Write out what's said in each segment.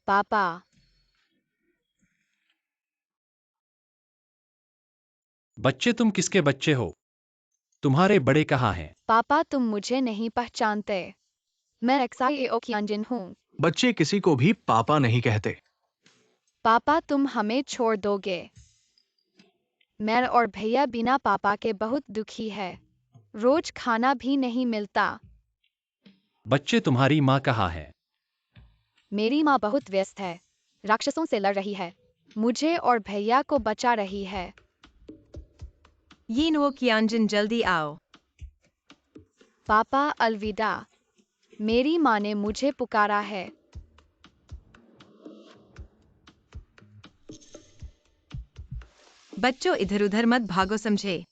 पापा। बच्चे, तुम किसके बच्चे हो? तुम्हारे बड़े कहाँ हैं? पापा, तुम मुझे नहीं पहचानते। मैं एक्साई ओकियांजिन हूँ। बच्चे किसी को भी पापा नहीं कहते। पापा, तुम हमें छोड़ दोगे? मैं और भैया बिना पापा के बहुत दुखी है। रोज खाना भी नहीं मिलता। बच्चे, तुम्हारी माँ कहाँ है? मेरी माँ बहुत व्यस्त है। राक्षसों से लड़ रही है। मुझे और भैया को बचा रही है। यीन वो कियांजन, जल्दी आओ। पापा, अलविदा। मेरी माँ ने मुझे पुकारा है। बच्चों, इधर उधर मत भागो, समझे?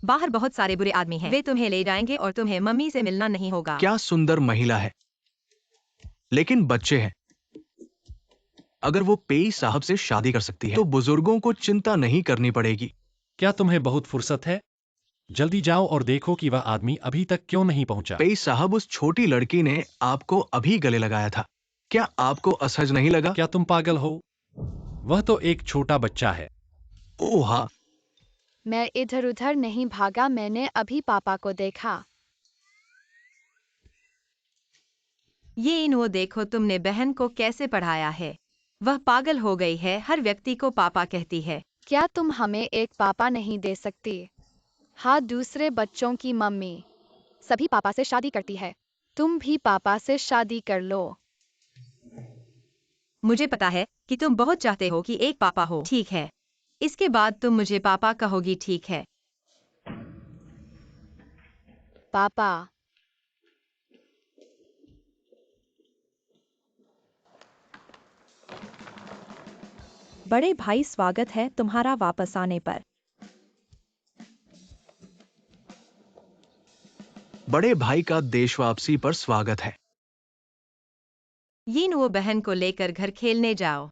बाहर बहुत सारे बुरे आदमी हैं। वे तुम्हें ले जाएंगे और तुम्हें मम्मी से मिलना नहीं होगा। क्या सुंदर महिला है, लेकिन बच्चे हैं। अगर वो पेई साहब से शादी कर सकती है तो बुजुर्गों को चिंता नहीं करनी पड़ेगी। क्या तुम्हें बहुत फुर्सत है? जल्दी जाओ और देखो कि वह आदमी अभी तक क्यों नहीं पहुंचा। पेई साहब, उस छोटी लड़की ने आपको अभी गले लगाया था। क्या आपको असहज नहीं लगा? क्या तुम पागल हो? वह तो एक छोटा बच्चा है। ओह हाँ, मैं इधर उधर नहीं भागा, मैंने अभी पापा को देखा। ये इन वो देखो, तुमने बहन को कैसे पढ़ाया है। वह पागल हो गई है, हर व्यक्ति को पापा कहती है। क्या तुम हमें एक पापा नहीं दे सकती? हाँ, दूसरे बच्चों की मम्मी सभी पापा से शादी करती है। तुम भी पापा से शादी कर लो। मुझे पता है कि तुम बहुत चाहते हो कि एक पापा हो, ठीक है। इसके बाद तुम मुझे पापा कहोगी, ठीक है? पापा। बड़े भाई, स्वागत है तुम्हारा वापस आने पर। बड़े भाई का देश वापसी पर स्वागत है। यीन वो बहन को लेकर घर खेलने जाओ।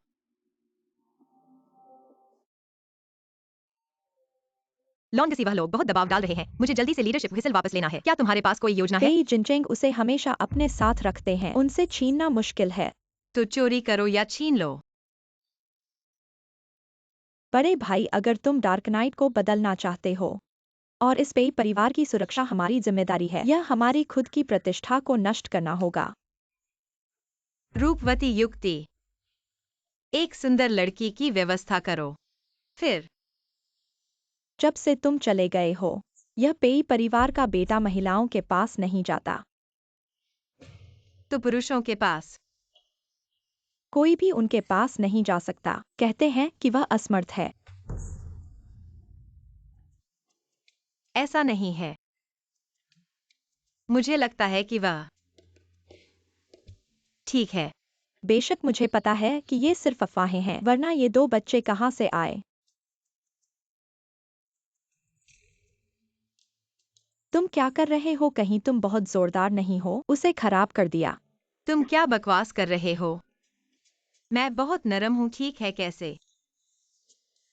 लॉन वह लोग बहुत दबाव डाल रहे हैं। मुझे जल्दी से लीडरशिप व्हिसल वापस लेना है। क्या तुम्हारे पास कोई योजना है? पेई जिनचेंग उसे हमेशा अपने साथ रखते हैं, उनसे छीनना मुश्किल है। तो चोरी करो या छीन लो। बड़े भाई, अगर तुम डार्क नाइट को बदलना चाहते हो और इस पेई परिवार की सुरक्षा हमारी जिम्मेदारी है, यह हमारी खुद की प्रतिष्ठा को नष्ट करना होगा। रूपवती युक्ति। एक सुंदर लड़की की व्यवस्था करो। फिर जब से तुम चले गए हो, यह पेई परिवार का बेटा महिलाओं के पास नहीं जाता। तो पुरुषों के पास। कोई भी उनके पास नहीं जा सकता। कहते हैं कि वह असमर्थ है। ऐसा नहीं है। मुझे लगता है कि वह ठीक है। बेशक मुझे पता है कि ये सिर्फ अफवाहें हैं, वरना ये दो बच्चे कहाँ से आए? तुम क्या कर रहे हो? कहीं तुम बहुत जोरदार नहीं हो? उसे खराब कर दिया। तुम क्या बकवास कर रहे हो? मैं बहुत नरम हूँ, ठीक है? कैसे?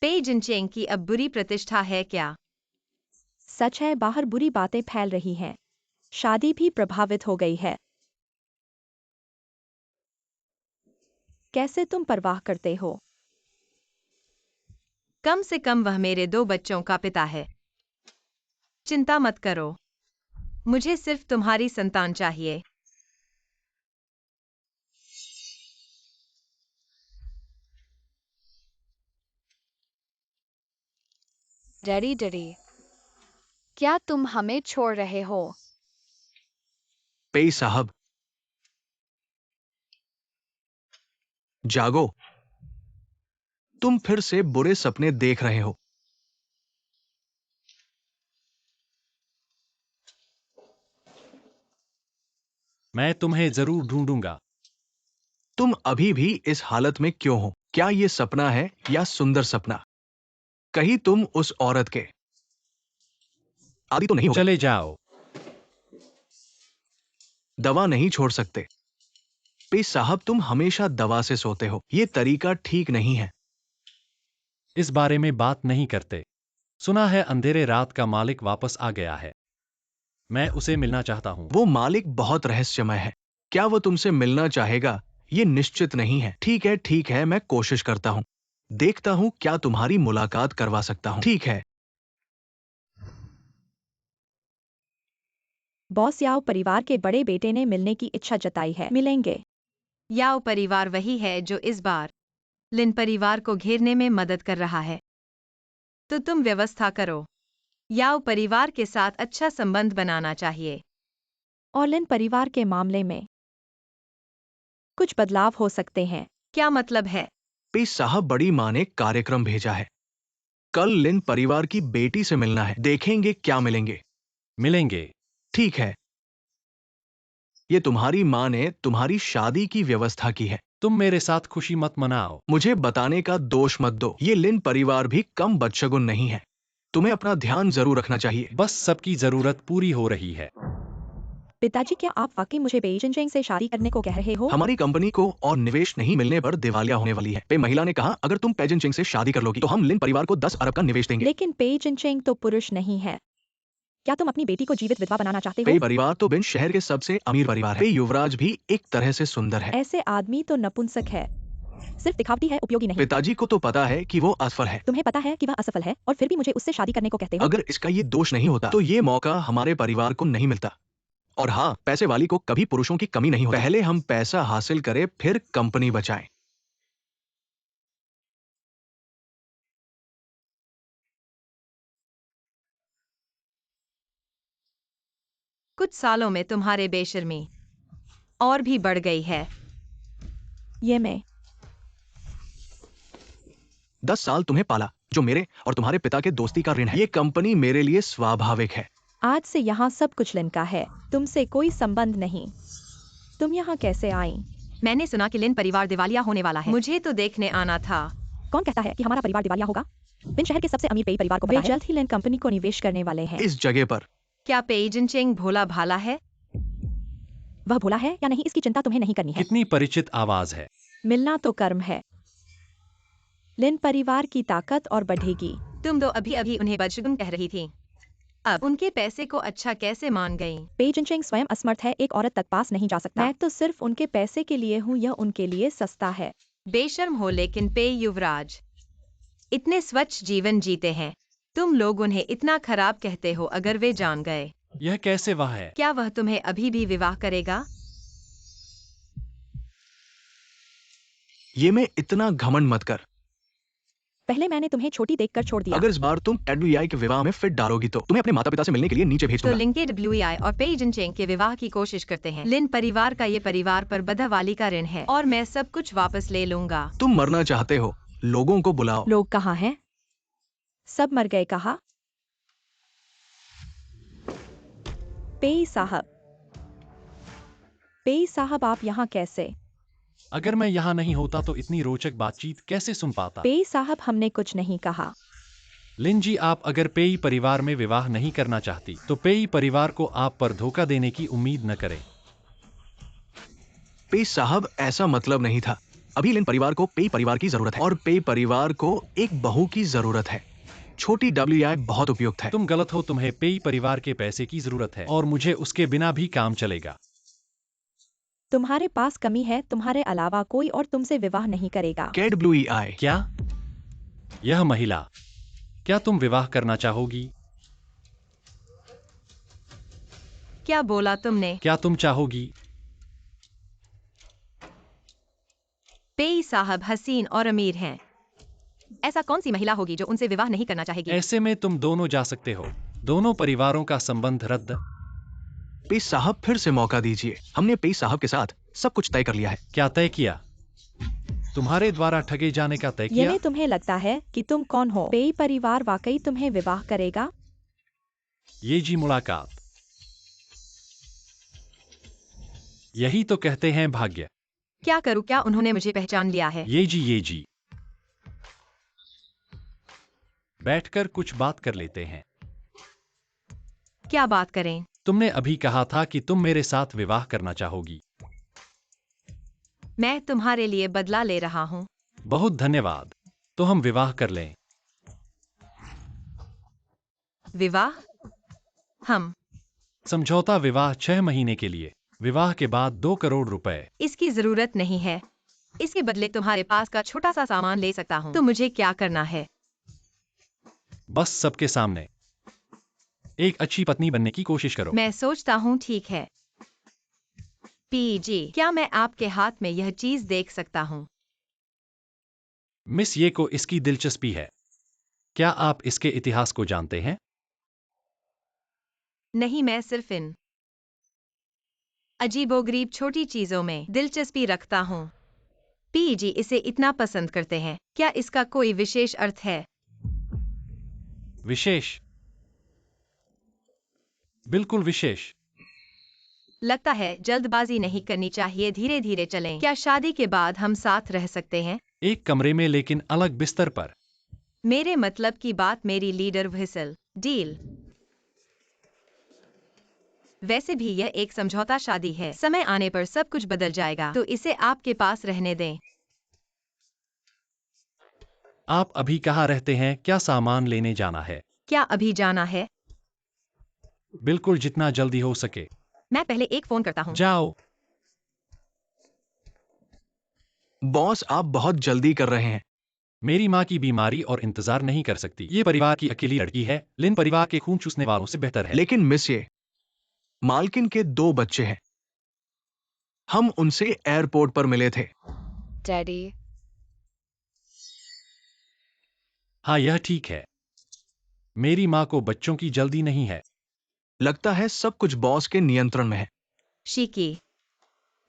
पेई जिनचेंग की अब बुरी प्रतिष्ठा है क्या? सच है, बाहर बुरी बातें फैल रही हैं। शादी भी प्रभावित हो गई है। कैसे तुम परवाह करते हो? कम से कम वह मेरे दो बच्चों का पिता है। चिंता मत करो, मुझे सिर्फ तुम्हारी संतान चाहिए। डैडी डैडी, क्या तुम हमें छोड़ रहे हो? पेई साहब, जागो। तुम फिर से बुरे सपने देख रहे हो। मैं तुम्हें जरूर ढूंढूंगा। तुम अभी भी इस हालत में क्यों हो? क्या ये सपना है या सुंदर सपना? कहीं तुम उस औरत के आदि तो नहीं हो गए? चले जाओ। दवा नहीं छोड़ सकते। पे साहब, तुम हमेशा दवा से सोते हो। ये तरीका ठीक नहीं है। इस बारे में बात नहीं करते। सुना है अंधेरे रात का मालिक वापस आ गया है। मैं उसे मिलना चाहता हूँ। वो मालिक बहुत रहस्यमय है। क्या वो तुमसे मिलना चाहेगा ये निश्चित नहीं है। ठीक है, मैं कोशिश करता हूँ। देखता हूँ क्या तुम्हारी मुलाकात करवा सकता हूँ। ठीक है। बॉस याओ परिवार के बड़े बेटे ने मिलने की इच्छा जताई है। मिलेंगे। याओ परिवार वही है जो इस बार लिन परिवार को घेरने में मदद कर रहा है। तो तुम व्यवस्था करो। याओ परिवार के साथ अच्छा संबंध बनाना चाहिए। और लिन परिवार के मामले में कुछ बदलाव हो सकते हैं। क्या मतलब है? पे साहब, बड़ी माँ ने कार्यक्रम भेजा है। कल लिन परिवार की बेटी से मिलना है। देखेंगे क्या मिलेंगे। मिलेंगे। ठीक है। ये तुम्हारी माँ ने तुम्हारी शादी की व्यवस्था की है। तुम मेरे साथ खुशी मत मनाओ। मुझे बताने का दोष मत दो। ये लिन परिवार भी कम बदशगुन नहीं है। तुम्हें अपना ध्यान जरूर रखना चाहिए। बस सबकी जरूरत पूरी हो रही है। पिताजी, क्या आप वाकई मुझे पे जिनचेंग से शादी करने को कह रहे हो? हमारी कंपनी को और निवेश नहीं मिलने पर दिवालिया होने वाली है। पे महिला ने कहा, अगर तुम पेजन चिंग से शादी कर लोगी तो हम लिन परिवार को 10 अरब का निवेश देंगे। लेकिन पे जिनचेंग तो पुरुष नहीं है। क्या तुम अपनी बेटी को जीवित विधवा बनाना चाहते हो? पे परिवार तो बिन शहर के सबसे अमीर परिवार है। पे युवराज भी एक तरह से सुंदर है। ऐसे आदमी तो नपुंसक है, सिर्फ दिखावटी है, उपयोगी नहीं। पिताजी को तो पता है कि वो असफल है। तुम्हें पता है कि वह असफल है और फिर भी मुझे उससे शादी करने को कहते हो? अगर इसका ये दोष नहीं होता तो ये मौका हमारे परिवार को नहीं मिलता। और हाँ, पैसे वाली को कभी पुरुषों की कमी नहीं होती। पहले हम पैसा हासिल करें, फिर कंपनी बचाएं। कुछ सालों में तुम्हारे बेशर्मी और भी बढ़ गई है। ये मैं 10 साल तुम्हें पाला, जो मेरे और तुम्हारे पिता के दोस्ती का ऋण है। ये कंपनी मेरे लिए स्वाभाविक है। आज से यहाँ सब कुछ लिन का है, तुमसे कोई संबंध नहीं। तुम यहाँ कैसे आई? मैंने सुना कि लिन परिवार दिवालिया होने वाला है। मुझे तो देखने आना था। कौन कहता है कि हमारा परिवार दिवालिया होगा? बिन शहर के सबसे अमीर पे परिवार को वे जल्द ही लिन कंपनी को निवेश करने वाले हैं। इस जगह पर क्या पे जिनचेंग भोला भाला है? वह भोला है या नहीं, इसकी चिंता तुम्हें नहीं करनी है। कितनी परिचित आवाज है। मिलना तो कर्म है। लिन परिवार की ताकत और बढ़ेगी। तुम तो अभी अभी उन्हें बदशगुन कह रही थी, अब उनके पैसे को अच्छा कैसे मान गई? पे जिनचेंग स्वयं असमर्थ है, एक औरत तक पास नहीं जा सकता। मैं तो सिर्फ उनके पैसे के लिए हूँ, यह उनके लिए सस्ता है। बेशर्म हो, लेकिन पे युवराज इतने स्वच्छ जीवन जीते हैं, तुम लोग उन्हें इतना खराब कहते हो। अगर वे जान गए, यह कैसे वह है? क्या वह तुम्हें अभी भी विवाह करेगा? ये में इतना घमंड मत कर। पहले मैंने तुम्हें छोटी देखकर छोड़ दिया। अगर इस बार तुम एडवीआई के विवाह में फिट डालोगी तो तुम्हें अपने माता पिता से मिलने के लिए नीचे भेज तो दूंगा। लिंके डब्ल्यूआई और पे जिनचेंग के विवाह की कोशिश करते हैं। लिन परिवार का ये परिवार पर बदहवाली का ऋण है और मैं सब कुछ वापस ले लूंगा। तुम मरना चाहते हो, लोगों को बुलाओ। लोग कहाँ हैं? सब मर गए कहा? पेई साहब, पेई साहब, आप यहाँ कैसे? अगर मैं यहाँ नहीं होता तो इतनी रोचक बातचीत कैसे सुन पाता? पेई साहब, हमने कुछ नहीं कहा। लिन जी, आप अगर पेई परिवार में विवाह नहीं करना चाहती तो पेई परिवार को आप पर धोखा देने की उम्मीद न करें। पे साहब, ऐसा मतलब नहीं था। अभी लिन परिवार को पे परिवार की जरूरत है और पे परिवार को एक बहू की जरूरत है। छोटी डब्ल्यूआई बहुत उपयुक्त है। तुम गलत हो, तुम्हें पेई परिवार के पैसे की जरूरत है और मुझे उसके बिना भी काम चलेगा। तुम्हारे पास कमी है, तुम्हारे अलावा कोई और तुमसे विवाह नहीं करेगा। KWEI। क्या? यह महिला, क्या तुम विवाह करना चाहोगी? क्या बोला तुमने? क्या तुम चाहोगी? पेई साहब हसीन और अमीर हैं। ऐसा कौन सी महिला होगी जो उनसे विवाह नहीं करना चाहेगी? ऐसे में तुम दोनों जा सकते हो। दोनों परिवारों का संबंध रद्द। पे साहब, फिर से मौका दीजिए। हमने पे साहब के साथ सब कुछ तय कर लिया है। क्या तय किया? तुम्हारे द्वारा ठगे जाने का तय किया? ये तुम्हें लगता है कि तुम कौन हो? पेई परिवार वाकई तुम्हें विवाह करेगा? ये जी मुलाकात, यही तो कहते हैं भाग्य। क्या करूं? क्या उन्होंने मुझे पहचान लिया है? ये जी। बैठकर कुछ बात कर लेते हैं। क्या बात करें? तुमने अभी कहा था कि तुम मेरे साथ विवाह करना चाहोगी। मैं तुम्हारे लिए बदला ले रहा हूं। बहुत धन्यवाद। तो हम विवाह कर लें। विवाह? हम समझौता विवाह 6 महीने के लिए। विवाह के बाद 2 करोड़ रुपए। इसकी जरूरत नहीं है। इसके बदले तुम्हारे पास का छोटा सा सामान ले सकता हूँ। तो मुझे क्या करना है? बस सबके सामने एक अच्छी पत्नी बनने की कोशिश करो। मैं सोचता हूँ ठीक है। पीजी, क्या मैं आपके हाथ में यह चीज देख सकता हूँ? मिस ये को इसकी दिलचस्पी है। क्या आप इसके इतिहास को जानते हैं? नहीं, मैं सिर्फ इन अजीबोगरीब छोटी चीजों में दिलचस्पी रखता हूँ। पीजी इसे इतना पसंद करते हैं। क्या इसका कोई विशेष अर्थ है? विशेष? बिल्कुल विशेष। लगता है जल्दबाजी नहीं करनी चाहिए, धीरे धीरे चलें। क्या शादी के बाद हम साथ रह सकते हैं? एक कमरे में लेकिन अलग बिस्तर पर। मेरे मतलब की बात, मेरी लीडर व्हिसल डील। वैसे भी यह एक समझौता शादी है। समय आने पर सब कुछ बदल जाएगा, तो इसे आपके पास रहने दें। आप अभी कहाँ रहते हैं? क्या सामान लेने जाना है? क्या अभी जाना है? बिल्कुल, जितना जल्दी हो सके। मैं पहले एक फोन करता हूँ। जाओ। बॉस, आप बहुत जल्दी कर रहे हैं। मेरी माँ की बीमारी और इंतजार नहीं कर सकती। ये परिवार की अकेली लड़की है। लिन परिवार के खून चूसने वालों से बेहतर है। लेकिन मिस ये मालकिन के 2 बच्चे हैं। हम उनसे एयरपोर्ट पर मिले थे। डैडी, हाँ, यह ठीक है। मेरी माँ को बच्चों की जल्दी नहीं है। लगता है सब कुछ बॉस के नियंत्रण में है। शिकी,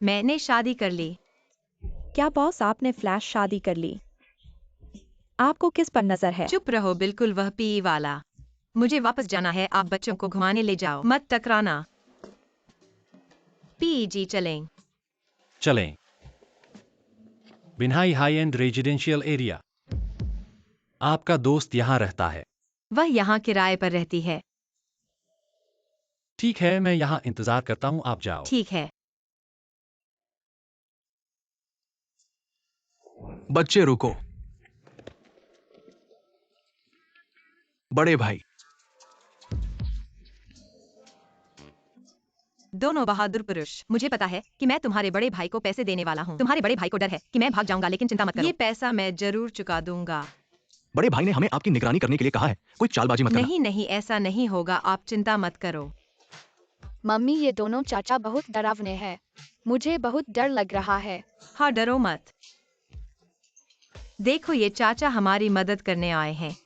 मैंने शादी कर ली। क्या बॉस, आपने फ्लैश शादी कर ली? आपको किस पर नजर है? चुप रहो, बिल्कुल वह पी वाला। मुझे वापस जाना है। आप बच्चों को घुमाने ले जाओ, मत टकराना। पीजी, चलें। चलें। Binhai high and residential area. आपका दोस्त यहाँ रहता है। वह यहाँ किराए पर रहती है। ठीक है, मैं यहाँ इंतजार करता हूँ, आप जाओ। ठीक है। बच्चे रुको। बड़े भाई, दोनों बहादुर पुरुष। मुझे पता है कि मैं तुम्हारे बड़े भाई को पैसे देने वाला हूँ। तुम्हारे बड़े भाई को डर है कि मैं भाग जाऊंगा, लेकिन चिंता मत करो। ये पैसा मैं जरूर चुका दूंगा। बड़े भाई ने हमें आपकी निगरानी करने के लिए कहा है। कोई चालबाजी मत करना। नहीं नहीं, ऐसा नहीं होगा, आप चिंता मत करो। मम्मी, ये दोनों चाचा बहुत डरावने हैं। मुझे बहुत डर लग रहा है। हाँ, डरो मत। देखो, ये चाचा हमारी मदद करने आए हैं।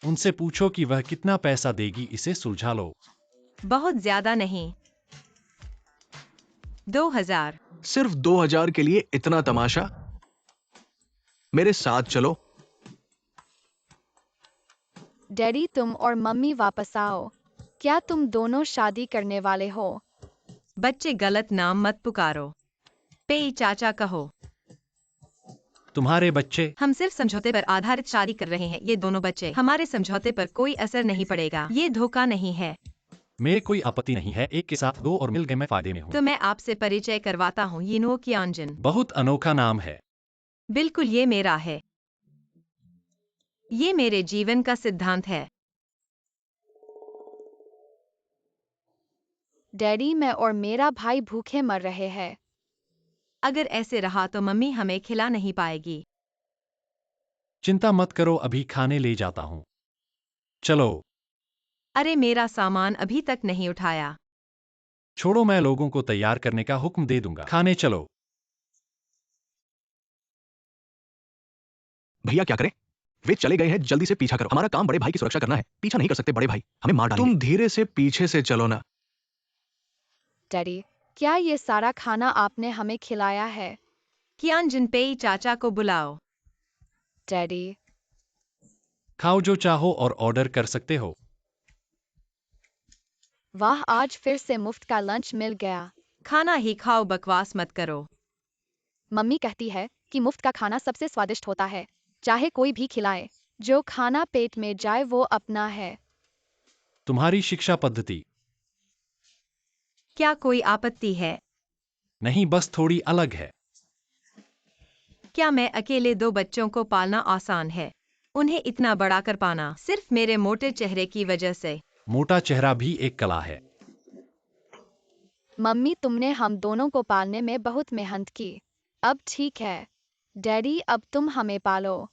उनसे पूछो कि वह कितना पैसा देगी, इसे सुलझा लो। बहुत ज्यादा नहीं। 2000। सिर्फ 2000 के लिए इतना तमाशा? मेरे साथ चलो। डैडी, तुम और मम्मी वापस आओ। क्या तुम दोनों शादी करने वाले हो? बच्चे, गलत नाम मत पुकारो। पे चाचा कहो। तुम्हारे बच्चे? हम सिर्फ समझौते पर आधारित शादी कर रहे हैं। ये दोनों बच्चे, हमारे समझौते पर कोई असर नहीं पड़ेगा। ये धोखा नहीं है। मेरे कोई आपत्ति नहीं है। एक के साथ 2 और मिल गए, मैं फायदे में हूँ। तो मैं आपसे परिचय करवाता हूँ, यिनुओ कियानजिन। बहुत अनोखा नाम है। बिल्कुल, ये मेरा है। ये मेरे जीवन का सिद्धांत है। डैडी, मैं और मेरा भाई भूखे मर रहे हैं। अगर ऐसे रहा तो मम्मी हमें खिला नहीं पाएगी। चिंता मत करो, अभी खाने ले जाता हूँ। चलो। अरे, मेरा सामान अभी तक नहीं उठाया। छोड़ो, मैं लोगों को तैयार करने का हुक्म दे दूंगा। खाने चलो। भैया, क्या करें? वे चले गए हैं, जल्दी से पीछा करो। हमारा काम बड़े भाई की सुरक्षा करना है। पीछा नहीं कर सकते, बड़े भाई हमें मार डालेंगे। तुम धीरे से पीछे से चलो ना। डैडी, क्या ये सारा खाना आपने हमें खिलाया है? कियानजिन, पे चाचा को बुलाओ। डैडी, खाओ जो चाहो और ऑर्डर कर सकते हो। वाह, आज फिर से मुफ्त का लंच मिल गया। खाना ही खाओ, बकवास मत करो। मम्मी कहती है कि मुफ्त का खाना सबसे स्वादिष्ट होता है, चाहे कोई भी खिलाए। जो खाना पेट में जाए वो अपना है। तुम्हारी शिक्षा पद्धति? क्या कोई आपत्ति है? नहीं, बस थोड़ी अलग है। क्या मैं अकेले 2 बच्चों को पालना आसान है? उन्हें इतना बड़ा कर पाना सिर्फ मेरे मोटे चेहरे की वजह से। मोटा चेहरा भी एक कला है। मम्मी, तुमने हम दोनों को पालने में बहुत मेहनत की। अब ठीक है डैडी, अब तुम हमें पालो।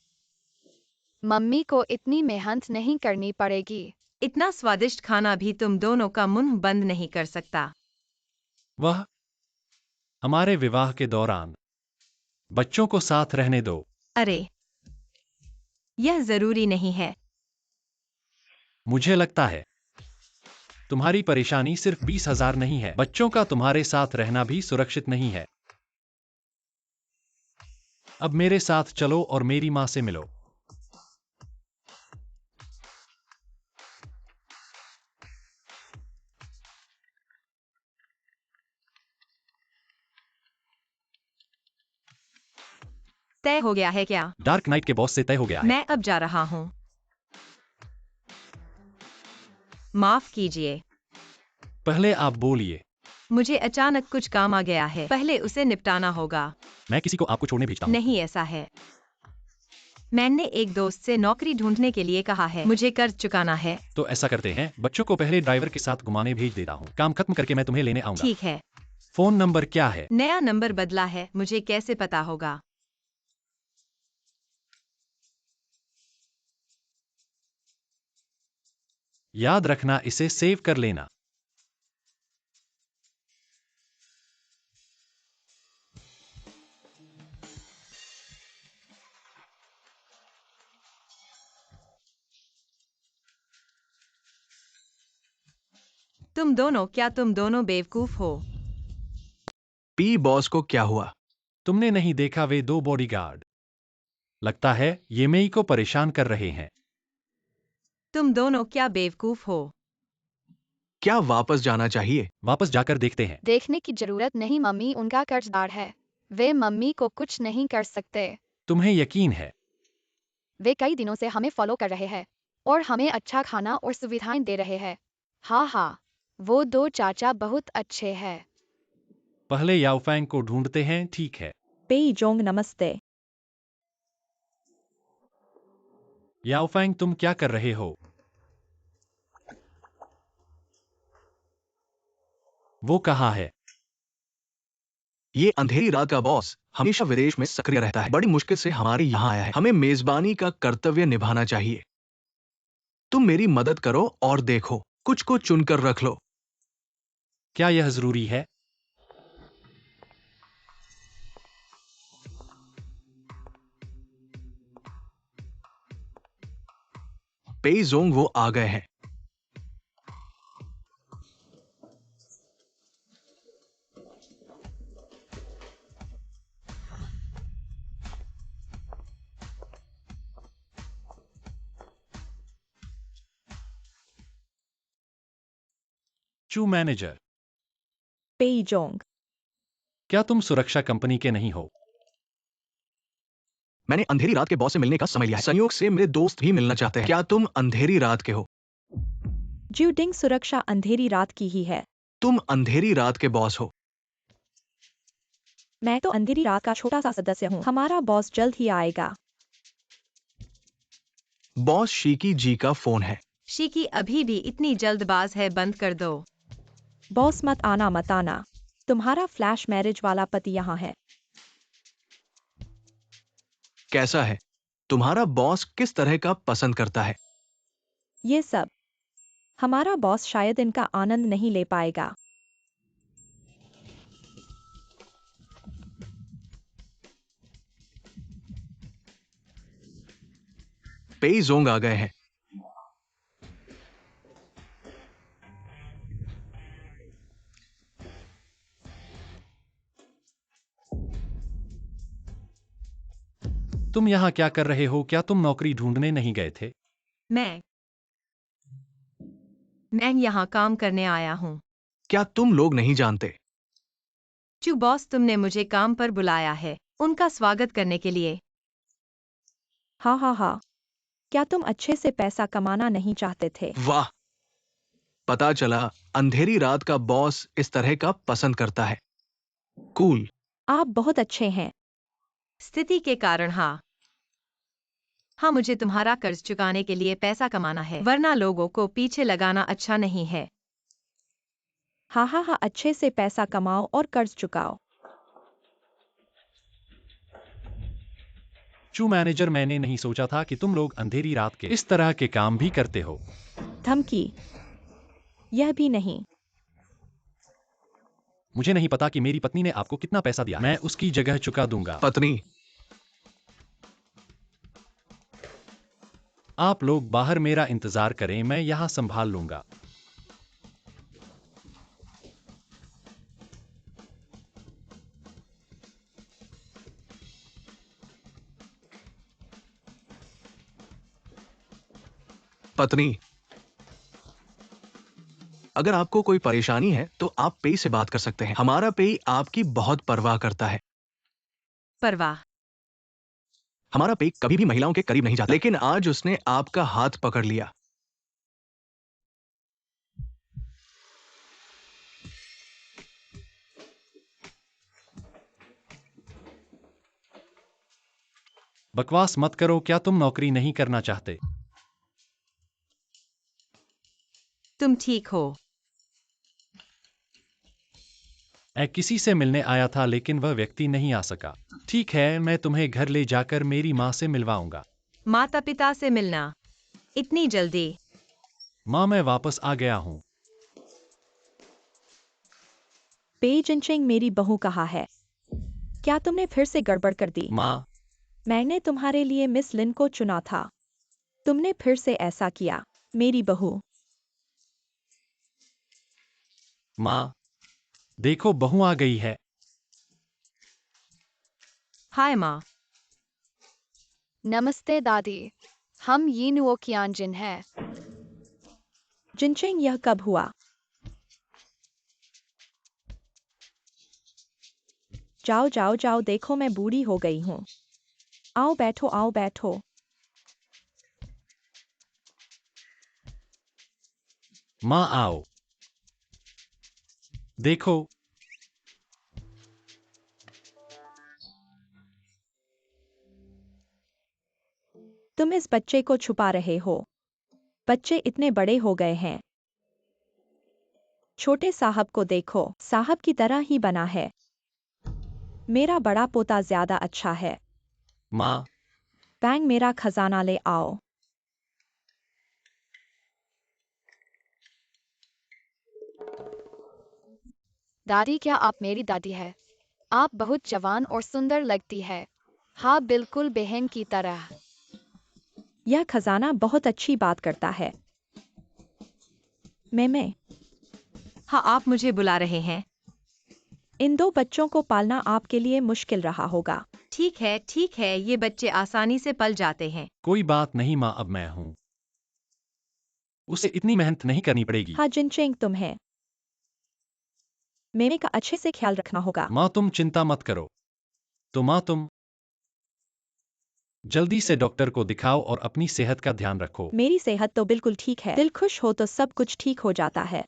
मम्मी को इतनी मेहनत नहीं करनी पड़ेगी। इतना स्वादिष्ट खाना भी तुम दोनों का मुंह बंद नहीं कर सकता। वह हमारे विवाह के दौरान बच्चों को साथ रहने दो। अरे, यह जरूरी नहीं है। मुझे लगता है तुम्हारी परेशानी सिर्फ 20,000 नहीं है, बच्चों का तुम्हारे साथ रहना भी सुरक्षित नहीं है। अब मेरे साथ चलो और मेरी मां से मिलो। तय हो गया है क्या? डार्क नाइट के बॉस से तय हो गया है। मैं अब जा रहा हूँ। माफ कीजिए, पहले आप बोलिए। मुझे अचानक कुछ काम आ गया है, पहले उसे निपटाना होगा। मैं किसी को आपको छोड़ने भेजता हूँ। नहीं, ऐसा है। मैंने एक दोस्त से नौकरी ढूंढने के लिए कहा है, मुझे कर्ज चुकाना है। तो ऐसा करते हैं, बच्चों को पहले ड्राइवर के साथ घुमाने भेज देता हूँ। काम खत्म करके मैं तुम्हें लेने आऊंगा। ठीक है। फोन नंबर क्या है? नया नंबर बदला है, मुझे कैसे पता होगा? याद रखना, इसे सेव कर लेना। क्या तुम दोनों बेवकूफ हो? पी बॉस को क्या हुआ? तुमने नहीं देखा वे 2 बॉडीगार्ड? लगता है ये मेई को परेशान कर रहे हैं। तुम दोनों क्या बेवकूफ हो? क्या वापस जाना चाहिए? वापस जाकर देखते हैं। देखने की जरूरत नहीं मम्मी, उनका कर्जदार है। वे मम्मी को कुछ नहीं कर सकते। तुम्हें यकीन है? वे कई दिनों से हमें फॉलो कर रहे हैं और हमें अच्छा खाना और सुविधाएं दे रहे हैं। हाँ हाँ, वो 2 चाचा बहुत अच्छे हैं। पहले याओफैंग को ढूंढते हैं, ठीक है? पेई जोंग नमस्ते। याओफैंग, तुम क्या कर रहे हो? वो कहाँ है? ये अंधेरी रात का बॉस हमेशा विदेश में सक्रिय रहता है, बड़ी मुश्किल से हमारे यहाँ आया है। हमें मेजबानी का कर्तव्य निभाना चाहिए। तुम मेरी मदद करो और देखो, कुछ को चुनकर रख लो। क्या यह जरूरी है? पेई जोंग वो आ गए हैं। चू मैनेजर, पेई जोंग। क्या तुम सुरक्षा कंपनी के नहीं हो? मैंने अंधेरी रात के बॉस से मिलने का समय लिया है। संयोग से मेरे दोस्त भी मिलना चाहते हैं। क्या तुम अंधेरी रात के हो? ज्यूडिंग सुरक्षा अंधेरी रात की ही है। तुम अंधेरी रात के बॉस हो। मैं तो अंधेरी रात का छोटा सा सदस्य हूँ। हमारा बॉस जल्द ही आएगा। बॉस शीकी जी का फोन है। शिकी अभी भी इतनी जल्दबाज है, बंद कर दो। बॉस मत आना मत आना, तुम्हारा फ्लैश मैरिज वाला पति यहाँ है। कैसा है? तुम्हारा बॉस किस तरह का पसंद करता है? ये सब हमारा बॉस शायद इनका आनंद नहीं ले पाएगा। पेई जोंग आ गए हैं। तुम यहाँ क्या कर रहे हो? क्या तुम नौकरी ढूंढने नहीं गए थे? मैं यहाँ काम करने आया हूँ। क्या तुम लोग नहीं जानते? चू बॉस, तुमने मुझे काम पर बुलाया है, उनका स्वागत करने के लिए। हाँ हाँ हाँ, क्या तुम अच्छे से पैसा कमाना नहीं चाहते थे? वाह, पता चला अंधेरी रात का बॉस इस तरह का पसंद करता है। कूल। आप बहुत अच्छे हैं। स्थिति के कारण हाँ। हाँ, मुझे तुम्हारा कर्ज चुकाने के लिए पैसा कमाना है, वरना लोगों को पीछे लगाना अच्छा नहीं है। हाँ हाँ हाँ, अच्छे से पैसा कमाओ और कर्ज चुकाओ। चू मैनेजर, मैंने नहीं सोचा था कि तुम लोग अंधेरी रात के इस तरह के काम भी करते हो। धमकी? यह भी नहीं। मुझे नहीं पता कि मेरी पत्नी ने आपको कितना पैसा दिया, मैं उसकी जगह चुका दूंगा। पत्नी, आप लोग बाहर मेरा इंतजार करें, मैं यहाँ संभाल लूंगा। पत्नी, अगर आपको कोई परेशानी है तो आप पेई से बात कर सकते हैं। हमारा पेई आपकी बहुत परवाह करता है। परवाह? हमारा पेई कभी भी महिलाओं के करीब नहीं जाता, लेकिन आज उसने आपका हाथ पकड़ लिया। बकवास मत करो, क्या तुम नौकरी नहीं करना चाहते? तुम ठीक हो? मैं किसी से मिलने आया था लेकिन वह व्यक्ति नहीं आ सका। ठीक है, मैं तुम्हें घर ले जाकर मेरी माँ से मिलवाऊंगा। माता पिता से मिलना? इतनी जल्दी? माँ, मैं वापस आ गया हूँ। पेई जिनचेंग मेरी बहू कहाँ है? क्या तुमने फिर से गड़बड़ कर दी? माँ, मैंने तुम्हारे लिए मिस लिन को चुना था। तुमने फिर से ऐसा किया। मेरी बहू। माँ, देखो बहू आ गई है। हाय माँ। नमस्ते दादी, हम यीनुओ कियानजिन हैं। जिनचेंग, यह कब हुआ? जाओ जाओ जाओ, देखो मैं बूढ़ी हो गई हूँ। आओ बैठो, आओ बैठो। माँ आओ, देखो। तुम इस बच्चे को छुपा रहे हो। बच्चे इतने बड़े हो गए हैं। छोटे साहब को देखो, साहब की तरह ही बना है। मेरा बड़ा पोता ज्यादा अच्छा है। माँ, बैंग, मेरा खजाना ले आओ। दादी, क्या आप मेरी दादी है? आप बहुत जवान और सुंदर लगती है। हाँ, बिल्कुल बहन की तरह। यह खजाना बहुत अच्छी बात करता है। मैं हाँ, आप मुझे बुला रहे हैं? इन दो बच्चों को पालना आपके लिए मुश्किल रहा होगा। ठीक है, ये बच्चे आसानी से पल जाते हैं। कोई बात नहीं माँ, अब मैं हूँ। उसे इतनी मेहनत नहीं करनी पड़ेगी। हाँ जिनचेंग, तुम्हें मेमे का अच्छे से ख्याल रखना होगा। माँ, तुम चिंता मत करो। तो माँ, तुम जल्दी से डॉक्टर को दिखाओ और अपनी सेहत का ध्यान रखो। मेरी सेहत तो बिल्कुल ठीक है। दिल खुश हो तो सब कुछ ठीक हो जाता है।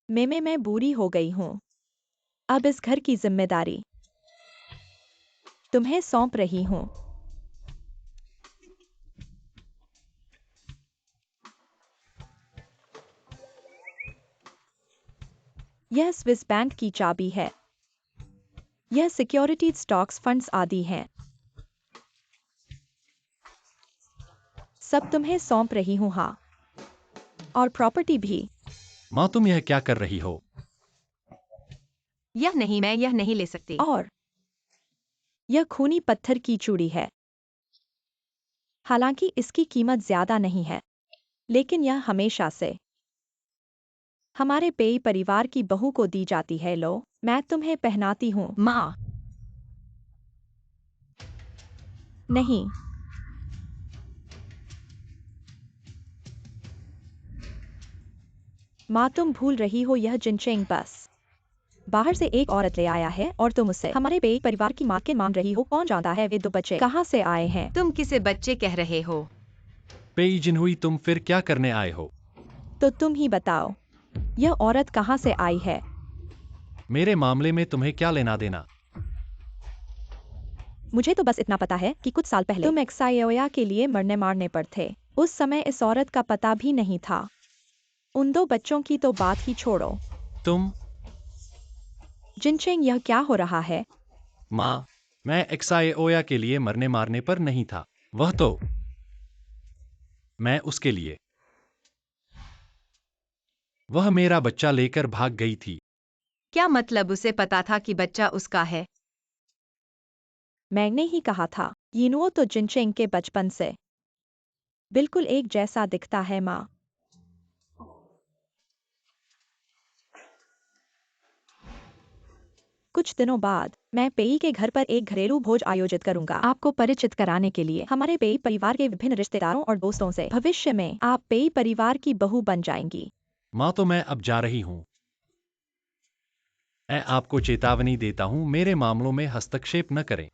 मैं बूढ़ी हो गई हूँ। अब इस घर की जिम्मेदारी तुम्हें सौंप रही हूँ। यह स्विस बैंक की चाबी है। यह सिक्योरिटी, स्टॉक्स, फंड्स आदि हैं। सब तुम्हें सौंप रही हूँ। हाँ, और प्रॉपर्टी भी। माँ, तुम यह क्या कर रही हो? मैं यह नहीं ले सकती। और यह खूनी पत्थर की चूड़ी है। हालांकि इसकी कीमत ज्यादा नहीं है, लेकिन यह हमेशा से हमारे पेई परिवार की बहू को दी जाती है। लो, मैं तुम्हें पहनाती हूँ। माँ, नहीं, माँ तुम भूल रही हो, यह जिनचेंग बस बाहर से एक औरत ले आया है और तुम उसे हमारे पेई परिवार की मालकिन मान रही हो। कौन जानता है वे दो बच्चे कहाँ से आए हैं? तुम किसे बच्चे कह रहे हो? पेई जिनहुई, तुम फिर क्या करने आए हो? तो तुम ही बताओ, यह औरत कहाँ से आई है? मेरे मामले में तुम्हें क्या लेना देना? मुझे तो बस इतना पता है कि कुछ साल पहले तुम एक्सायोया के लिए मरने मारने पर थे। उस समय इस औरत का पता भी नहीं था। उन दो बच्चों की तो बात ही छोड़ो। तुम। जिनचेंग, यह क्या हो रहा है? माँ, मैं एक्साएओया के लिए मरने मारने पर नहीं था। वह तो मैं उसके लिए। वह मेरा बच्चा लेकर भाग गई थी। क्या मतलब उसे पता था कि बच्चा उसका है? मैंने ही कहा था। यिनुओ तो जिनचेंग के बचपन से बिल्कुल एक जैसा दिखता है माँ। कुछ दिनों बाद मैं पेई के घर पर एक घरेलू भोज आयोजित करूंगा, आपको परिचित कराने के लिए हमारे पेई परिवार के विभिन्न रिश्तेदारों और दोस्तों से। भविष्य में आप पेई परिवार की बहू बन जाएंगी। माँ, तो मैं अब जा रही हूँ। मैं आपको चेतावनी देता हूँ, मेरे मामलों में हस्तक्षेप न करें।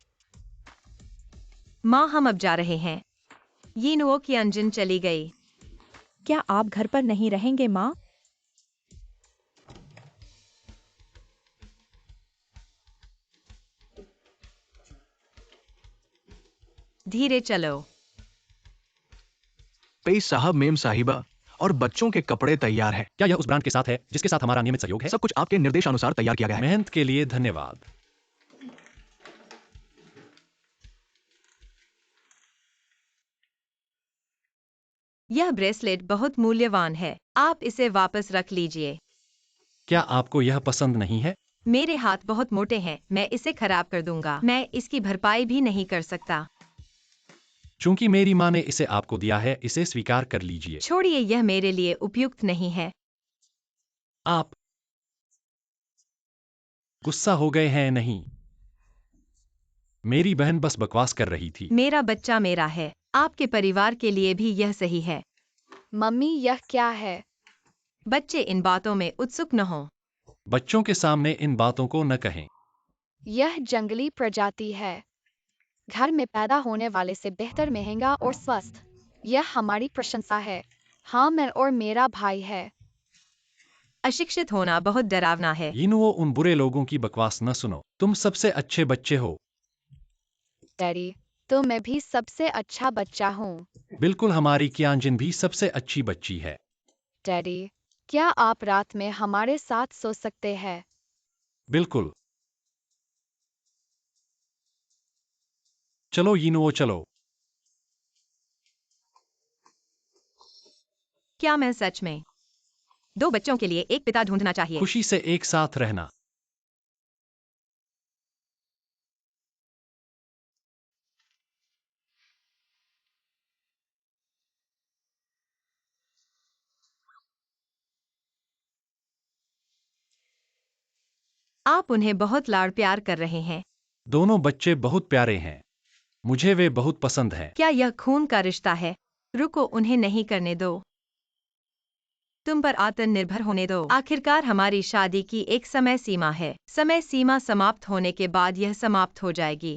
माँ, हम अब जा रहे हैं। यिनुओ की अंजिन चली गई। क्या आप घर पर नहीं रहेंगे माँ? धीरे चलो। पेई साहब, मेम साहिबा और बच्चों के कपड़े तैयार हैं। क्या यह उस ब्रांड के साथ है जिसके साथ हमारा नियमित सहयोग है? सब कुछ आपके निर्देशानुसार तैयार किया गया है। मेहनत के लिए धन्यवाद। यह ब्रेसलेट बहुत मूल्यवान है। आप इसे वापस रख लीजिए। क्या आपको यह पसंद नहीं है? मेरे हाथ बहुत मोटे हैं, मैं इसे खराब कर दूंगा। मैं इसकी भरपाई भी नहीं कर सकता। चूंकि मेरी माँ ने इसे आपको दिया है, इसे स्वीकार कर लीजिए। छोड़िए, यह मेरे लिए उपयुक्त नहीं है। आप गुस्सा हो गए हैं? नहीं, मेरी बहन बस बकवास कर रही थी। मेरा बच्चा मेरा है। आपके परिवार के लिए भी यह सही है। मम्मी, यह क्या है? बच्चे इन बातों में उत्सुक न हो। बच्चों के सामने इन बातों को न कहें। यह जंगली प्रजाति है, घर में पैदा होने वाले से बेहतर, महंगा और स्वस्थ। यह हमारी प्रशंसा है। हाँ, मैं और मेरा भाई है। अशिक्षित होना बहुत डरावना है। यिनुओ, उन बुरे लोगों की बकवास न सुनो। तुम सबसे अच्छे बच्चे हो। डैडी, तो मैं भी सबसे अच्छा बच्चा हूँ। बिल्कुल, हमारी कियांजिन भी सबसे अच्छी बच्ची है। डैडी, क्या आप रात में हमारे साथ सो सकते हैं? बिल्कुल। चलो यिनुओ, चलो। क्या मैं सच में दो बच्चों के लिए एक पिता ढूंढना चाहिए? खुशी से एक साथ रहना। आप उन्हें बहुत लाड़ प्यार कर रहे हैं। दोनों बच्चे बहुत प्यारे हैं। मुझे वे बहुत पसंद हैं। क्या यह खून का रिश्ता है? रुको, उन्हें नहीं करने दो। तुम पर आत्मनिर्भर होने दो। आखिरकार हमारी शादी की एक समय सीमा है। समय सीमा समाप्त होने के बाद यह समाप्त हो जाएगी।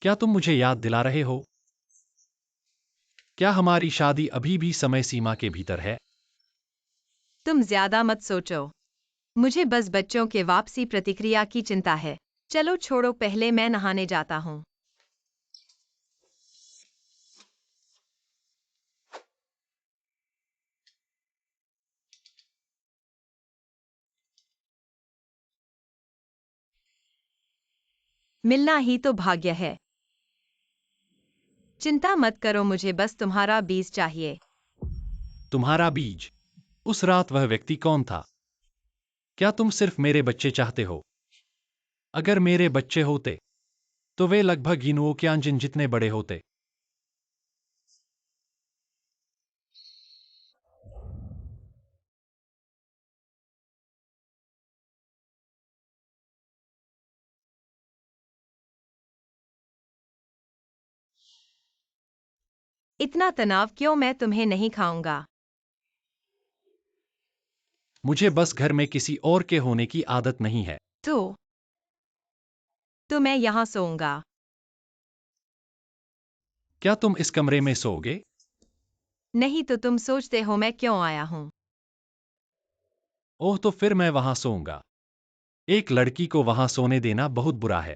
क्या तुम मुझे याद दिला रहे हो? क्या हमारी शादी अभी भी समय सीमा के भीतर है? तुम ज्यादा मत सोचो। मुझे बस बच्चों के वापसी प्रतिक्रिया की चिंता है। चलो छोड़ो, पहले मैं नहाने जाता हूँ। मिलना ही तो भाग्य है। चिंता मत करो, मुझे बस तुम्हारा बीज चाहिए। तुम्हारा बीज? उस रात वह व्यक्ति कौन था? क्या तुम सिर्फ मेरे बच्चे चाहते हो? अगर मेरे बच्चे होते तो वे लगभग यिनुओ कियांजिन जितने बड़े होते। इतना तनाव क्यों? मैं तुम्हें नहीं खाऊंगा। मुझे बस घर में किसी और के होने की आदत नहीं है। तो मैं यहाँ सोऊंगा। क्या तुम इस कमरे में सोओगे? नहीं तो तुम सोचते हो मैं क्यों आया हूँ? ओह, तो फिर मैं वहां सोऊंगा। एक लड़की को वहां सोने देना बहुत बुरा है।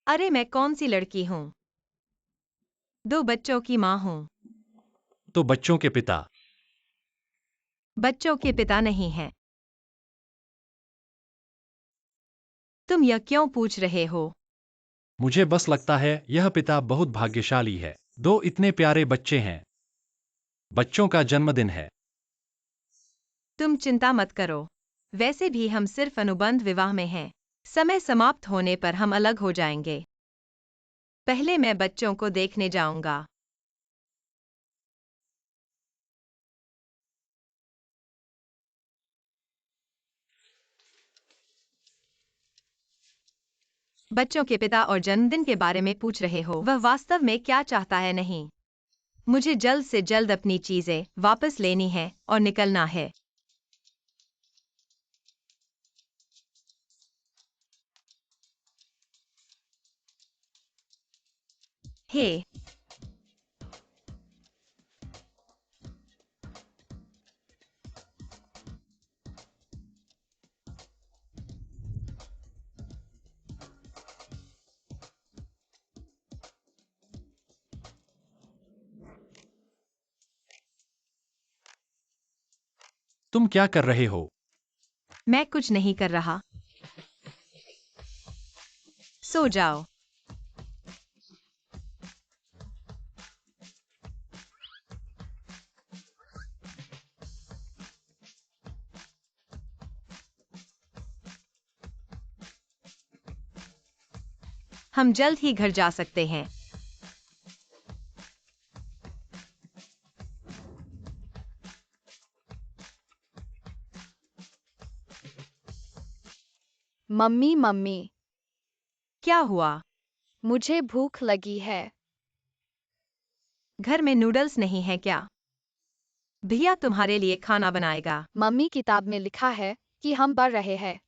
अरे, मैं कौन सी लड़की हूँ? दो बच्चों की माँ हूँ। तो बच्चों के पिता। बच्चों के पिता नहीं हैं। तुम यह क्यों पूछ रहे हो? मुझे बस लगता है यह पिता बहुत भाग्यशाली है। 2 इतने प्यारे बच्चे हैं। बच्चों का जन्मदिन है। तुम चिंता मत करो। वैसे भी हम सिर्फ अनुबंध विवाह में हैं। समय समाप्त होने पर हम अलग हो जाएंगे। पहले मैं बच्चों को देखने जाऊंगा। बच्चों के पिता और जन्मदिन के बारे में पूछ रहे हो। वह वास्तव में क्या चाहता है? नहीं, मुझे जल्द से जल्द अपनी चीजें वापस लेनी है और निकलना है। हे, तुम क्या कर रहे हो? मैं कुछ नहीं कर रहा। सो जाओ। हम जल्द ही घर जा सकते हैं। मम्मी मम्मी, क्या हुआ? मुझे भूख लगी है। घर में नूडल्स नहीं है क्या? भैया तुम्हारे लिए खाना बनाएगा। मम्मी किताब में लिखा है कि हम बढ़ रहे हैं।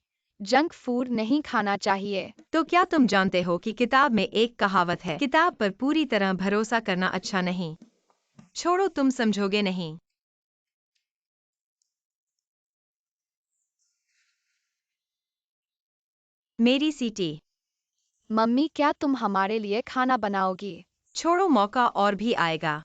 जंक फूड नहीं खाना चाहिए। तो क्या तुम जानते हो कि किताब में एक कहावत है, किताब पर पूरी तरह भरोसा करना अच्छा नहीं। छोड़ो, तुम समझोगे नहीं। मेरी सीटी। मम्मी क्या तुम हमारे लिए खाना बनाओगी? छोड़ो, मौका और भी आएगा।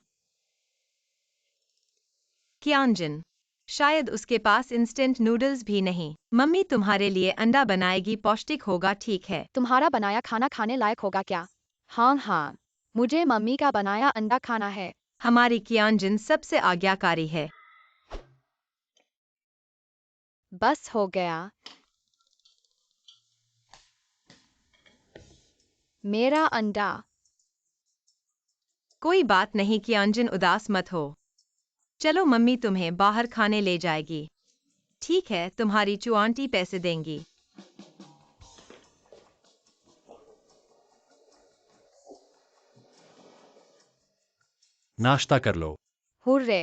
कियांजन, शायद उसके पास इंस्टेंट नूडल्स भी नहीं। मम्मी तुम्हारे लिए अंडा बनाएगी, पौष्टिक होगा, ठीक है। तुम्हारा बनाया खाना खाने लायक होगा क्या? हाँ हाँ, मुझे मम्मी का बनाया अंडा खाना है। हमारी कियांजन सबसे आज्ञाकारी है। बस हो गया। मेरा अंडा। कोई बात नहीं कियांजन, उदास मत हो। चलो, मम्मी तुम्हें बाहर खाने ले जाएगी। ठीक है, तुम्हारी चुआंटी पैसे देंगी। नाश्ता कर लो। हुर्रे।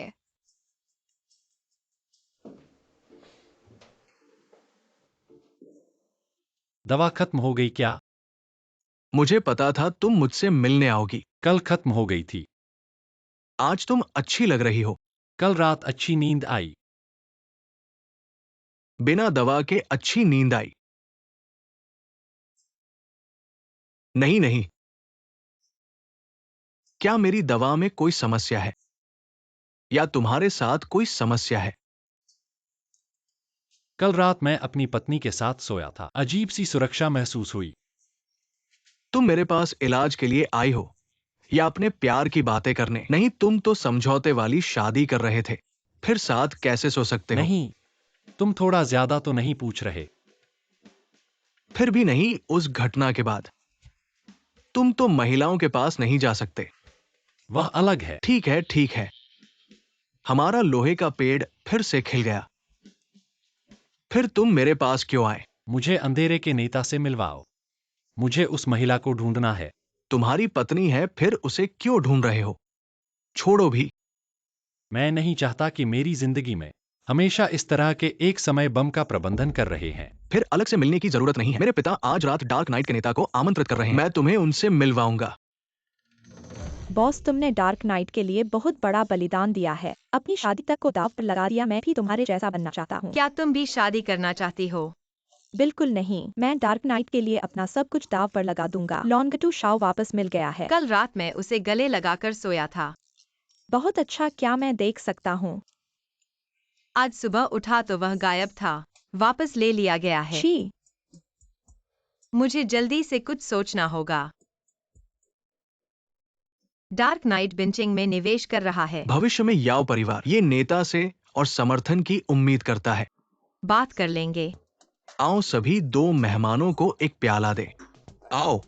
दवा खत्म हो गई क्या? मुझे पता था तुम मुझसे मिलने आओगी। कल खत्म हो गई थी। आज तुम अच्छी लग रही हो। कल रात अच्छी नींद आई। बिना दवा के अच्छी नींद आई। नहीं नहीं, क्या मेरी दवा में कोई समस्या है या तुम्हारे साथ कोई समस्या है? कल रात मैं अपनी पत्नी के साथ सोया था। अजीब सी सुरक्षा महसूस हुई। तुम मेरे पास इलाज के लिए आई हो या अपने प्यार की बातें करने? नहीं, तुम तो समझौते वाली शादी कर रहे थे। फिर साथ कैसे सो सकते हो? नहीं, तुम थोड़ा ज्यादा तो नहीं पूछ रहे? फिर भी नहीं, उस घटना के बाद तुम तो महिलाओं के पास नहीं जा सकते। वह अलग है। ठीक है ठीक है, हमारा लोहे का पेड़ फिर से खिल गया। फिर तुम मेरे पास क्यों आए? मुझे अंधेरे के नेता से मिलवाओ। मुझे उस महिला को ढूंढना है। तुम्हारी पत्नी है, फिर उसे क्यों ढूंढ रहे हो? छोड़ो भी। मैं नहीं चाहता कि मेरी जिंदगी में हमेशा इस तरह के एक समय बम का प्रबंधन कर रहे हैं। फिर अलग से मिलने की जरूरत नहीं है। मेरे पिता आज रात डार्क नाइट के नेता को आमंत्रित कर रहे हैं। मैं तुम्हें उनसे मिलवाऊंगा। बॉस, तुमने डार्क नाइट के लिए बहुत बड़ा बलिदान दिया है। अपनी शादी तक को दांव पर लगा दिया। मैं भी तुम्हारे जैसा बनना चाहता हूँ। क्या तुम भी शादी करना चाहती हो? बिल्कुल नहीं, मैं डार्क नाइट के लिए अपना सब कुछ दांव पर लगा दूंगा। लॉन्गटू शाओ वापस मिल गया है। कल रात मैं उसे गले लगाकर सोया था। बहुत अच्छा, क्या मैं देख सकता हूँ? आज सुबह उठा तो वह गायब था। वापस ले लिया गया है। छी, मुझे जल्दी से कुछ सोचना होगा। डार्क नाइट बिंचिंग में निवेश कर रहा है। भविष्य में याओ परिवार ये नेता से और समर्थन की उम्मीद करता है। बात कर लेंगे। आओ सभी 2 मेहमानों को एक प्याला दे। आओ।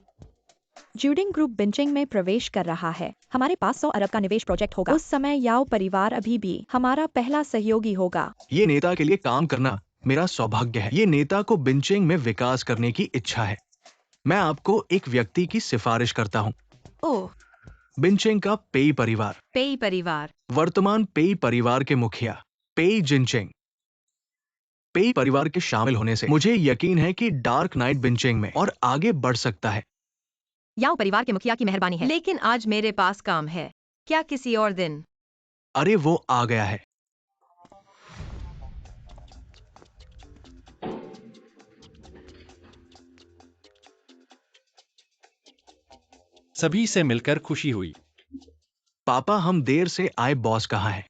ज्यूडिंग ग्रुप बिंचिंग में प्रवेश कर रहा है। हमारे पास 100 अरब का निवेश प्रोजेक्ट होगा। उस समय याओ परिवार अभी भी हमारा पहला सहयोगी होगा। ये नेता के लिए काम करना मेरा सौभाग्य है। ये नेता को बिंचिंग में विकास करने की इच्छा है। मैं आपको एक व्यक्ति की सिफारिश करता हूँ। ओह, बिंचिंग का पेई परिवार, पेई परिवार। वर्तमान पेई परिवार के मुखिया पेई जिनचिंग। पेई परिवार के शामिल होने से मुझे यकीन है कि डार्क नाइट बिंचिंग में और आगे बढ़ सकता है। याओ परिवार के मुखिया की मेहरबानी है, लेकिन आज मेरे पास काम है। क्या किसी और दिन? अरे वो आ गया है। सभी से मिलकर खुशी हुई। पापा, हम देर से आए बॉस कहाँ है?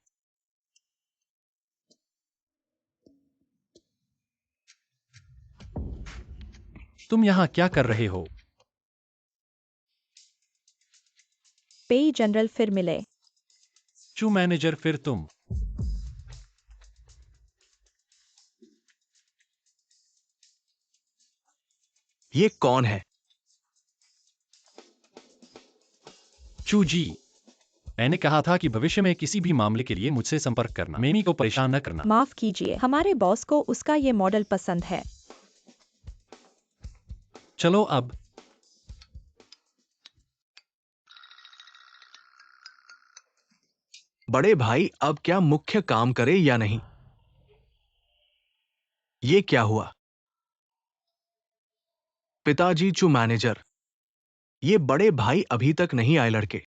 तुम यहाँ क्या कर रहे हो? पेई जनरल फिर मिले। चू मैनेजर, फिर तुम? ये कौन है? चू जी, मैंने कहा था कि भविष्य में किसी भी मामले के लिए मुझसे संपर्क करना। मेमी को परेशान न करना। माफ कीजिए, हमारे बॉस को उसका ये मॉडल पसंद है। चलो अब। बड़े भाई अब क्या मुख्य काम करे या नहीं? ये क्या हुआ? पिताजी, चू मैनेजर, ये बड़े भाई अभी तक नहीं आए। लड़के,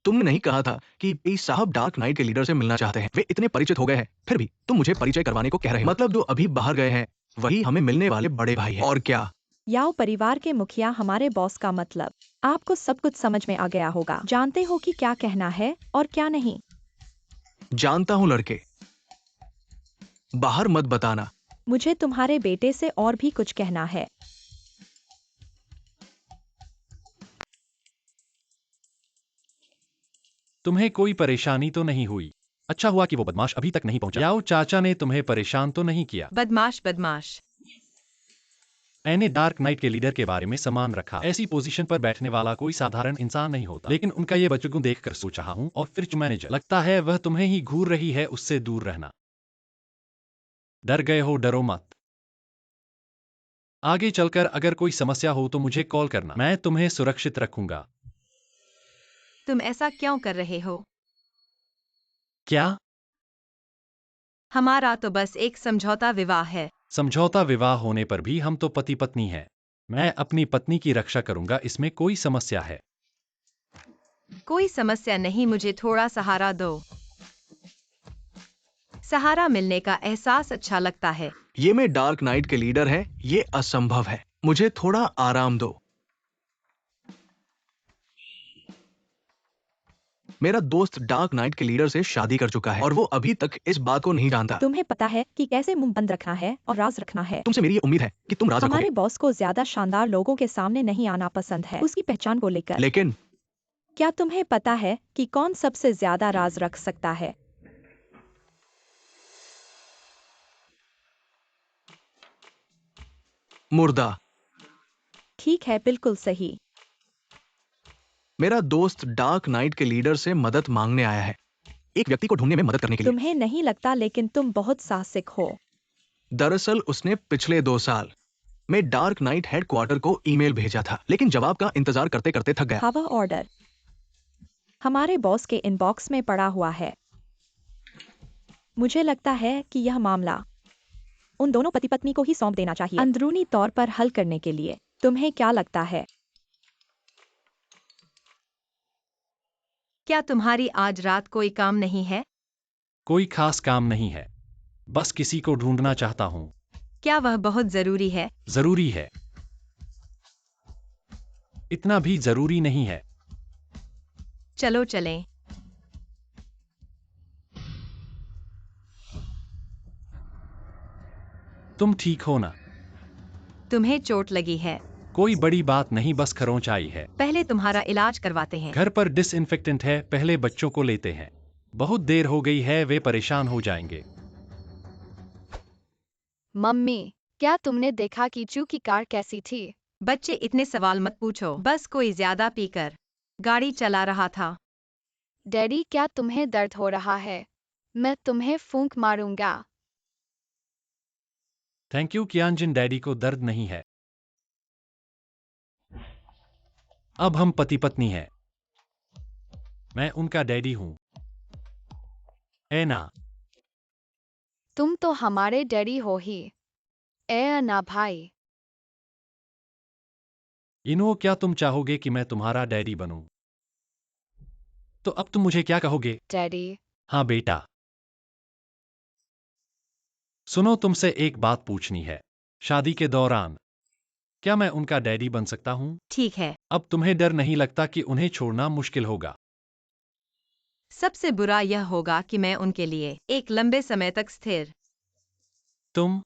तुमने नहीं कहा था कि पी साहब डार्क नाइट के लीडर से मिलना चाहते हैं? वे इतने परिचित हो गए हैं, फिर भी तुम मुझे परिचय करवाने को कह रहे हो। मतलब जो अभी बाहर गए हैं वही हमें मिलने वाले बड़े भाई हैं। और क्या? याओ परिवार के मुखिया हमारे बॉस का मतलब। आपको सब कुछ समझ में आ गया होगा। जानते हो कि क्या कहना है और क्या नहीं। जानता हूं लड़के, बाहर मत बताना। मुझे तुम्हारे बेटे से और भी कुछ कहना है। तुम्हें कोई परेशानी तो नहीं हुई? अच्छा हुआ कि वो बदमाश अभी तक नहीं पहुंचा। याओ चाचा ने तुम्हें परेशान तो नहीं किया? बदमाश बदमाश। मैंने डार्क नाइट के लीडर के बारे में सामान रखा। ऐसी पोजीशन पर बैठने वाला कोई साधारण इंसान नहीं होता, लेकिन उनका ये बचगुन देखकर सोच रहा हूँ। और फिर मैनेजर, लगता है वह तुम्हें ही घूर रही है। उससे दूर रहना। डर गए हो? डरो मत। आगे चलकर अगर कोई समस्या हो तो मुझे कॉल करना। मैं तुम्हें सुरक्षित रखूंगा। तुम ऐसा क्यों कर रहे हो? क्या? हमारा तो बस एक समझौता विवाह है। समझौता विवाह होने पर भी हम तो पति पत्नी हैं। मैं अपनी पत्नी की रक्षा करूंगा, इसमें कोई समस्या है? कोई समस्या नहीं, मुझे थोड़ा सहारा दो। सहारा मिलने का एहसास अच्छा लगता है। ये में डार्क नाइट के लीडर है, ये असंभव है। मुझे थोड़ा आराम दो। मेरा दोस्त डार्क नाइट के लीडर से शादी कर चुका है और वो अभी तक इस बात को नहीं जानता। तुम्हें पता है कि कैसे मुंह बंद रखना है और राज रखना है। तुमसे मेरी ये उम्मीद है कि तुम राज हमारे रखोगे। बॉस को ज्यादा शानदार लोगों के सामने नहीं आना पसंद है, उसकी पहचान को लेकर। लेकिन क्या तुम्हें पता है कि कौन सबसे ज्यादा राज रख सकता है? मुर्दा। ठीक है, बिल्कुल सही। मेरा दोस्त डार्क नाइट के लीडर से मदद मांगने आया है, एक व्यक्ति को ढूंढने में मदद करने के लिए। तुम्हें नहीं लगता, लेकिन तुम बहुत साहसिक हो। दरअसल उसने पिछले 2 साल में डार्क नाइट हेडक्वार्टर को ईमेल भेजा था, लेकिन जवाब का इंतजार करते करते थक गया। हवा ऑर्डर हमारे बॉस के इनबॉक्स में पड़ा हुआ है। मुझे लगता है कि यह मामला उन दोनों पति पत्नी को ही सौंप देना चाहिए, अंदरूनी तौर पर हल करने के लिए। तुम्हें क्या लगता है? क्या तुम्हारी आज रात कोई काम नहीं है? कोई खास काम नहीं है, बस किसी को ढूंढना चाहता हूँ। क्या वह बहुत जरूरी है? जरूरी है। इतना भी जरूरी नहीं है। चलो चलें। तुम ठीक हो ना? तुम्हें चोट लगी है। कोई बड़ी बात नहीं, बस खरोंच आई है। पहले तुम्हारा इलाज करवाते हैं। घर पर डिसइंफेक्टेंट है, पहले बच्चों को लेते हैं। बहुत देर हो गई है, वे परेशान हो जाएंगे। मम्मी, क्या तुमने देखा कि चू की कार कैसी थी? बच्चे इतने सवाल मत पूछो, बस कोई ज्यादा पीकर गाड़ी चला रहा था। डैडी, क्या तुम्हें दर्द हो रहा है? मैं तुम्हें फूंक मारूंगा। थैंक यू कियांजिन, डैडी को दर्द नहीं है। अब हम पति पत्नी हैं। मैं उनका डैडी हूं। ना। तुम तो हमारे डैडी हो ही। ना भाई। इनो, क्या तुम चाहोगे कि मैं तुम्हारा डैडी बनूं? तो अब तुम मुझे क्या कहोगे? डैडी। हाँ बेटा। सुनो, तुमसे एक बात पूछनी है। शादी के दौरान क्या मैं उनका डैडी बन सकता हूं? ठीक है। अब तुम्हें डर नहीं लगता कि उन्हें छोड़ना मुश्किल होगा? सबसे बुरा यह होगा कि मैं उनके लिए एक लंबे समय तक स्थिर। तुम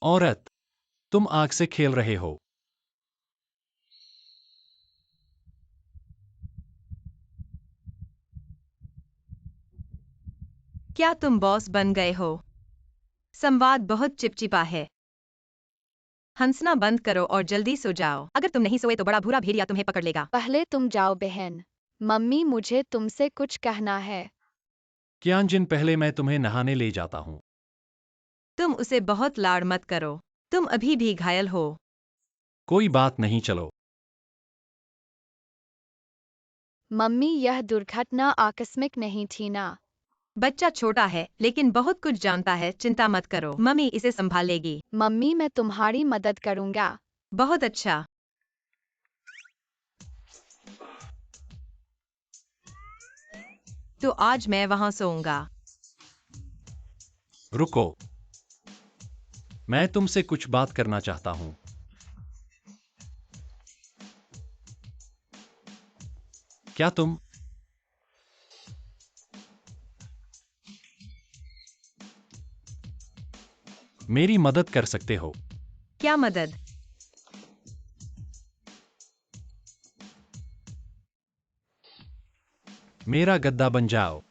औरत, तुम आग से खेल रहे हो। क्या तुम बॉस बन गए हो? संवाद बहुत चिपचिपा है। हंसना बंद करो और जल्दी सो जाओ। अगर तुम नहीं सोए तो बड़ा भूरा भेड़िया तुम्हें पकड़ लेगा। पहले तुम जाओ बहन। मम्मी, मुझे तुमसे कुछ कहना है। कियांजिन, पहले मैं तुम्हें नहाने ले जाता हूं। तुम उसे बहुत लाड़ मत करो। तुम अभी भी घायल हो। कोई बात नहीं, चलो। मम्मी, यह दुर्घटना आकस्मिक नहीं थी ना? बच्चा छोटा है लेकिन बहुत कुछ जानता है, चिंता मत करो, मम्मी इसे संभालेगी। मम्मी, मैं तुम्हारी मदद करूंगा। बहुत अच्छा। तो आज मैं वहां सोऊंगा। रुको, मैं तुमसे कुछ बात करना चाहता हूं। क्या तुम मेरी मदद कर सकते हो? क्या मदद? मेरा गद्दा बन जाओ।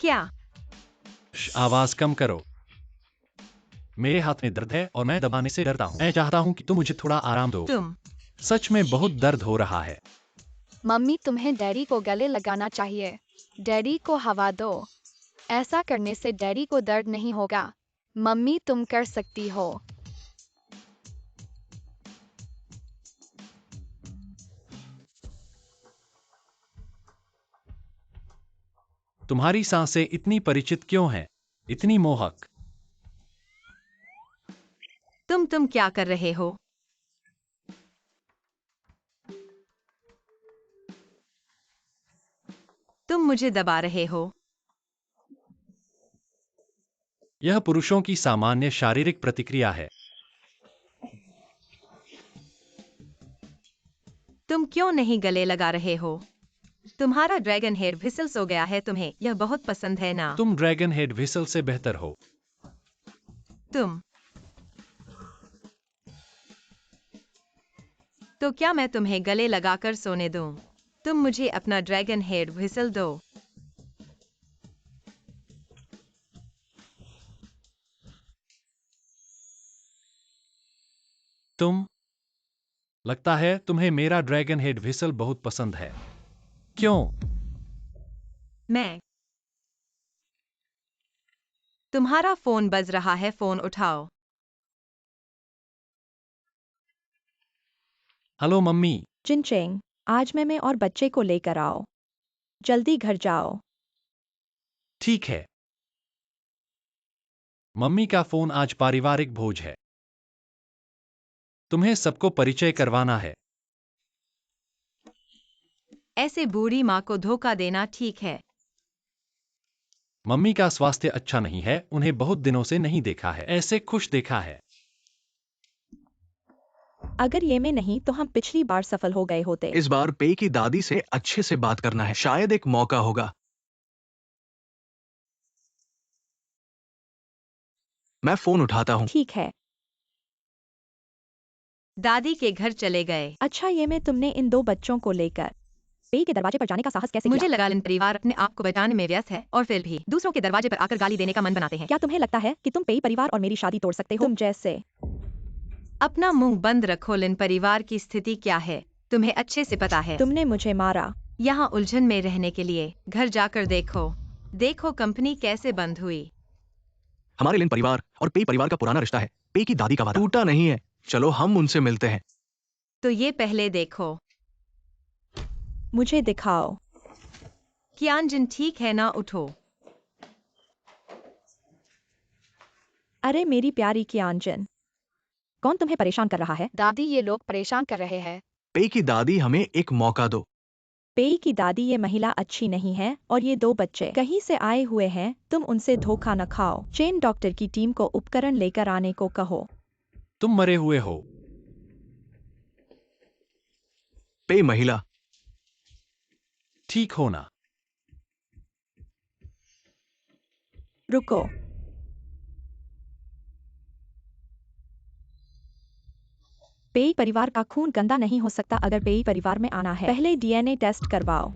क्या? आवाज कम करो। मेरे हाथ में दर्द है और मैं दबाने से डरता हूं। मैं चाहता हूं कि तुम मुझे थोड़ा आराम दो। तुम सच में बहुत दर्द हो रहा है। मम्मी, तुम्हें डैडी को गले लगाना चाहिए। डैडी को हवा दो। ऐसा करने से डैडी को दर्द नहीं होगा। मम्मी, तुम कर सकती हो। तुम्हारी सांसें इतनी परिचित क्यों हैं? इतनी मोहक। तुम क्या कर रहे हो? तुम मुझे दबा रहे हो। यह पुरुषों की सामान्य शारीरिक प्रतिक्रिया है। तुम क्यों नहीं गले लगा रहे हो? तुम्हारा ड्रैगन हेड व्हिसल सो गया है, तुम्हें यह बहुत पसंद है ना? तुम ड्रैगन हेड व्हिसल से बेहतर हो। तुम तो क्या मैं तुम्हें गले लगाकर सोने दूं? तुम मुझे अपना ड्रैगन हेड व्हिसल दो। तुम लगता है तुम्हें मेरा ड्रैगन हेड व्हिसल बहुत पसंद है। क्यों? मैं तुम्हारा फोन बज रहा है, फोन उठाओ। Hello mummy. जिनचेंग, आज मैं और बच्चे को लेकर आओ। जल्दी घर जाओ। ठीक है। मम्मी का फोन आज पारिवारिक भोज है। तुम्हें सबको परिचय करवाना है। ऐसे बूढ़ी माँ को धोखा देना ठीक है? मम्मी का स्वास्थ्य अच्छा नहीं है, उन्हें बहुत दिनों से नहीं देखा है। ऐसे खुश देखा है। अगर ये में नहीं तो हम पिछली बार सफल हो गए होते। इस बार पेई की दादी से अच्छे से बात करना है, शायद एक मौका होगा। मैं फोन उठाता हूँ। ठीक है। दादी के घर चले गए। अच्छा, ये में तुमने इन दो बच्चों को लेकर पेई के दरवाजे पर जाने का साहस कैसे मुझे किया? लगा लिन परिवार अपने आप को बचाने में व्यस्त है और फिर भी दूसरों के दरवाजे पर आकर गाली देने का मन बनाते हैं। क्या तुम्हें लगता है कि तुम पेई परिवार और मेरी शादी तोड़ सकते हो? तुम जैसे। अपना मुंह बंद रखो। लिन परिवार की स्थिति क्या है तुम्हें अच्छे से पता है। तुमने मुझे मारा। यहाँ उलझन में रहने के लिए घर जाकर देखो कंपनी कैसे बंद हुई। हमारे लिन परिवार और पेई परिवार का पुराना रिश्ता है। पेई की दादी का वादा टूटा नहीं है। चलो हम उनसे मिलते हैं। तो ये पहले देखो। मुझे दिखाओ। कियानजिन ठीक है ना? उठो। अरे मेरी प्यारी कियानजिन, कौन तुम्हें परेशान कर रहा है? दादी, ये लोग परेशान कर रहे हैं। पेई की दादी, हमें एक मौका दो। पेई की दादी, ये महिला अच्छी नहीं है और ये दो बच्चे कहीं से आए हुए हैं। तुम उनसे धोखा न खाओ। चेन डॉक्टर की टीम को उपकरण लेकर आने को कहो। तुम मरे हुए हो। पेई महिला, ठीक हो ना? रुको। पेई परिवार का खून गंदा नहीं हो सकता। अगर पेई परिवार में आना है, पहले डीएनए टेस्ट करवाओ।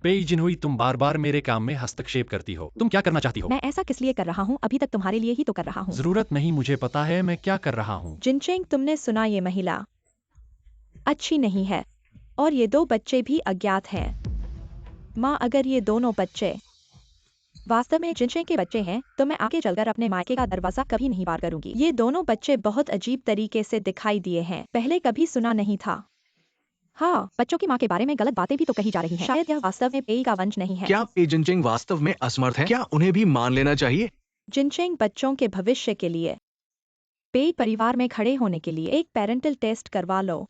पेई जिनहुई, तुम बार बार मेरे काम में हस्तक्षेप करती हो। तुम क्या करना चाहती हो? मैं ऐसा किस लिए कर रहा हूँ? अभी तक तुम्हारे लिए ही तो कर रहा हूँ। जरूरत नहीं, मुझे पता है मैं क्या कर रहा हूँ। जिनचेंग, तुमने सुना, ये महिला अच्छी नहीं है और ये दो बच्चे भी अज्ञात हैं। माँ, अगर ये दोनों बच्चे वास्तव में जिनचेंग के बच्चे हैं तो मैं आगे चलकर अपने मायके का दरवाजा कभी नहीं पार करूंगी। ये दोनों बच्चे बहुत अजीब तरीके से दिखाई दिए हैं, पहले कभी सुना नहीं था। हाँ, बच्चों की माँ के बारे में गलत बातें भी तो कही जा रही हैं। शायद यह वास्तव में पेई का वंश नहीं है। क्या पेई जिनचेंग वास्तव में असमर्थ है? क्या उन्हें भी मान लेना चाहिए? जिनचेंग बच्चों के भविष्य के लिए, पेई परिवार में खड़े होने के लिए एक पेरेंटल टेस्ट करवा लो।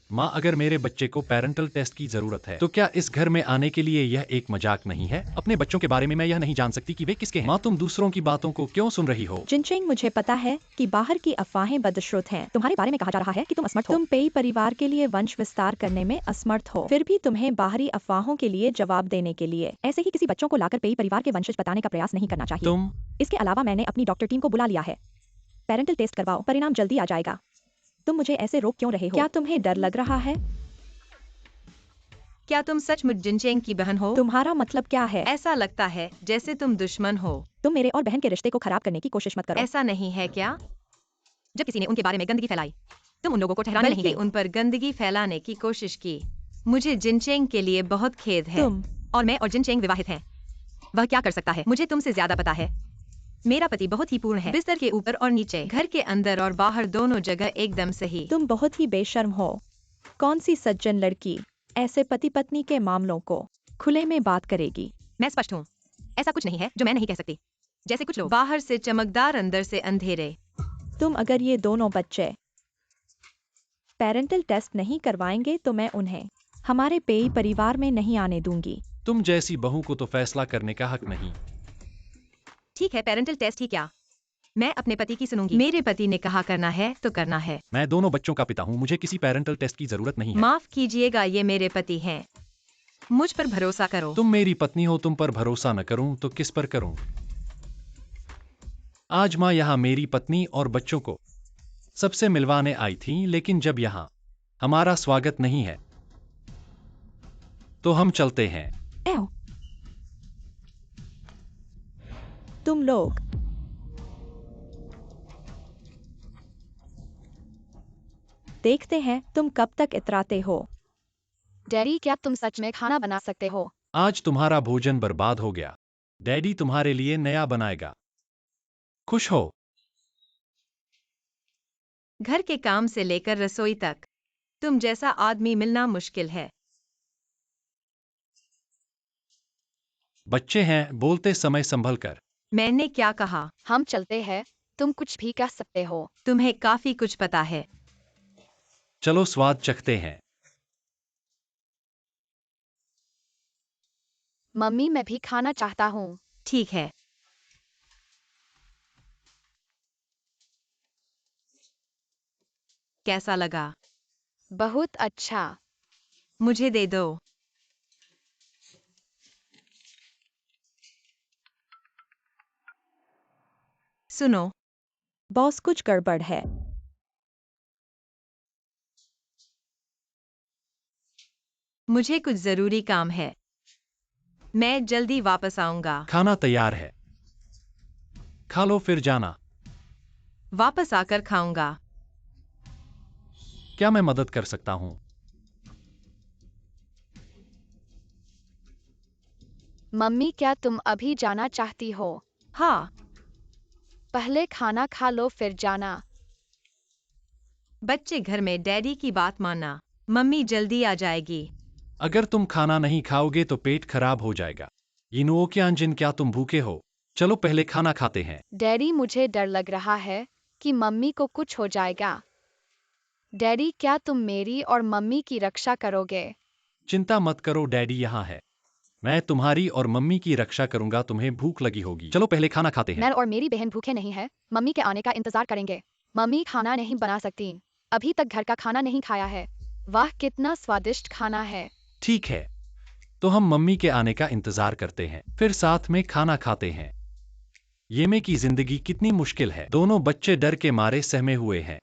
माँ, अगर मेरे बच्चे को पेरेंटल टेस्ट की जरूरत है तो क्या इस घर में आने के लिए यह एक मजाक नहीं है? अपने बच्चों के बारे में मैं यह नहीं जान सकती कि वे किसके हैं? माँ, तुम दूसरों की बातों को क्यों सुन रही हो? जिनचेंग, मुझे पता है कि बाहर की अफवाहें बदश्रुत हैं। तुम्हारे बारे में कहा जा रहा है कि तुम असमर्थ हो। तुम पेई परिवार के लिए वंश विस्तार करने में असमर्थ हो। फिर भी तुम्हें बाहरी अफवाहों के लिए जवाब देने के लिए ऐसे ही किसी बच्चों को लाकर पेई परिवार के वंशज बताने का प्रयास नहीं करना चाहिए। तुम इसके अलावा मैंने अपनी डॉक्टर टीम को बुला लिया है। पेरेंटल टेस्ट करवाओ, परिणाम जल्दी आ जाएगा। तुम मुझे ऐसे रोक क्यों रहे हो? क्या तुम्हें डर लग रहा है? क्या तुम सचमुच जिनचेंग की बहन हो? तुम्हारा मतलब क्या है? ऐसा लगता है जैसे तुम दुश्मन हो। तुम मेरे और बहन के रिश्ते को खराब करने की कोशिश मत करो। ऐसा नहीं है क्या? जब किसी ने उनके बारे में गंदगी फैलाई, तुम उन लोगों को ठहराने नहीं बल्कि गई। उन पर गंदगी फैलाने की कोशिश की। मुझे जिनचेंग के लिए बहुत खेद है। तुम और मैं और जिनचेंग विवाहित हैं। वह क्या कर सकता है, मुझे तुमसे ज्यादा पता है। मेरा पति बहुत ही पूर्ण है, बिस्तर के ऊपर और नीचे, घर के अंदर और बाहर, दोनों जगह एकदम सही। तुम बहुत ही बेशर्म हो। कौन सी सज्जन लड़की ऐसे पति पत्नी के मामलों को खुले में बात करेगी? मैं स्पष्ट हूँ, ऐसा कुछ नहीं है जो मैं नहीं कह सकती, जैसे कुछ लोग। बाहर से चमकदार, अंदर से अंधेरे। तुम अगर ये दोनों बच्चे पेरेंटल टेस्ट नहीं करवाएंगे तो मैं उन्हें हमारे पेई परिवार में नहीं आने दूंगी। तुम जैसी बहू को तो फैसला करने का हक नहीं। ठीक है, पेरेंटल टेस्ट ही क्या, मैं अपने पति की सुनूंगी। मेरे पति ने कहा करना है तो करना है। मैं दोनों बच्चों का पिता हूँ, मुझे किसी पेरेंटल टेस्ट की जरूरत नहीं है। माफ कीजिएगा, ये मेरे पति हैं। मुझ पर भरोसा करो। तुम मेरी पत्नी हो, तुम पर भरोसा न करूं तो किस पर करूं? आज माँ यहाँ मेरी पत्नी और बच्चों को सबसे मिलवाने आई थी, लेकिन जब यहाँ हमारा स्वागत नहीं है तो हम चलते हैं। एओ, तुम लोग देखते हैं तुम कब तक इतराते हो। डैडी, क्या तुम सच में खाना बना सकते हो? आज तुम्हारा भोजन बर्बाद हो गया, डैडी तुम्हारे लिए नया बनाएगा। खुश हो? घर के काम से लेकर रसोई तक, तुम जैसा आदमी मिलना मुश्किल है। बच्चे हैं, बोलते समय संभल कर। मैंने क्या कहा? हम चलते हैं, तुम कुछ भी कह सकते हो। तुम्हें काफी कुछ पता है। चलो स्वाद चखते हैं। मम्मी, मैं भी खाना चाहता हूँ। ठीक है। कैसा लगा? बहुत अच्छा। मुझे दे दो। सुनो, बॉस, कुछ गड़बड़ है। मुझे कुछ जरूरी काम है। मैं जल्दी वापस आऊंगा। खाना तैयार है, खा लो फिर जाना। वापस आकर खाऊंगा। क्या मैं मदद कर सकता हूँ? मम्मी, क्या तुम अभी जाना चाहती हो? हाँ, पहले खाना खा लो फिर जाना। बच्चे घर में डैडी की बात मानना। मम्मी जल्दी आ जाएगी। अगर तुम खाना नहीं खाओगे तो पेट खराब हो जाएगा। यिनुओकियांजिन, क्या तुम भूखे हो? चलो पहले खाना खाते हैं। डैडी, मुझे डर लग रहा है कि मम्मी को कुछ हो जाएगा। डैडी, क्या तुम मेरी और मम्मी की रक्षा करोगे? चिंता मत करो, डैडी यहाँ है। मैं तुम्हारी और मम्मी की रक्षा करूंगा। तुम्हें भूख लगी होगी, चलो पहले खाना खाते हैं। मैं और मेरी बहन भूखे नहीं है, मम्मी के आने का इंतजार करेंगे। मम्मी खाना नहीं बना सकती, अभी तक घर का खाना नहीं खाया है। वाह, कितना स्वादिष्ट खाना है। ठीक है, तो हम मम्मी के आने का इंतजार करते हैं, फिर साथ में खाना खाते हैं। येमे की जिंदगी कितनी मुश्किल है। दोनों बच्चे डर के मारे सहमे हुए हैं।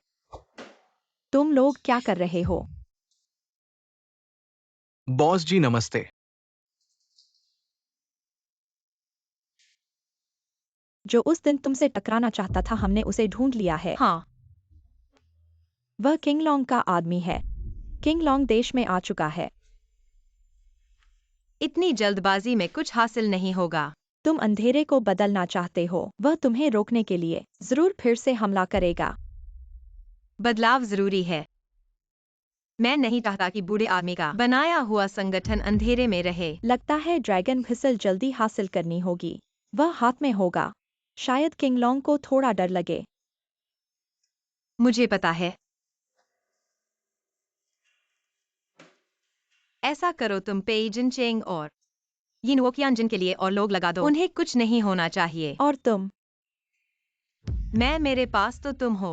तुम लोग क्या कर रहे हो? बॉस जी नमस्ते। जो उस दिन तुमसे टकराना चाहता था, हमने उसे ढूंढ लिया है। हाँ, वह किंगलोंग का आदमी है। किंगलोंग देश में आ चुका है। इतनी जल्दबाजी में कुछ हासिल नहीं होगा। तुम अंधेरे को बदलना चाहते हो। वह तुम्हें रोकने के लिए जरूर फिर से हमला करेगा। बदलाव जरूरी है। मैं नहीं चाहता कि बूढ़े आदमी का बनाया हुआ संगठन अंधेरे में रहे। लगता है ड्रैगन घिसल जल्दी हासिल करनी होगी। वह हाथ में होगा। शायद किंगलोंग को थोड़ा डर लगे। मुझे पता है। ऐसा करो, तुम पेइजिन चेंग और यिनुओकियांजिन के लिए और लोग लगा दो। उन्हें कुछ नहीं होना चाहिए। और तुम? मैं, मेरे पास तो तुम हो।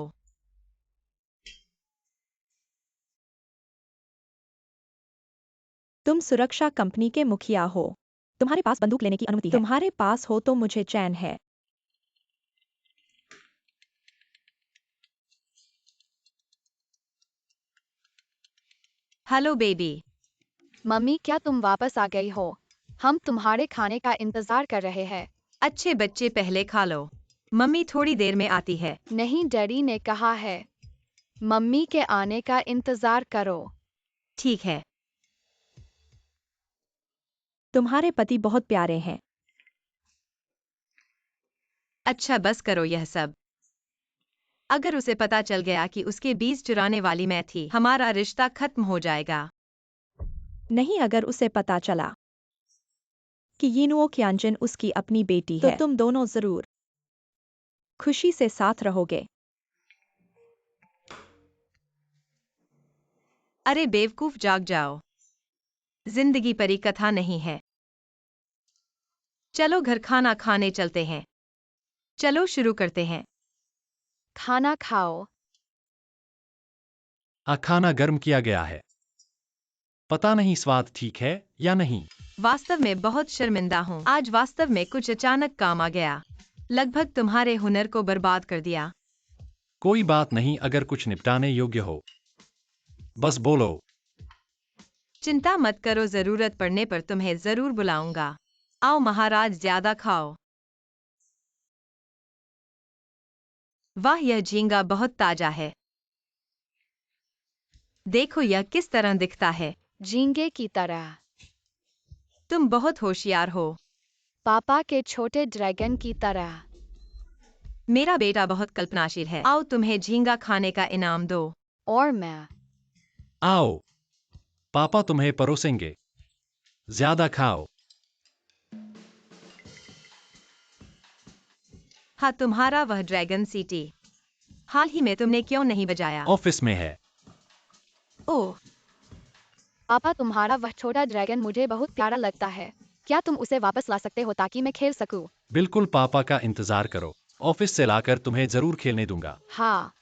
तुम सुरक्षा कंपनी के मुखिया हो। तुम्हारे पास बंदूक लेने की अनुमति है। तुम्हारे पास हो तो मुझे चैन है। Hello baby. मम्मी, क्या तुम वापस आ गई हो? हम तुम्हारे खाने का इंतजार कर रहे हैं। अच्छे बच्चे, पहले खा लो। मम्मी थोड़ी देर में आती है। नहीं, डैडी ने कहा है मम्मी के आने का इंतजार करो। ठीक है। तुम्हारे पति बहुत प्यारे हैं। अच्छा, बस करो यह सब। अगर उसे पता चल गया कि उसके बीज चुराने वाली मैं थी, हमारा रिश्ता खत्म हो जाएगा। नहीं, अगर उसे पता चला कि यिनुओकियांजिन उसकी अपनी बेटी है, तो तुम दोनों जरूर खुशी से साथ रहोगे। अरे बेवकूफ, जाग जाओ। जिंदगी परी कथा नहीं है। चलो घर खाना खाने चलते हैं। चलो शुरू करते हैं। खाना खाओ। खाना गर्म किया गया है। पता नहीं स्वाद ठीक है या नहीं। वास्तव में बहुत शर्मिंदा हूँ। आज वास्तव में कुछ अचानक काम आ गया, लगभग तुम्हारे हुनर को बर्बाद कर दिया। कोई बात नहीं, अगर कुछ निपटाने योग्य हो बस बोलो। चिंता मत करो, जरूरत पड़ने पर तुम्हें जरूर बुलाऊंगा। आओ महाराज, ज्यादा खाओ। वाह, यह झींगा बहुत ताजा है। देखो यह किस तरह दिखता है। झींगे की तरह। तुम बहुत होशियार हो। पापा के छोटे ड्रैगन की तरह। मेरा बेटा बहुत कल्पनाशील है। आओ तुम्हें झींगा खाने का इनाम दो। और मैं। आओ, पापा तुम्हें परोसेंगे। ज्यादा खाओ। हाँ, तुम्हारा वह ड्रैगन सीटी हाल ही में तुमने क्यों नहीं बजाया? ऑफिस में है। ओह, पापा, तुम्हारा वह छोटा ड्रैगन मुझे बहुत प्यारा लगता है। क्या तुम उसे वापस ला सकते हो ताकि मैं खेल सकूं? बिल्कुल, पापा का इंतजार करो। ऑफिस से लाकर तुम्हें जरूर खेलने दूंगा। हाँ।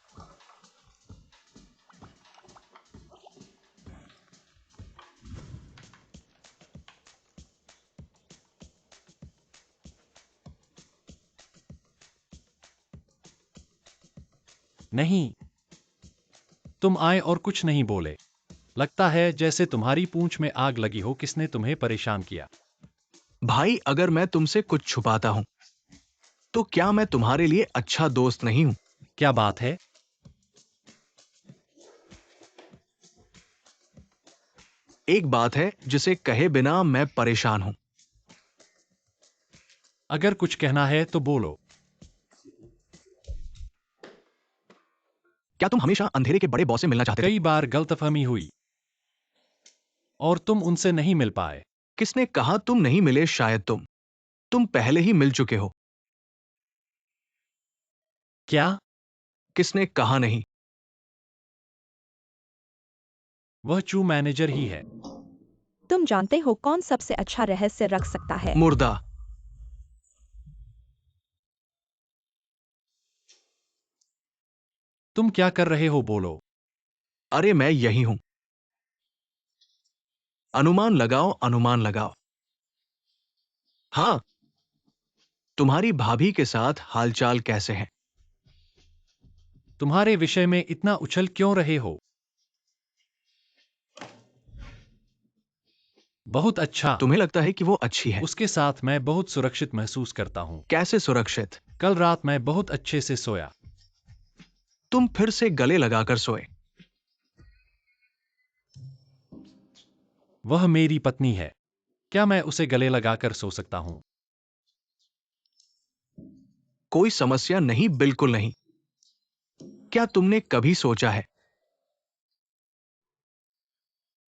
नहीं। तुम आए और कुछ नहीं बोले। लगता है जैसे तुम्हारी पूंछ में आग लगी हो। किसने तुम्हें परेशान किया? भाई, अगर मैं तुमसे कुछ छुपाता हूं तो क्या मैं तुम्हारे लिए अच्छा दोस्त नहीं हूं? क्या बात है? एक बात है जिसे कहे बिना मैं परेशान हूं। अगर कुछ कहना है तो बोलो। क्या तुम हमेशा अंधेरे के बड़े बॉस से मिलना चाहते थे? कई बार गलतफहमी हुई और तुम उनसे नहीं मिल पाए। किसने कहा तुम नहीं मिले? शायद तुम पहले ही मिल चुके हो। क्या? किसने कहा नहीं? वह चू मैनेजर ही है। तुम जानते हो कौन सबसे अच्छा रहस्य रख सकता है? मुर्दा। तुम क्या कर रहे हो? बोलो। अरे मैं यही हूं। अनुमान लगाओ, अनुमान लगाओ। हाँ, तुम्हारी भाभी के साथ हालचाल कैसे हैं? तुम्हारे विषय में इतना उछल क्यों रहे हो? बहुत अच्छा। तुम्हें लगता है कि वो अच्छी है? उसके साथ मैं बहुत सुरक्षित महसूस करता हूं। कैसे सुरक्षित? कल रात मैं बहुत अच्छे से सोया। तुम फिर से गले लगाकर सोए। वह मेरी पत्नी है। क्या मैं उसे गले लगाकर सो सकता हूं? कोई समस्या नहीं, बिल्कुल नहीं। क्या तुमने कभी सोचा है,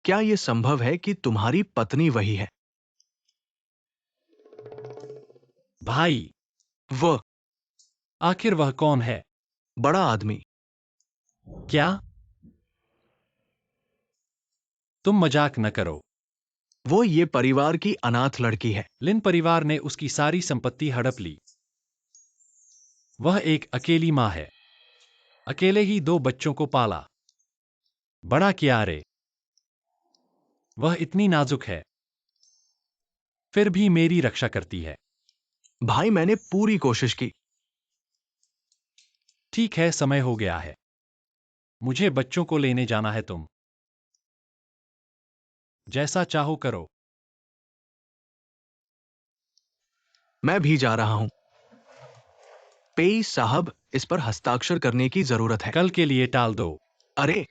क्या यह संभव है कि तुम्हारी पत्नी वही है? भाई, वह आखिर वह कौन है? बड़ा आदमी। क्या? तुम मजाक न करो। वो ये परिवार की अनाथ लड़की है। लिन परिवार ने उसकी सारी संपत्ति हड़प ली। वह एक अकेली माँ है। अकेले ही 2 बच्चों को पाला बड़ा किया। रे, वह इतनी नाजुक है, फिर भी मेरी रक्षा करती है। भाई, मैंने पूरी कोशिश की। ठीक है, समय हो गया है। मुझे बच्चों को लेने जाना है। तुम जैसा चाहो करो। मैं भी जा रहा हूं। पेई साहब, इस पर हस्ताक्षर करने की जरूरत है। कल के लिए टाल दो। अरे,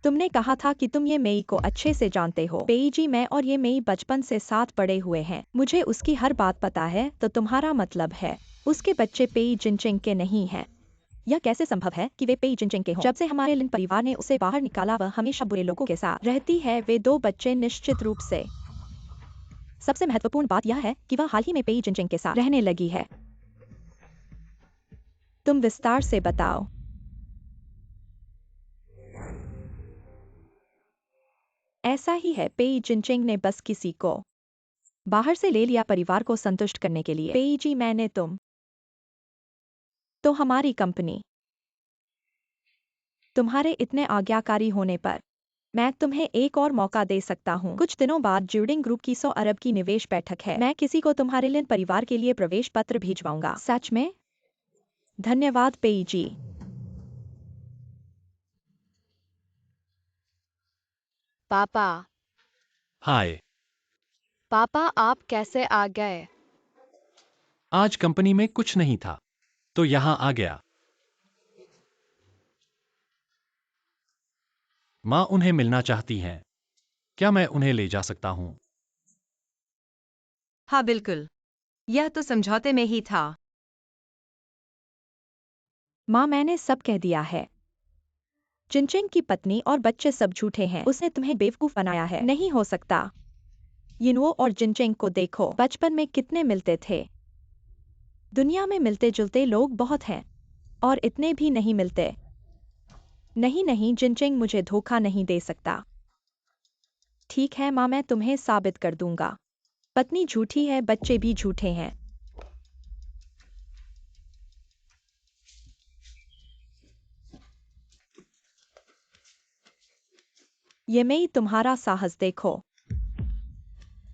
तुमने कहा था कि तुम ये मेई को अच्छे से जानते हो। पेई जी, मैं और ये मेई बचपन से साथ पड़े हुए हैं। मुझे उसकी हर बात पता है। तो तुम्हारा मतलब है उसके बच्चे पेई जिनचेंग के नहीं हैं? यह कैसे संभव है कि वे पेई जिनचेंग के हों? जब से हमारे लिन परिवार ने उसे बाहर निकाला, वह हमेशा बुरे लोगों के साथ रहती है। वे 2 बच्चे निश्चित रूप से। सबसे महत्वपूर्ण बात यह है कि वह हाल ही में पेई जिनचेंग के साथ रहने लगी है। तुम विस्तार से बताओ। ऐसा ही है, पेई जिनचेंग ने बस किसी को बाहर से ले लिया परिवार को संतुष्ट करने के लिए। पेई जी, मैंने तो हमारी कंपनी तुम्हारे इतने आज्ञाकारी होने पर मैं तुम्हें एक और मौका दे सकता हूँ। कुछ दिनों बाद ज्यूडिंग ग्रुप की 100 अरब की निवेश बैठक है। मैं किसी को तुम्हारे लिन परिवार के लिए प्रवेश पत्र भिजवाऊंगा। सच में? धन्यवाद पेई जी। पापा, हाय। पापा आप कैसे आ गए? आज कंपनी में कुछ नहीं था, तो यहां आ गया। माँ उन्हें मिलना चाहती हैं। क्या मैं उन्हें ले जा सकता हूँ? हाँ बिल्कुल, यह तो समझौते में ही था। माँ, मैंने सब कह दिया है। जिनचेंग की पत्नी और बच्चे सब झूठे हैं। उसने तुम्हें बेवकूफ बनाया है। नहीं हो सकता। यिनुओ और जिनचेंग को देखो, बचपन में कितने मिलते थे। दुनिया में मिलते जुलते लोग बहुत हैं, और इतने भी नहीं मिलते। नहीं नहीं, जिनचेंग मुझे धोखा नहीं दे सकता। ठीक है माँ, मैं तुम्हें साबित कर दूंगा। पत्नी झूठी है, बच्चे भी झूठे हैं। ये मेई, तुम्हारा साहस देखो।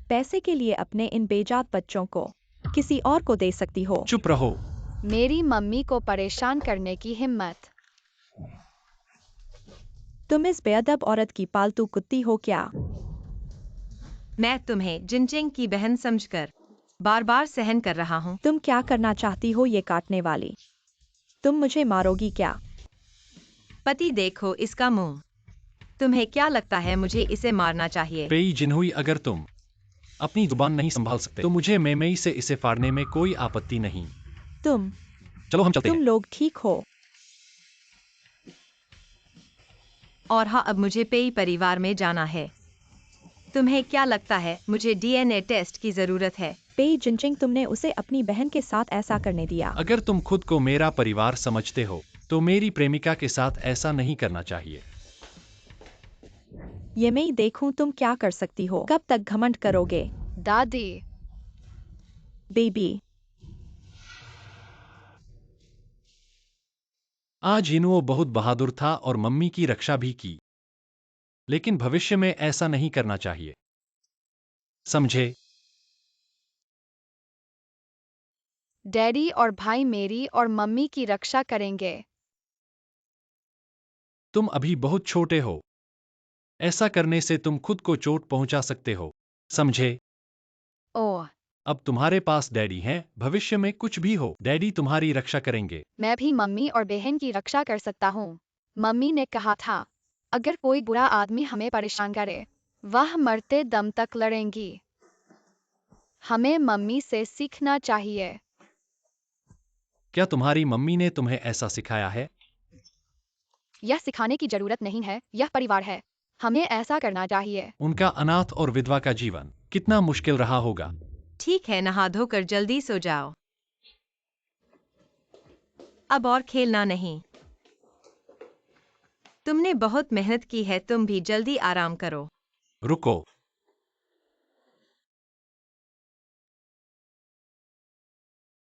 पैसे के लिए अपने इन बेजात बच्चों को किसी और को दे सकती हो। चुप रहो। मेरी मम्मी को परेशान करने की हिम्मत। तुम इस बेअदब औरत की पालतू कुत्ती हो क्या? मैं तुम्हें जिनचिंग की बहन समझकर बार बार सहन कर रहा हूँ। तुम क्या करना चाहती हो ये काटने वाली? तुम मुझे मारोगी क्या? पति देखो इसका मुंह। तुम्हें क्या लगता है मुझे इसे मारना चाहिए? पेई जिन्हुई, अगर तुम अपनी जुबान नहीं संभाल सकते तो मुझे मेमई से इसे फाड़ने में कोई आपत्ति नहीं। तुम चलो हम चलते तुम हैं। लोग ठीक हो? और हाँ, अब मुझे पेई परिवार में जाना है। तुम्हें क्या लगता है मुझे डीएनए टेस्ट की जरूरत है? पेई जिनचिंग, तुमने उसे अपनी बहन के साथ ऐसा करने दिया। अगर तुम खुद को मेरा परिवार समझते हो तो मेरी प्रेमिका के साथ ऐसा नहीं करना चाहिए। ये मैं देखूं तुम क्या कर सकती हो। कब तक घमंड करोगे? दादी, बेबी, आज इनुओ बहुत बहादुर था और मम्मी की रक्षा भी की, लेकिन भविष्य में ऐसा नहीं करना चाहिए, समझे? डैडी और भाई मेरी और मम्मी की रक्षा करेंगे। तुम अभी बहुत छोटे हो। ऐसा करने से तुम खुद को चोट पहुंचा सकते हो, समझे? ओह, अब तुम्हारे पास डैडी हैं, भविष्य में कुछ भी हो डैडी तुम्हारी रक्षा करेंगे। मैं भी मम्मी और बहन की रक्षा कर सकता हूँ। मम्मी ने कहा था, अगर कोई बुरा आदमी हमें परेशान करे, वह मरते दम तक लड़ेंगी। हमें मम्मी से सीखना चाहिए। क्या तुम्हारी मम्मी ने तुम्हें ऐसा सिखाया है? यह सिखाने की जरूरत नहीं है, यह परिवार है। हमें ऐसा करना चाहिए। उनका अनाथ और विधवा का जीवन कितना मुश्किल रहा होगा। ठीक है, नहा धोकर जल्दी सो जाओ। अब और खेलना नहीं। तुमने बहुत मेहनत की है, तुम भी जल्दी आराम करो। रुको,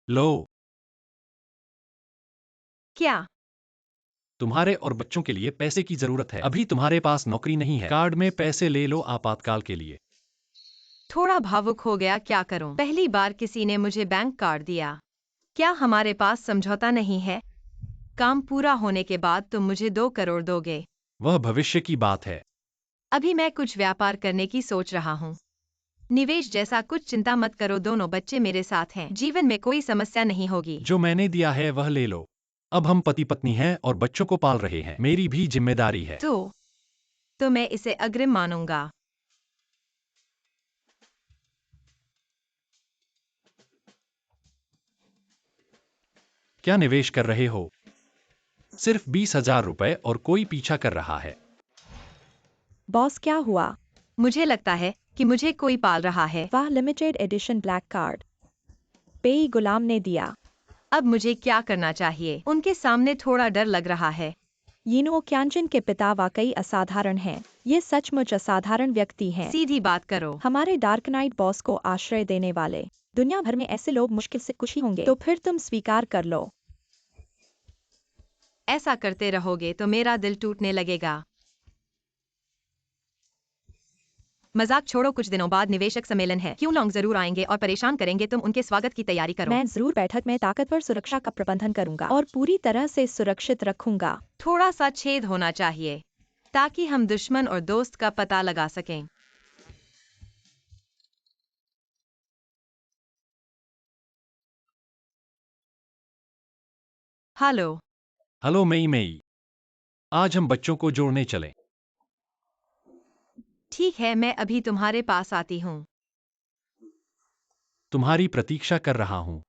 लो, क्या? तुम्हारे और बच्चों के लिए पैसे की जरूरत है। अभी तुम्हारे पास नौकरी नहीं है, कार्ड में पैसे ले लो आपातकाल के लिए। थोड़ा भावुक हो गया, क्या करूं? पहली बार किसी ने मुझे बैंक कार्ड दिया। क्या हमारे पास समझौता नहीं है? काम पूरा होने के बाद तुम मुझे 2 करोड़ दोगे। वह भविष्य की बात है। अभी मैं कुछ व्यापार करने की सोच रहा हूँ। निवेश जैसा कुछ। चिंता मत करो, दोनों बच्चे मेरे साथ हैं, जीवन में कोई समस्या नहीं होगी। जो मैंने दिया है वह ले लो। अब हम पति पत्नी हैं और बच्चों को पाल रहे हैं, मेरी भी जिम्मेदारी है। तो मैं इसे अग्रिम मानूंगा। क्या निवेश कर रहे हो? सिर्फ 20,000 रुपए और कोई पीछा कर रहा है। बॉस, क्या हुआ? मुझे लगता है कि मुझे कोई पाल रहा है। वाह, लिमिटेड एडिशन ब्लैक कार्ड। पेई गुलाम ने दिया। अब मुझे क्या करना चाहिए? उनके सामने थोड़ा डर लग रहा है। यिनुओ क्यानजिन के पिता वाकई असाधारण हैं। ये सचमुच असाधारण व्यक्ति हैं। सीधी बात करो। हमारे डार्क नाइट बॉस को आश्रय देने वाले दुनिया भर में ऐसे लोग मुश्किल से कुछ ही होंगे। तो फिर तुम स्वीकार कर लो। ऐसा करते रहोगे तो मेरा दिल टूटने लगेगा। मजाक छोड़ो, कुछ दिनों बाद निवेशक सम्मेलन है। क्यों लोग जरूर आएंगे और परेशान करेंगे, तुम उनके स्वागत की तैयारी करो। मैं जरूर बैठक में ताकतवर सुरक्षा का प्रबंधन करूंगा और पूरी तरह से सुरक्षित रखूंगा। थोड़ा सा छेद होना चाहिए ताकि हम दुश्मन और दोस्त का पता लगा सकें। हेलो। हेलो मई मई, आज हम बच्चों को जोड़ने चलें। ठीक है, मैं अभी तुम्हारे पास आती हूँ। तुम्हारी प्रतीक्षा कर रहा हूँ।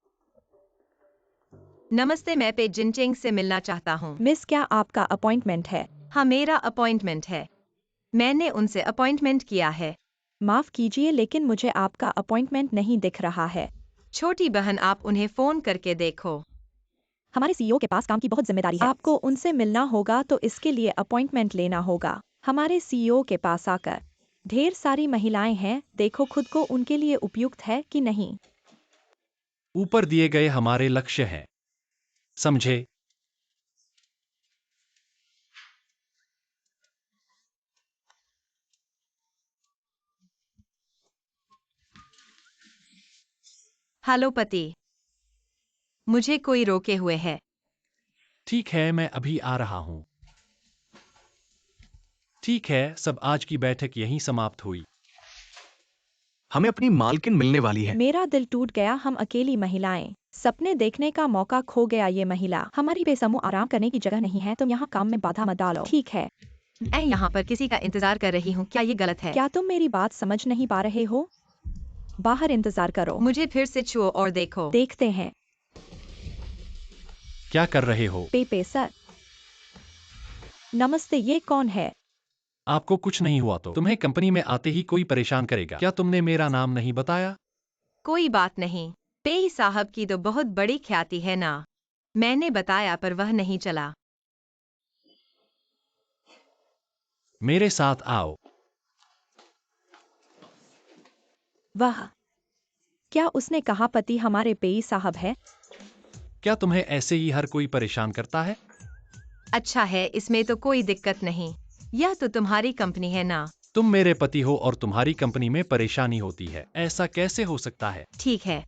नमस्ते, मैं पे जिनचेंग से मिलना चाहता हूँ। मिस, क्या आपका अपॉइंटमेंट है? हाँ, मेरा अपॉइंटमेंट है। मैंने उनसे अपॉइंटमेंट किया है। माफ कीजिए, लेकिन मुझे आपका अपॉइंटमेंट नहीं दिख रहा है। छोटी बहन, आप उन्हें फोन करके देखो। हमारे सीईओ के पास काम की बहुत जिम्मेदारी है। आपको उनसे मिलना होगा, तो इसके लिए अपॉइंटमेंट लेना होगा। हमारे सीईओ के पास आकर। ढेर सारी महिलाएं हैं, देखो खुद को उनके लिए उपयुक्त है कि नहीं। ऊपर दिए गए हमारे लक्ष्य हैं, समझे? हेलो पति, मुझे कोई रोके हुए है। ठीक है, मैं अभी आ रहा हूँ। ठीक है, सब आज की बैठक यहीं समाप्त हुई। हमें अपनी मालकिन मिलने वाली है। मेरा दिल टूट गया। हम अकेली महिलाएं, सपने देखने का मौका खो गया। ये महिला हमारी बेसमूह आराम करने की जगह नहीं है। तुम यहाँ काम में बाधा मत डालो, ठीक है? मैं यहाँ पर किसी का इंतजार कर रही हूँ, क्या ये गलत है? क्या तुम मेरी बात समझ नहीं पा रहे हो? बाहर इंतजार करो। मुझे फिर से छुओ और देखो। देखते हैं। क्या कर रहे हो? पेपे सर, नमस्ते। ये कौन है? आपको कुछ नहीं हुआ तो तुम्हें कंपनी में आते ही कोई परेशान करेगा। क्या तुमने मेरा नाम नहीं बताया? कोई बात नहीं, पेई साहब की तो बहुत बड़ी ख्याति है ना। मैंने बताया पर वह नहीं चला। मेरे साथ आओ। वाह, क्या उसने कहा पति हमारे पेई साहब है? क्या तुम्हें ऐसे ही हर कोई परेशान करता है? अच्छा है, इसमें तो कोई दिक्कत नहीं। यह तो तुम्हारी कंपनी है ना। तुम मेरे पति हो और तुम्हारी कंपनी में परेशानी होती है, ऐसा कैसे हो सकता है? ठीक है,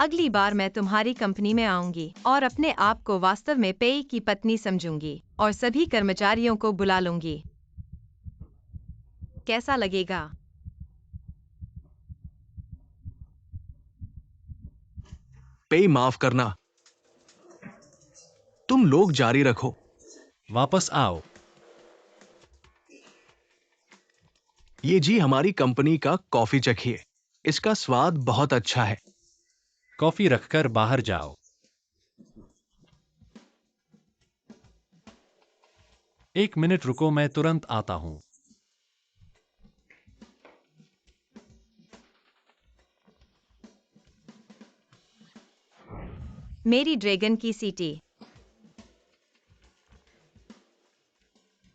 अगली बार मैं तुम्हारी कंपनी में आऊंगी और अपने आप को वास्तव में पेई की पत्नी समझूंगी और सभी कर्मचारियों को बुला लूंगी। कैसा लगेगा? पेई, माफ करना। तुम लोग जारी रखो। वापस आओ। ये जी हमारी कंपनी का कॉफी चखिए। इसका स्वाद बहुत अच्छा है। कॉफी रखकर बाहर जाओ। एक मिनट रुको, मैं तुरंत आता हूँ। मेरी ड्रैगन की सीटी।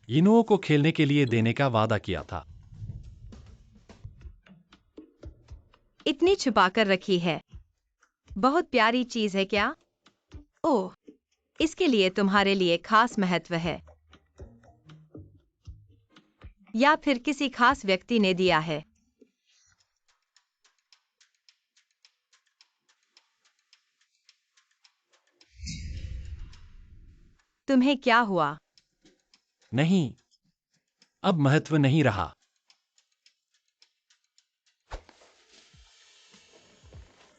यिनुओ को खेलने के लिए देने का वादा किया था। इतनी छुपाकर रखी है। बहुत प्यारी चीज है क्या? ओह, इसके लिए तुम्हारे लिए खास महत्व है या फिर किसी खास व्यक्ति ने दिया है? तुम्हें क्या हुआ? नहीं, अब महत्व नहीं रहा।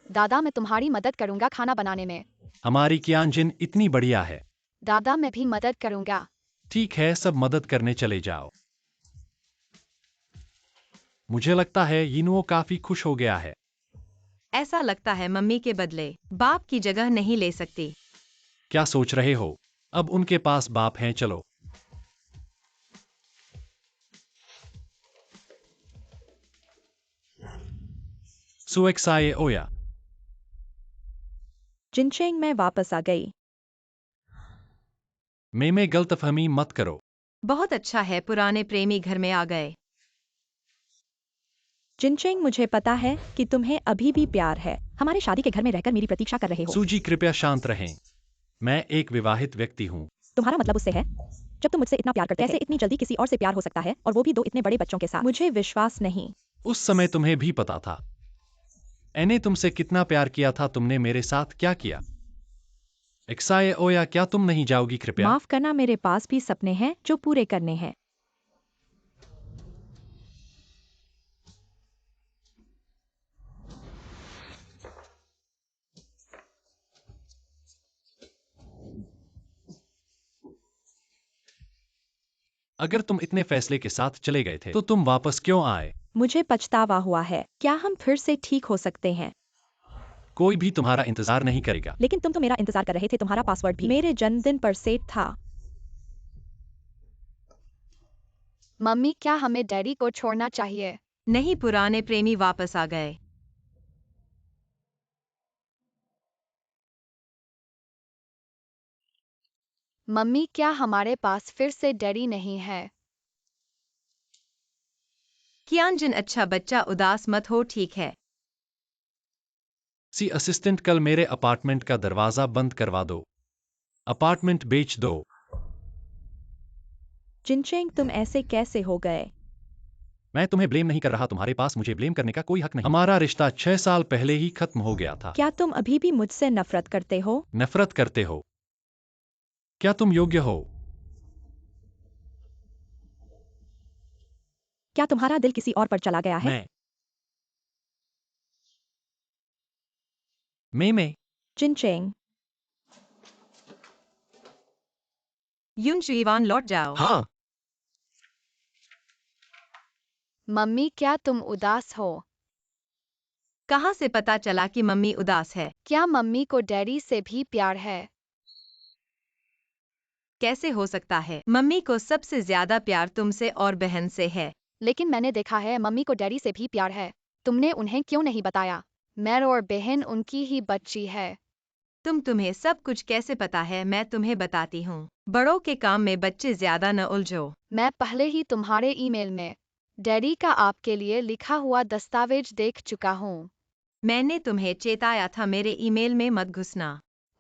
दादा, मैं तुम्हारी मदद करूंगा खाना बनाने में। हमारी कियांजिन इतनी बढ़िया है। दादा, मैं भी मदद करूंगा। ठीक है, सब मदद करने चले जाओ। मुझे लगता है यिनुओ काफी खुश हो गया है। ऐसा लगता है मम्मी के बदले बाप की जगह नहीं ले सकती। क्या सोच रहे हो? अब उनके पास बाप हैं, चलो। सुएक्साए ओया। जिनचेंग, मैं वापस आ गई। में गलतफहमी मत करो। बहुत अच्छा है, पुराने प्रेमी घर में आ गए। जिनचेंग, मुझे पता है कि तुम्हें अभी भी प्यार है। हमारे शादी के घर में रहकर मेरी प्रतीक्षा कर रहे हो। सूजी, कृपया शांत रहें। मैं एक विवाहित व्यक्ति हूँ। तुम्हारा मतलब उससे है? जब तुम मुझसे इतना प्यार करते थे, कैसे इतनी जल्दी किसी और से प्यार हो सकता है, और वो भी 2 इतने बड़े बच्चों के साथ? मुझे विश्वास नहीं। उस समय तुम्हें भी पता था। मैंने तुमसे कितना प्यार किया था, तुमने मेरे साथ क्या किया? एक्साए ओया, क्या तुम नहीं जाओगी कृपया? माफ करना, मेरे पास भी सपने हैं जो पूरे करने हैं। अगर तुम इतने फैसले के साथ चले गए थे तो तुम वापस क्यों आए? मुझे पछतावा हुआ है। क्या हम फिर से ठीक हो सकते हैं? कोई भी तुम्हारा इंतजार नहीं करेगा। लेकिन तुम तो मेरा इंतजार कर रहे थे। तुम्हारा पासवर्ड भी मेरे जन्मदिन पर सेट था। मम्मी, क्या हमें डैडी को छोड़ना चाहिए? नहीं, पुराने प्रेमी वापस आ गए। मम्मी, क्या हमारे पास फिर से डैडी नहीं है? कियांजिन, अच्छा बच्चा, उदास मत हो, ठीक है? सी असिस्टेंट, कल मेरे अपार्टमेंट का दरवाजा बंद करवा दो। अपार्टमेंट बेच दो। जिनचेंग, तुम ऐसे कैसे हो गए? मैं तुम्हें ब्लेम नहीं कर रहा, तुम्हारे पास मुझे ब्लेम करने का कोई हक नहीं। हमारा रिश्ता 6 साल पहले ही खत्म हो गया था। क्या तुम अभी भी मुझसे नफरत करते हो? नफरत करते हो? क्या तुम योग्य हो? क्या तुम्हारा दिल किसी और पर चला गया है? मैं जिनचेंग, युनचुईवान लौट जाओ। हाँ, मम्मी क्या तुम उदास हो? कहाँ से पता चला कि मम्मी उदास है? क्या मम्मी को डैडी से भी प्यार है? कैसे हो सकता है? मम्मी को सबसे ज्यादा प्यार तुमसे और बहन से है। लेकिन मैंने देखा है मम्मी को डैडी से भी प्यार है। तुमने उन्हें क्यों नहीं बताया? मैं और बहन उनकी ही बच्ची है। तुम्हें सब कुछ कैसे पता है? मैं तुम्हें बताती हूँ। बड़ों के काम में बच्चे ज्यादा न उलझो। मैं पहले ही तुम्हारे ईमेल में डैडी का आपके लिए लिखा हुआ दस्तावेज देख चुका हूँ। मैंने तुम्हें चेताया था मेरे ईमेल में मत घुसना।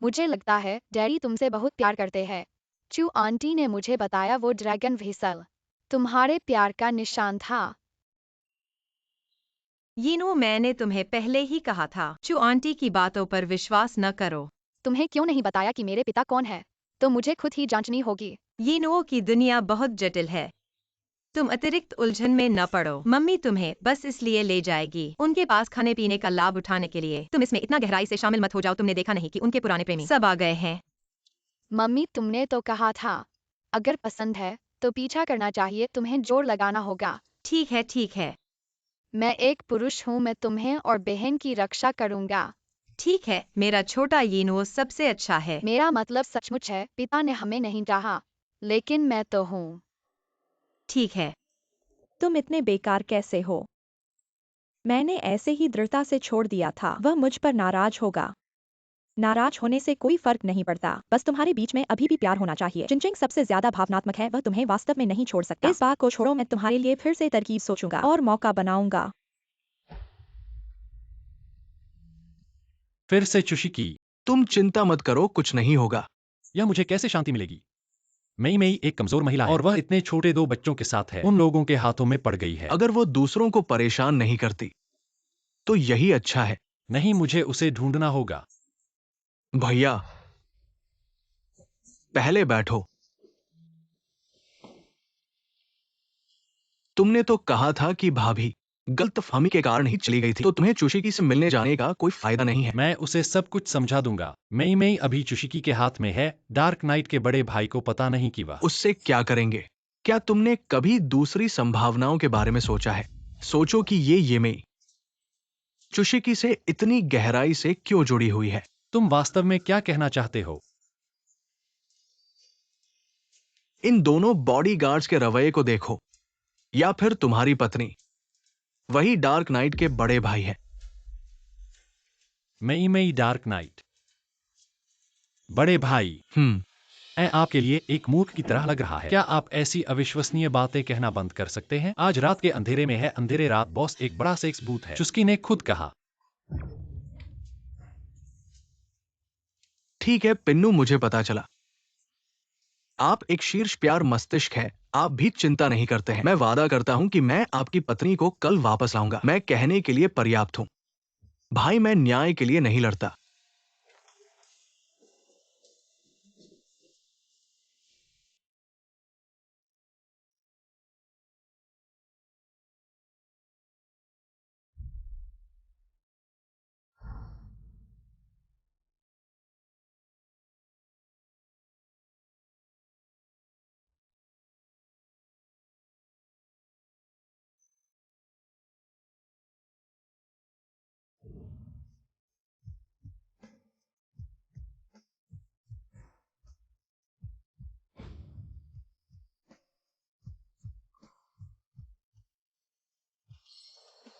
मुझे लगता है डैडी तुमसे बहुत प्यार करते हैं। चू आंटी ने मुझे बताया वो ड्रैगन व्हीसल तुम्हारे प्यार का निशान था। यीनो, मैंने तुम्हें पहले ही कहा था, चू आंटी की बातों पर विश्वास न करो। तुम्हें क्यों नहीं बताया कि मेरे पिता कौन है? तो मुझे खुद ही जांचनी होगी। यीनो की दुनिया बहुत जटिल है। तुम अतिरिक्त उलझन में न पड़ो। मम्मी तुम्हें बस इसलिए ले जाएगी उनके पास खाने पीने का लाभ उठाने के लिए। तुम इसमें इतना गहराई से शामिल मत हो जाओ। तुमने देखा नहीं कि उनके पुराने प्रेमी सब आ गए हैं? मम्मी तुमने तो कहा था अगर पसंद है तो पीछा करना चाहिए, तुम्हें जोर लगाना होगा। ठीक है, ठीक है, मैं एक पुरुष हूँ, मैं तुम्हें और बहन की रक्षा करूंगा। ठीक है। मेरा छोटा यीनो सबसे अच्छा है। मेरा मतलब सचमुच है, पिता ने हमें नहीं चाहा, लेकिन मैं तो हूँ। ठीक है। तुम इतने बेकार कैसे हो? मैंने ऐसे ही दृढ़ता से छोड़ दिया था। वह मुझ पर नाराज होगा। नाराज होने से कोई फर्क नहीं पड़ता, बस तुम्हारे बीच में अभी भी प्यार होना चाहिए। जिनचेंग सबसे ज्यादा भावनात्मक है, वह तुम्हें वास्तव में नहीं छोड़ सकता। इस बात को छोड़ो, मैं तुम्हारे लिए फिर से तरकीब सोचूंगा और मौका बनाऊंगा। फिर से चुशिकी, तुम चिंता मत करो, कुछ नहीं होगा। यह मुझे कैसे शांति मिलेगी? मई एक कमजोर महिला है और वह इतने छोटे 2 बच्चों के साथ है। उन लोगों के हाथों में पड़ गई है। अगर वो दूसरों को परेशान नहीं करती तो यही अच्छा है। नहीं, मुझे उसे ढूंढना होगा। भैया, पहले बैठो। तुमने तो कहा था कि भाभी गलतफहमी के कारण ही चली गई थी, तो तुम्हें चुशिकी से मिलने जाने का कोई फायदा नहीं है। मैं उसे सब कुछ समझा दूंगा। मई अभी चुशिकी के हाथ में है। डार्क नाइट के बड़े भाई को पता नहीं कि वह उससे क्या करेंगे? क्या तुमने कभी दूसरी संभावनाओं के बारे में सोचा है? सोचो कि ये मई चुशिकी से इतनी गहराई से क्यों जुड़ी हुई है। तुम वास्तव में क्या कहना चाहते हो? इन दोनों बॉडीगार्ड्स के रवैये को देखो, या फिर तुम्हारी पत्नी, वही डार्क नाइट के बड़े भाई है। मई डार्क नाइट बड़े भाई मैं आपके लिए एक मूर्ख की तरह लग रहा है। क्या आप ऐसी अविश्वसनीय बातें कहना बंद कर सकते हैं? आज रात के अंधेरे में है, अंधेरे रात बॉस एक बड़ा सेक्स बूथ है, चुस्की ने खुद कहा। ठीक है पिन्नू, मुझे पता चला। आप एक शीर्ष प्यार मस्तिष्क है, आप भी चिंता नहीं करते हैं। मैं वादा करता हूं कि मैं आपकी पत्नी को कल वापस लाऊंगा। मैं कहने के लिए पर्याप्त हूं। भाई, मैं न्याय के लिए नहीं लड़ता।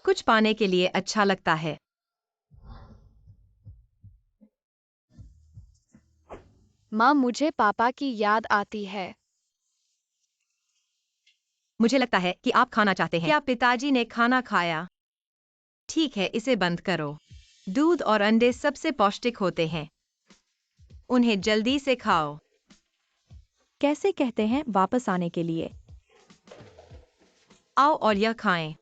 कुछ पाने के लिए अच्छा लगता है। माँ, मुझे पापा की याद आती है। मुझे लगता है कि आप खाना चाहते हैं। क्या पिताजी ने खाना खाया? ठीक है, इसे बंद करो। दूध और अंडे सबसे पौष्टिक होते हैं। उन्हें जल्दी से खाओ। कैसे कहते हैं वापस आने के लिए? आओ और यह खाएं।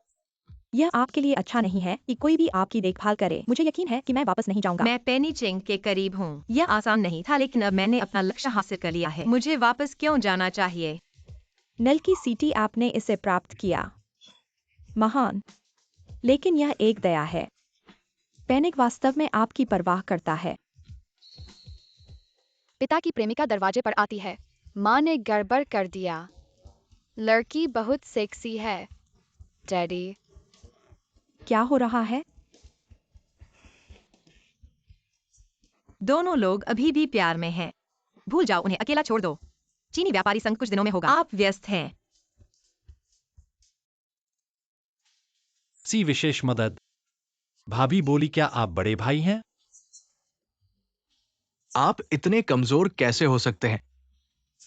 यह आपके लिए अच्छा नहीं है कि कोई भी आपकी देखभाल करे। मुझे यकीन है कि मैं वापस नहीं जाऊंगा। मैं पेनी चिंग के करीब हूँ। यह आसान नहीं था, लेकिन अब मैंने अपना लक्ष्य हासिल कर लिया है। मुझे वापस क्यों जाना चाहिए? नल की सीटी आपने इसे प्राप्त किया। महान। लेकिन यह एक दया है। पैनिक वास्तव में आपकी परवाह करता है। पिता की प्रेमिका दरवाजे पर आती है। माँ ने गड़बड़ कर दिया। लड़की बहुत सेक्सी है डैडी। क्या हो रहा है? दोनों लोग अभी भी प्यार में हैं। भूल जाओ, उन्हें अकेला छोड़ दो। चीनी व्यापारी संघ कुछ दिनों में होगा। आप व्यस्त हैं। सी विशेष मदद। भाभी बोली, क्या आप बड़े भाई हैं? आप इतने कमजोर कैसे हो सकते हैं?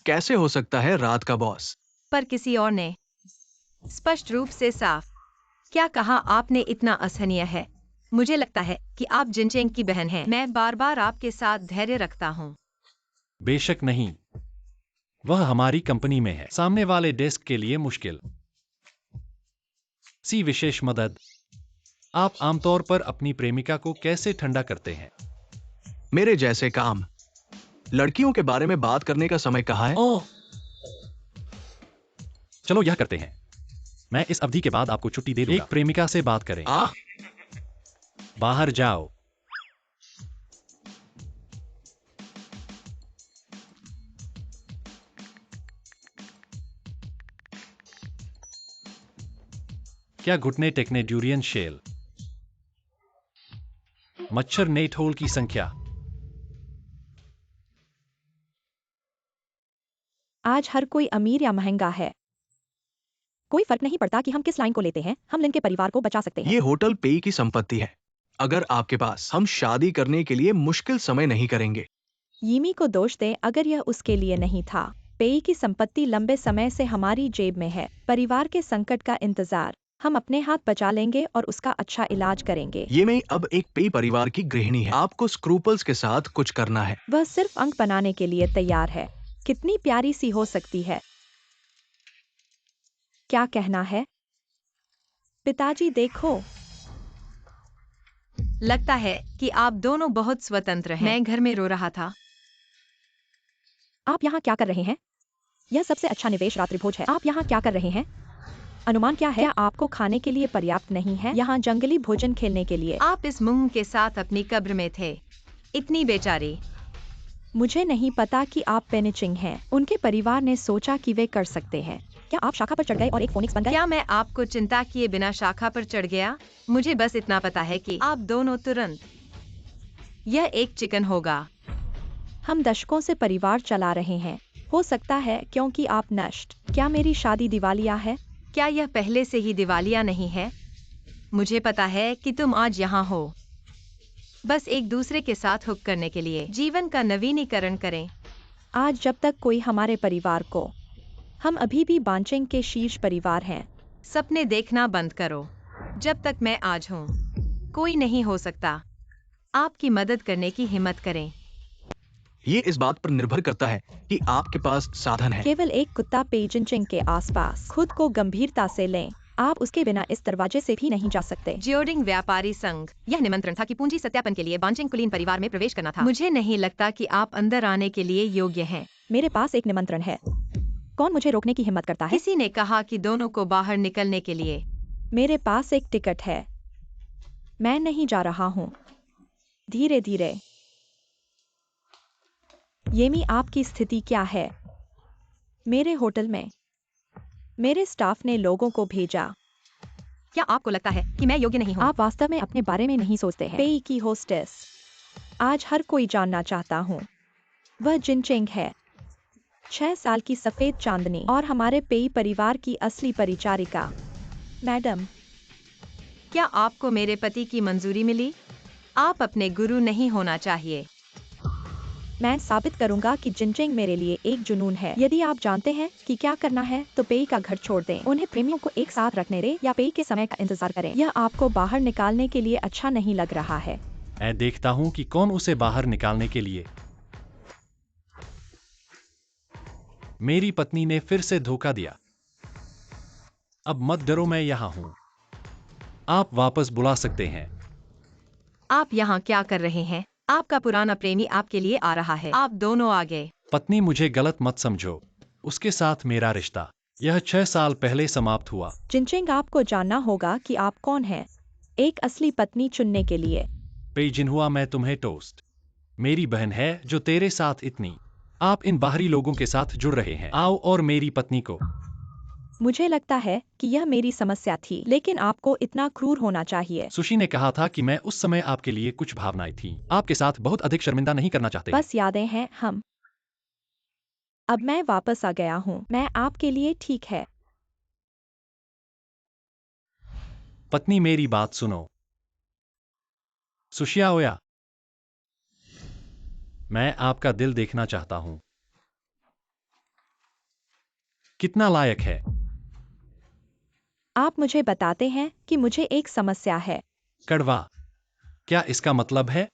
कैसे हो सकता है रात का बॉस? पर किसी और ने स्पष्ट रूप से साफ क्या कहा? आपने इतना असहनीय है। मुझे लगता है कि आप जिनचेंग की बहन हैं। मैं बार बार आपके साथ धैर्य रखता हूँ। बेशक नहीं। वह हमारी कंपनी में है। सामने वाले डेस्क के लिए मुश्किल। सी विशेष मदद। आप आमतौर पर अपनी प्रेमिका को कैसे ठंडा करते हैं? मेरे जैसे काम। लड़कियों के बारे में बात करने का समय कहाँ है? ओह, चलो यह करते हैं। मैं इस अवधि के बाद आपको छुट्टी दे दूंगा। एक प्रेमिका से बात करें। बाहर जाओ। क्या घुटने टेकने? Durian shell. मच्छर नेट होल की संख्या। आज हर कोई अमीर या महंगा है। कोई फर्क नहीं पड़ता कि हम किस लाइन को लेते हैं, हम लिन के परिवार को बचा सकते हैं। ये होटल पेई की संपत्ति है। अगर आपके पास, हम शादी करने के लिए मुश्किल समय नहीं करेंगे। यीमी को दोष दें अगर यह उसके लिए नहीं था। पेई की संपत्ति लंबे समय से हमारी जेब में है। परिवार के संकट का इंतजार हम अपने हाथ बचा लेंगे और उसका अच्छा इलाज करेंगे। ये मैं अब एक पेई परिवार की गृहिणी है। आपको स्क्रूपल्स के साथ कुछ करना है। वह सिर्फ अंक बनाने के लिए तैयार है। कितनी प्यारी सी हो सकती है। क्या कहना है? पिताजी देखो। लगता है कि आप दोनों बहुत स्वतंत्र हैं। मैं घर में रो रहा था। आप यहाँ क्या कर रहे हैं? यह सबसे अच्छा निवेश रात्रिभोज है। आप यहाँ क्या कर रहे हैं? अनुमान क्या है? क्या आपको खाने के लिए पर्याप्त नहीं है? यहाँ जंगली भोजन खेलने के लिए। आप इस मूंग के साथ अपनी कब्र में थे। इतनी बेचारी। मुझे नहीं पता कि आप पेनिचिंग हैं। उनके परिवार ने सोचा कि वे कर सकते हैं। क्या आप शाखा पर चढ़ गए और एक फोनिक्स बन गए? क्या मैं आपको चिंता किए बिना शाखा पर चढ़ गया? मुझे बस इतना पता है कि आप दोनों तुरंत। यह एक चिकन होगा। हम दशकों से परिवार चला रहे हैं। हो सकता है क्योंकि आप नष्ट। क्या मेरी शादी दिवालिया है? क्या यह पहले से ही दिवालिया नहीं है? मुझे पता है कि तुम आज यहाँ हो बस एक दूसरे के साथ हुक करने के लिए। जीवन का नवीनीकरण करें। आज जब तक कोई हमारे परिवार को, हम अभी भी बांचेंग के शीर्ष परिवार हैं। सपने देखना बंद करो। जब तक मैं आज हूँ, कोई नहीं हो सकता। आपकी मदद करने की हिम्मत करें। ये इस बात पर निर्भर करता है कि आपके पास साधन है। केवल एक कुत्ता पेजिंचिंग के आसपास। खुद को गंभीरता से लें। आप उसके बिना इस दरवाजे से भी नहीं जा सकते। जियोडिंग व्यापारी संघ। यह निमंत्रण था कि पूंजी सत्यापन के लिए बांचिंग कुलीन परिवार में प्रवेश करना था। मुझे नहीं लगता कि आप अंदर आने के लिए योग्य हैं। मेरे पास एक निमंत्रण है। कौन मुझे रोकने की हिम्मत करता है? किसी ने कहा कि दोनों को बाहर निकलने के लिए। मेरे पास एक टिकट है। मैं नहीं जा रहा हूँ। धीरे धीरे। येमी, आपकी स्थिति क्या है? मेरे होटल में मेरे स्टाफ ने लोगों को भेजा। क्या आपको लगता है कि मैं योग्य नहीं हूँ? आप वास्तव में अपने बारे में नहीं सोचते हैं। पेई की होस्टेस। आज हर कोई जानना चाहता हूँ। वह जिनचेंग है। 6 साल की सफेद चांदनी और हमारे पेई परिवार की असली परिचारिका। मैडम, क्या आपको मेरे पति की मंजूरी मिली? आप अपने गुरु नहीं होना चाहिए। मैं साबित करूंगा कि जिनचेंग मेरे लिए एक जुनून है। यदि आप जानते हैं कि क्या करना है तो पेई का घर छोड़ दें। उन्हें प्रेमियों को एक साथ रखने दें या पेई के समय का इंतजार करें। यह आपको बाहर निकालने के लिए अच्छा नहीं लग रहा है। मैं देखता हूं कि कौन उसे बाहर निकालने के लिए। मेरी पत्नी ने फिर से धोखा दिया। अब मत डरो, मैं यहाँ हूँ। आप वापस बुला सकते हैं। आप यहाँ क्या कर रहे हैं? आपका पुराना प्रेमी आपके लिए आ रहा है। आप दोनों आ गए। पत्नी, मुझे गलत मत समझो। उसके साथ मेरा रिश्ता यह 6 साल पहले समाप्त हुआ। जिनचेंग, आपको जानना होगा कि आप कौन हैं एक असली पत्नी चुनने के लिए। पे जिनहुआ, मैं तुम्हें टोस्ट मेरी बहन है जो तेरे साथ इतनी आप इन बाहरी लोगों के साथ जुड़ रहे हैं। आओ और मेरी पत्नी को। मुझे लगता है कि यह मेरी समस्या थी, लेकिन आपको इतना क्रूर होना चाहिए। सुशी ने कहा था कि मैं उस समय आपके लिए कुछ भावनाएं थी। आपके साथ बहुत अधिक शर्मिंदा नहीं करना चाहते। बस यादें हैं हम। अब मैं वापस आ गया हूँ, मैं आपके लिए ठीक है। पत्नी, मेरी बात सुनो। सुशिया ओया, मैं आपका दिल देखना चाहता हूं। कितना लायक है। आप मुझे बताते हैं कि मुझे एक समस्या है। कड़वा, क्या इसका मतलब है?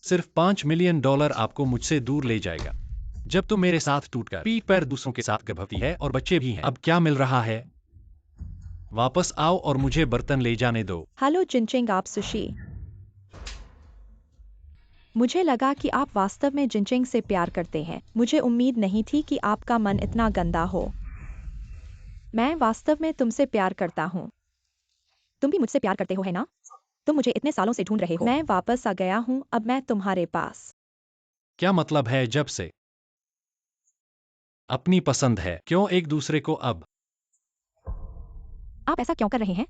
सिर्फ $5 मिलियन आपको मुझसे दूर ले जाएगा। जब तुम मेरे साथ टूटकर पीठ पैर दूसरों के साथ गर्भवती है और बच्चे भी हैं, अब क्या मिल रहा है? वापस आओ और मुझे बर्तन ले जाने दो। हेलो जिनचेंग, आप सुशी। मुझे लगा कि आप वास्तव में जिनचेंग से प्यार करते हैं। मुझे उम्मीद नहीं थी कि आपका मन इतना गंदा हो। मैं वास्तव में तुमसे प्यार करता हूँ। तुम भी मुझसे प्यार करते हो, है ना? तुम मुझे इतने सालों से ढूंढ रहे हो। मैं वापस आ गया हूँ, अब मैं तुम्हारे पास। क्या मतलब है जब से? अपनी पसंद है, क्यों एक दूसरे को अब? आप ऐसा क्यों कर रहे हैं?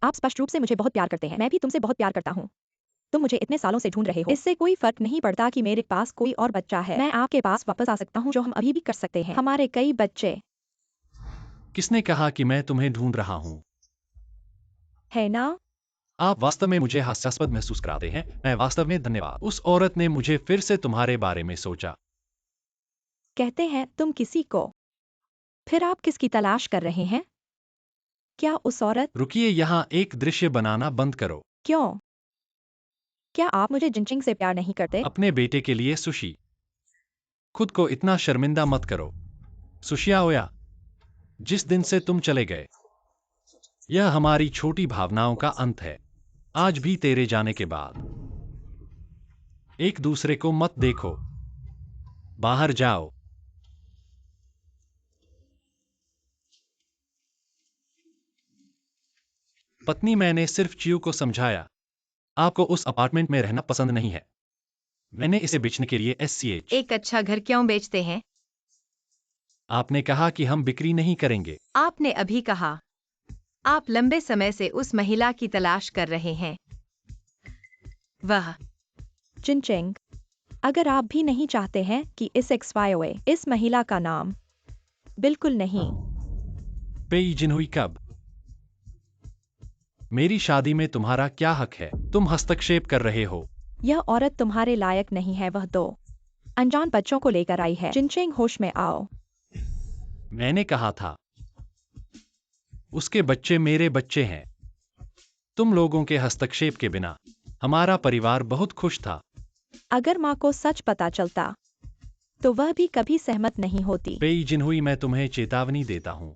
आप स्पष्ट रूप से मुझे बहुत प्यार करते हैं। मैं भी तुमसे बहुत प्यार करता हूँ। तुम मुझे इतने सालों से ढूंढ रहे हो। इससे कोई फर्क नहीं पड़ता कि मेरे पास कोई और बच्चा है। मैं आपके पास वापस आ सकता हूँ, जो हम अभी भी कर सकते हैं। हमारे कई बच्चे। किसने कहा कि मैं तुम्हें ढूंढ रहा हूं? है ना? आप वास्तव में मुझे हास्यास्पद महसूस कराते हैं। मैं वास्तव में धन्यवाद। उस औरत ने मुझे फिर से तुम्हारे बारे में सोचा। कहते हैं तुम किसी को। फिर आप किसकी तलाश कर रहे हैं? क्या उस औरत? रुकिए, यहाँ एक दृश्य बनाना बंद करो। क्यों? क्या आप मुझे जिनचिंग से प्यार नहीं करते? अपने बेटे के लिए सुशी। खुद को इतना शर्मिंदा मत करो। सुशिया ओया, जिस दिन से तुम चले गए, यह हमारी छोटी भावनाओं का अंत है। आज भी तेरे जाने के बाद एक दूसरे को मत देखो। बाहर जाओ। पत्नी, मैंने सिर्फ चियो को समझाया। आपको उस अपार्टमेंट में रहना पसंद नहीं है। मैंने इसे बेचने के लिए SCH। एक अच्छा घर क्यों बेचते हैं? आपने कहा कि हम बिक्री नहीं करेंगे। आपने अभी कहा। आप लंबे समय से उस महिला की तलाश कर रहे हैं। वह जिनचिंग, अगर आप भी नहीं चाहते हैं कि इस XYOA इस महिला का नाम। बिल्कुल नहीं। पेई जिनहुई, कब? मेरी शादी में तुम्हारा क्या हक है? तुम हस्तक्षेप कर रहे हो। यह औरत तुम्हारे लायक नहीं है। वह दो अनजान बच्चों को लेकर आई है। जिनचिंग, होश में आओ। मैंने कहा था, उसके बच्चे मेरे बच्चे हैं। तुम लोगों के हस्तक्षेप के बिना हमारा परिवार बहुत खुश था। अगर माँ को सच पता चलता तो वह भी कभी सहमत नहीं होती। पेई जिनहुई, मैं तुम्हें चेतावनी देता हूं।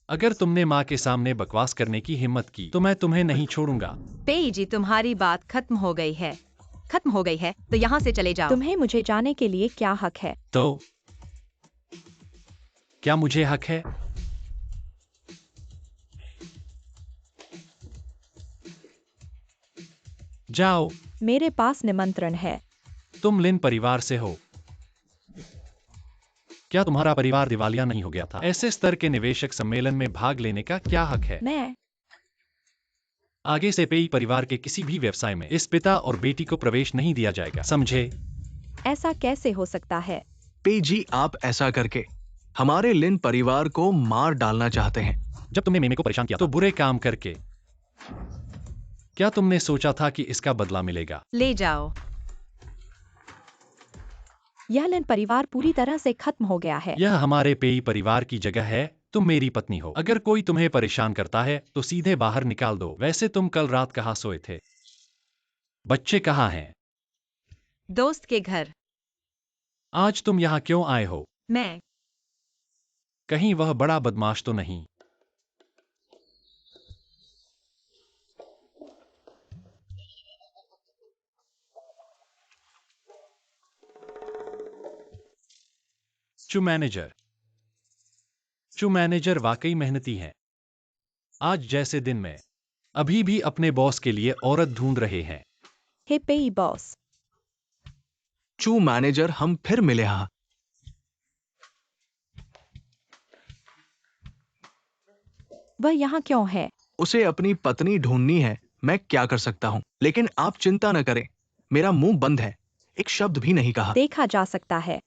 अगर तुमने माँ के सामने बकवास करने की हिम्मत की तो मैं तुम्हें नहीं छोड़ूंगा। पेई जी, तुम्हारी बात खत्म हो गई है। खत्म हो गई है तो यहाँ से चले जाओ। तुम्हें मुझे जाने के लिए क्या हक है? तो क्या मुझे हक है? जाओ। मेरे पास निमंत्रण है। तुम लिन परिवार से हो। क्या तुम्हारा परिवार दिवालिया नहीं हो गया था? ऐसे स्तर के निवेशक सम्मेलन में भाग लेने का क्या हक है? मैं आगे से पेई परिवार के किसी भी व्यवसाय में इस पिता और बेटी को प्रवेश नहीं दिया जाएगा, समझे? ऐसा कैसे हो सकता है? पे जी, आप ऐसा करके हमारे लिन परिवार को मार डालना चाहते हैं। जब तुमने मेमे को परेशान किया तो बुरे काम करके, क्या तुमने सोचा था कि इसका बदला मिलेगा? ले जाओ। यह लिन परिवार पूरी तरह से खत्म हो गया है। यह हमारे पेई परिवार की जगह है। तुम मेरी पत्नी हो। अगर कोई तुम्हें परेशान करता है तो सीधे बाहर निकाल दो। वैसे तुम कल रात कहाँ सोए थे? बच्चे कहाँ हैं? दोस्त के घर। आज तुम यहाँ क्यों आए हो? मैं कहीं वह बड़ा बदमाश तो नहीं। चू मैनेजर वाकई मेहनती हैं। आज जैसे दिन में अभी भी अपने बॉस के लिए औरत ढूंढ रहे हैं। हे पेई बॉस। चू मैनेजर, हम फिर मिले। हाँ, वह यहाँ क्यों है? उसे अपनी पत्नी ढूंढनी है। मैं क्या कर सकता हूँ? लेकिन आप चिंता न करें, मेरा मुंह बंद है, एक शब्द भी नहीं कहा। देखा जा सकता है,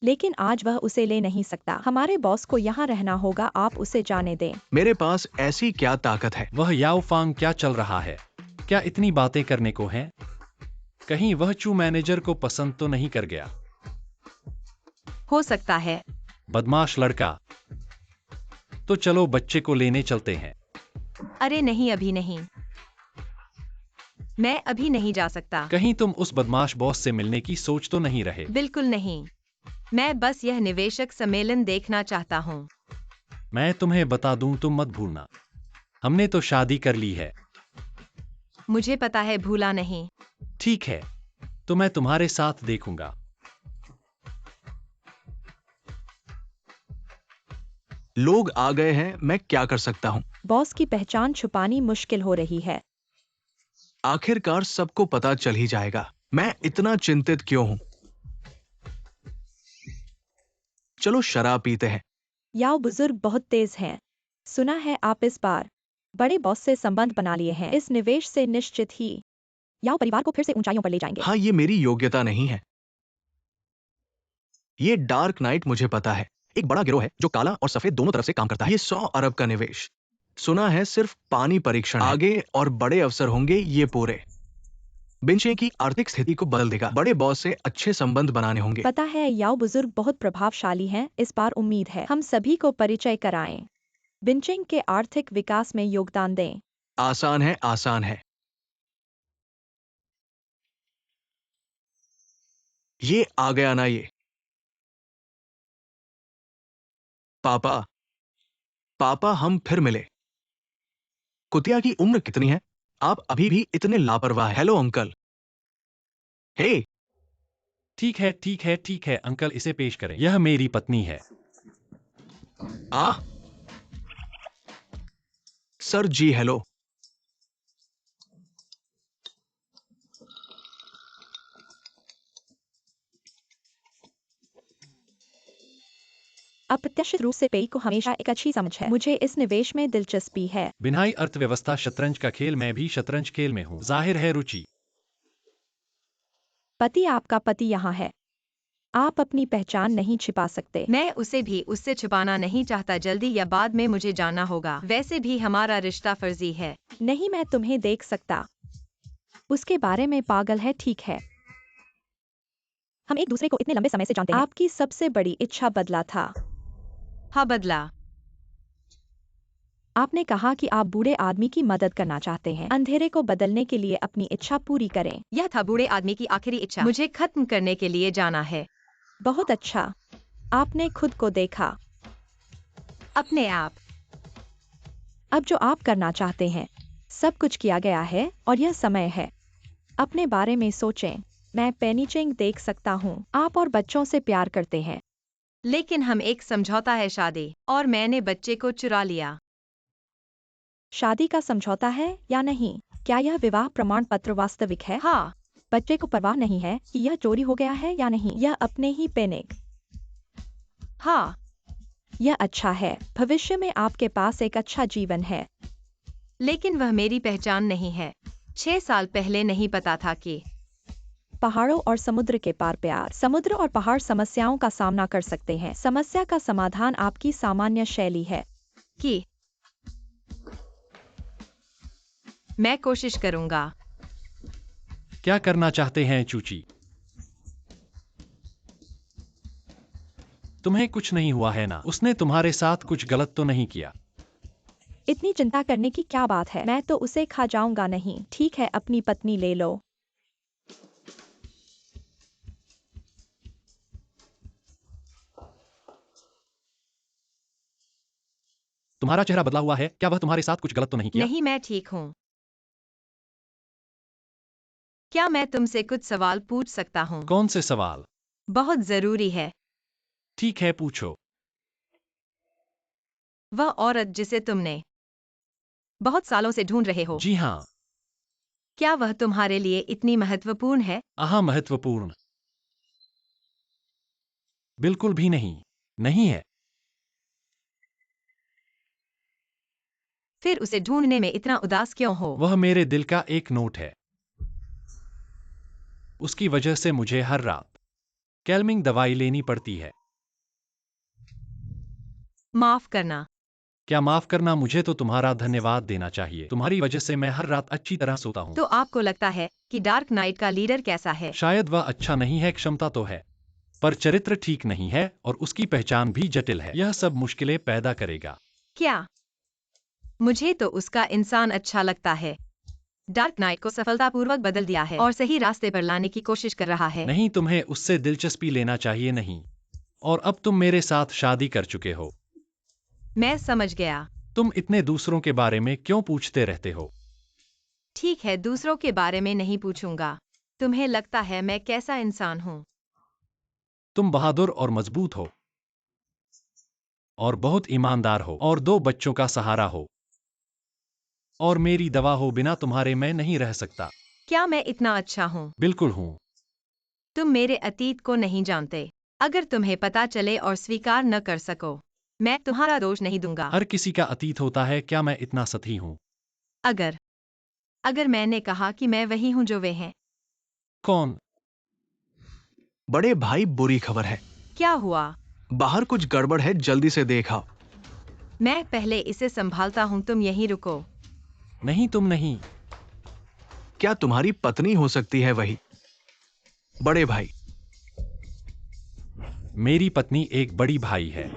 लेकिन आज वह उसे ले नहीं सकता। हमारे बॉस को यहाँ रहना होगा, आप उसे जाने दें। मेरे पास ऐसी क्या ताकत है? वह याओ फांग क्या चल रहा है? क्या इतनी बातें करने को है? कहीं वह चू मैनेजर को पसंद तो नहीं कर गया? हो सकता है। बदमाश लड़का। तो चलो बच्चे को लेने चलते हैं। अरे नहीं, अभी नहीं। मैं अभी नहीं जा सकता। कहीं तुम उस बदमाश बॉस से मिलने की सोच तो नहीं रहे? बिल्कुल नहीं। मैं बस यह निवेशक सम्मेलन देखना चाहता हूँ। मैं तुम्हें बता दूं, तुम मत भूलना, हमने तो शादी कर ली है। मुझे पता है, भूला नहीं। ठीक है, तो मैं तुम्हारे साथ देखूंगा। लोग आ गए हैं, मैं क्या कर सकता हूँ? बॉस की पहचान छुपानी मुश्किल हो रही है। आखिरकार सबको पता चल ही जाएगा। मैं इतना चिंतित क्यों हूँ? चलो शराब पीते हैं। याओ बुजुर्ग बहुत तेज हैं। सुना है आप इस बार बड़े बॉस से संबंध बना लिए हैं। इस निवेश से निश्चित ही याओ परिवार को फिर से ऊंचाइयों पर ले जाएंगे। हाँ, ये मेरी योग्यता नहीं है। ये डार्क नाइट मुझे पता है। एक बड़ा गिरोह है जो काला और सफेद दोनों तरफ से काम करता है। ये 100 अरब का निवेश। सुना है सिर्फ पानी परीक्षण है। आगे और बड़े अवसर होंगे। ये पूरे बिंचे की आर्थिक स्थिति को बदल देगा। बड़े बॉस से अच्छे संबंध बनाने होंगे। पता है याओ बुजुर्ग बहुत प्रभावशाली हैं। इस बार उम्मीद है हम सभी को परिचय कराएं। बिंचिंग के आर्थिक विकास में योगदान दें। आसान है, आसान है। ये आ गया ना ये। पापा, पापा, हम फिर मिले। कुतिया की उम्र कितनी है? आप अभी भी इतने लापरवाह। Hello uncle. हे, ठीक है, ठीक है, ठीक है अंकल, इसे पेश करें। यह मेरी पत्नी है। आ सर जी, हेलो। अप्रत्याशित रूप से पेई को हमेशा एक अच्छी समझ है। मुझे इस निवेश में दिलचस्पी है। बिनाई अर्थव्यवस्था शतरंज का खेल, मैं भी शतरंज खेल में हूँ। जाहिर है रुचि। पति, आपका पति यहाँ है। आप अपनी पहचान नहीं छिपा सकते। मैं उसे भी उससे छुपाना नहीं चाहता। जल्दी या बाद में मुझे जाना होगा। वैसे भी हमारा रिश्ता फर्जी है। नहीं, मैं तुम्हें देख सकता। उसके बारे में पागल है, ठीक है। हम एक दूसरे को इतने लंबे समय से जानते हैं। आपकी सबसे बड़ी इच्छा बदला था। हाँ, बदला। आपने कहा कि आप बूढ़े आदमी की मदद करना चाहते हैं। अंधेरे को बदलने के लिए अपनी इच्छा पूरी करें। यह था बूढ़े आदमी की आखिरी इच्छा। मुझे खत्म करने के लिए जाना है। बहुत अच्छा, आपने खुद को देखा। अपने आप। अब जो आप करना चाहते हैं, सब कुछ किया गया है और यह समय है। अपने बारे में सोचें। मैं पेनीचेंग देख सकता हूँ। आप और बच्चों से प्यार करते हैं। लेकिन हम एक समझौता है, शादी, और मैंने बच्चे को चुरा लिया। शादी का समझौता है या नहीं? क्या यह विवाह प्रमाण पत्र वास्तविक है? हाँ। बच्चे को परवाह नहीं है कि यह चोरी हो गया है या नहीं। यह अपने ही पेनिक। हाँ। यह अच्छा है। भविष्य में आपके पास एक अच्छा जीवन है। लेकिन वह मेरी पहचान नहीं है। 6 साल पहले नहीं पता था कि पहाड़ों और समुद्र के पार प्यार। समुद्र और पहाड़ समस्याओं का सामना कर सकते हैं। समस्या का समाधान आपकी सामान्य शैली है। कि मैं कोशिश करूंगा। क्या करना चाहते हैं चूची? तुम्हें कुछ नहीं हुआ है ना? उसने तुम्हारे साथ कुछ गलत तो नहीं किया? इतनी चिंता करने की क्या बात है? मैं तो उसे खा जाऊंगा नहीं। ठीक है, अपनी पत्नी ले लो। तुम्हारा चेहरा बदला हुआ है, क्या वह तुम्हारे साथ कुछ गलत तो नहीं किया? नहीं, मैं ठीक हूँ। क्या मैं तुमसे कुछ सवाल पूछ सकता हूँ? कौन से सवाल? बहुत जरूरी है। ठीक है, पूछो। वह औरत जिसे तुमने बहुत सालों से ढूंढ रहे हो, जी हाँ। क्या वह तुम्हारे लिए इतनी महत्वपूर्ण है? आहा, महत्वपूर्ण? बिल्कुल भी नहीं। नहीं है। फिर उसे ढूंढने में इतना उदास क्यों हो? वह मेरे दिल का एक नोट है। उसकी वजह से मुझे हर रात कैल्मिंग दवाई लेनी पड़ती है। माफ करना। क्या माफ करना? मुझे तो तुम्हारा धन्यवाद देना चाहिए। तुम्हारी वजह से मैं हर रात अच्छी तरह सोता हूँ। तो आपको लगता है कि डार्क नाइट का लीडर कैसा है? शायद वह अच्छा नहीं है, क्षमता तो है, पर चरित्र ठीक नहीं है और उसकी पहचान भी जटिल है। यह सब मुश्किलें पैदा करेगा। क्या? मुझे तो उसका इंसान अच्छा लगता है। डार्क नाइट को सफलतापूर्वक बदल दिया है और सही रास्ते पर लाने की कोशिश कर रहा है। नहीं, तुम्हें उससे दिलचस्पी लेना चाहिए नहीं। और अब तुम मेरे साथ शादी कर चुके हो। मैं समझ गया। तुम इतने दूसरों के बारे में क्यों पूछते रहते हो? ठीक है, दूसरों के बारे में नहीं पूछूंगा। तुम्हें लगता है मैं कैसा इंसान हूँ? तुम बहादुर और मजबूत हो और बहुत ईमानदार हो और 2 बच्चों का सहारा हो और मेरी दवा हो। बिना तुम्हारे मैं नहीं रह सकता। क्या मैं इतना अच्छा हूँ? बिल्कुल हूँ। तुम मेरे अतीत को नहीं जानते। अगर तुम्हें पता चले और स्वीकार न कर सको, मैं तुम्हारा दोष नहीं दूंगा। हर किसी का अतीत होता है। क्या मैं इतना सती हूँ? अगर अगर मैंने कहा कि मैं वही हूँ जो वे हैं। कौन? बड़े भाई, बुरी खबर है। क्या हुआ? बाहर कुछ गड़बड़ है, जल्दी से देख आओ। मैं पहले इसे संभालता हूँ, तुम यहीं रुको। नहीं, तुम नहीं। क्या तुम्हारी पत्नी हो सकती है वही? बड़े भाई, मेरी पत्नी एक बड़ी भाई है।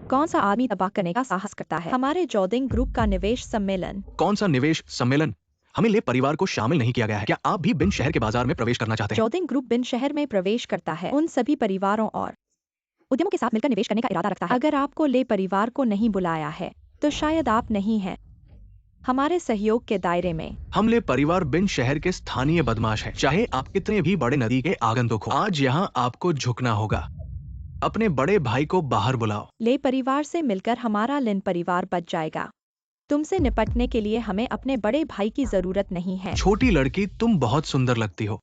कौन सा आदमी तबाह करने का साहस करता है? हमारे जॉर्डिन ग्रुप का निवेश सम्मेलन। कौन सा निवेश सम्मेलन? हमें ले परिवार को शामिल नहीं किया गया है। क्या आप भी बिन शहर के बाजार में प्रवेश करना चाहते हैं? जॉर्डिन ग्रुप बिन शहर में प्रवेश करता है, उन सभी परिवारों और उद्यमों के साथ मिलकर निवेश करने का इरादा रखता है। अगर आपको ले परिवार को नहीं बुलाया है तो शायद आप नहीं हैं हमारे सहयोग के दायरे में। हम ले परिवार बिन शहर के स्थानीय बदमाश है। चाहे आप कितने भी बड़े नदी के आगंतुक हो, आज यहाँ आपको झुकना होगा। अपने बड़े भाई को बाहर बुलाओ। ले परिवार से मिलकर हमारा लिन परिवार बच जाएगा। तुमसे निपटने के लिए हमें अपने बड़े भाई की जरूरत नहीं है। छोटी लड़की, तुम बहुत सुंदर लगती हो,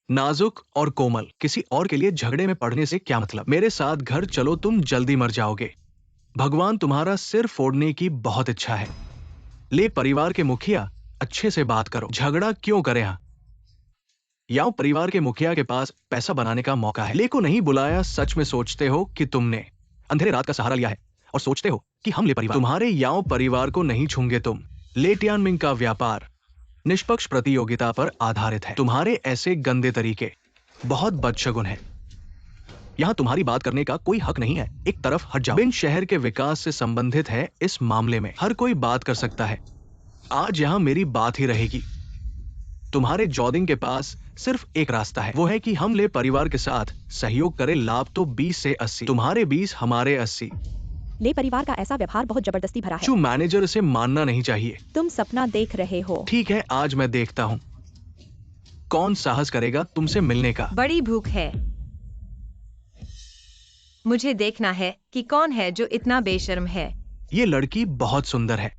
नाजुक और कोमल। किसी और के लिए झगड़े में पड़ने से क्या मतलब? मेरे साथ घर चलो, तुम जल्दी मर जाओगे। भगवान तुम्हारा सिर फोड़ने की बहुत इच्छा है। ले परिवार के मुखिया, अच्छे से बात करो। झगड़ा क्यों करे? हाँ, याओ परिवार के मुखिया के पास पैसा बनाने का मौका है। ले को नहीं बुलाया। सच में सोचते हो कि तुमने अंधेरे रात का सहारा लिया है और सोचते हो कि हम ले परिवार तुम्हारे याओ परिवार को नहीं छूंगे तुम। ले टियानमिंग का व्यापार निष्पक्ष प्रतियोगिता पर आधारित है। तुम्हारे ऐसे गंदे तरीके बहुत बदशगुन है। यहाँ तुम्हारी बात करने का कोई हक नहीं है। एक तरफ हट जाओ। बिन शहर के विकास से संबंधित है। इस मामले में हर कोई बात कर सकता है। आज यहाँ मेरी बात ही रहेगी। तुम्हारे जॉर्डिन के पास सिर्फ एक रास्ता है, वो है कि हम ले परिवार के साथ सहयोग करें। लाभ तो 20 से 80, तुम्हारे 20, हमारे 80। ले परिवार का ऐसा व्यवहार बहुत जबरदस्ती भरा है। जो मैनेजर इसे मानना नहीं चाहिए। तुम सपना देख रहे हो। ठीक है, आज मैं देखता हूँ कौन साहस करेगा तुमसे मिलने का। बड़ी भूख है। मुझे देखना है कि कौन है जो इतना बेशर्म है। ये लड़की बहुत सुंदर है।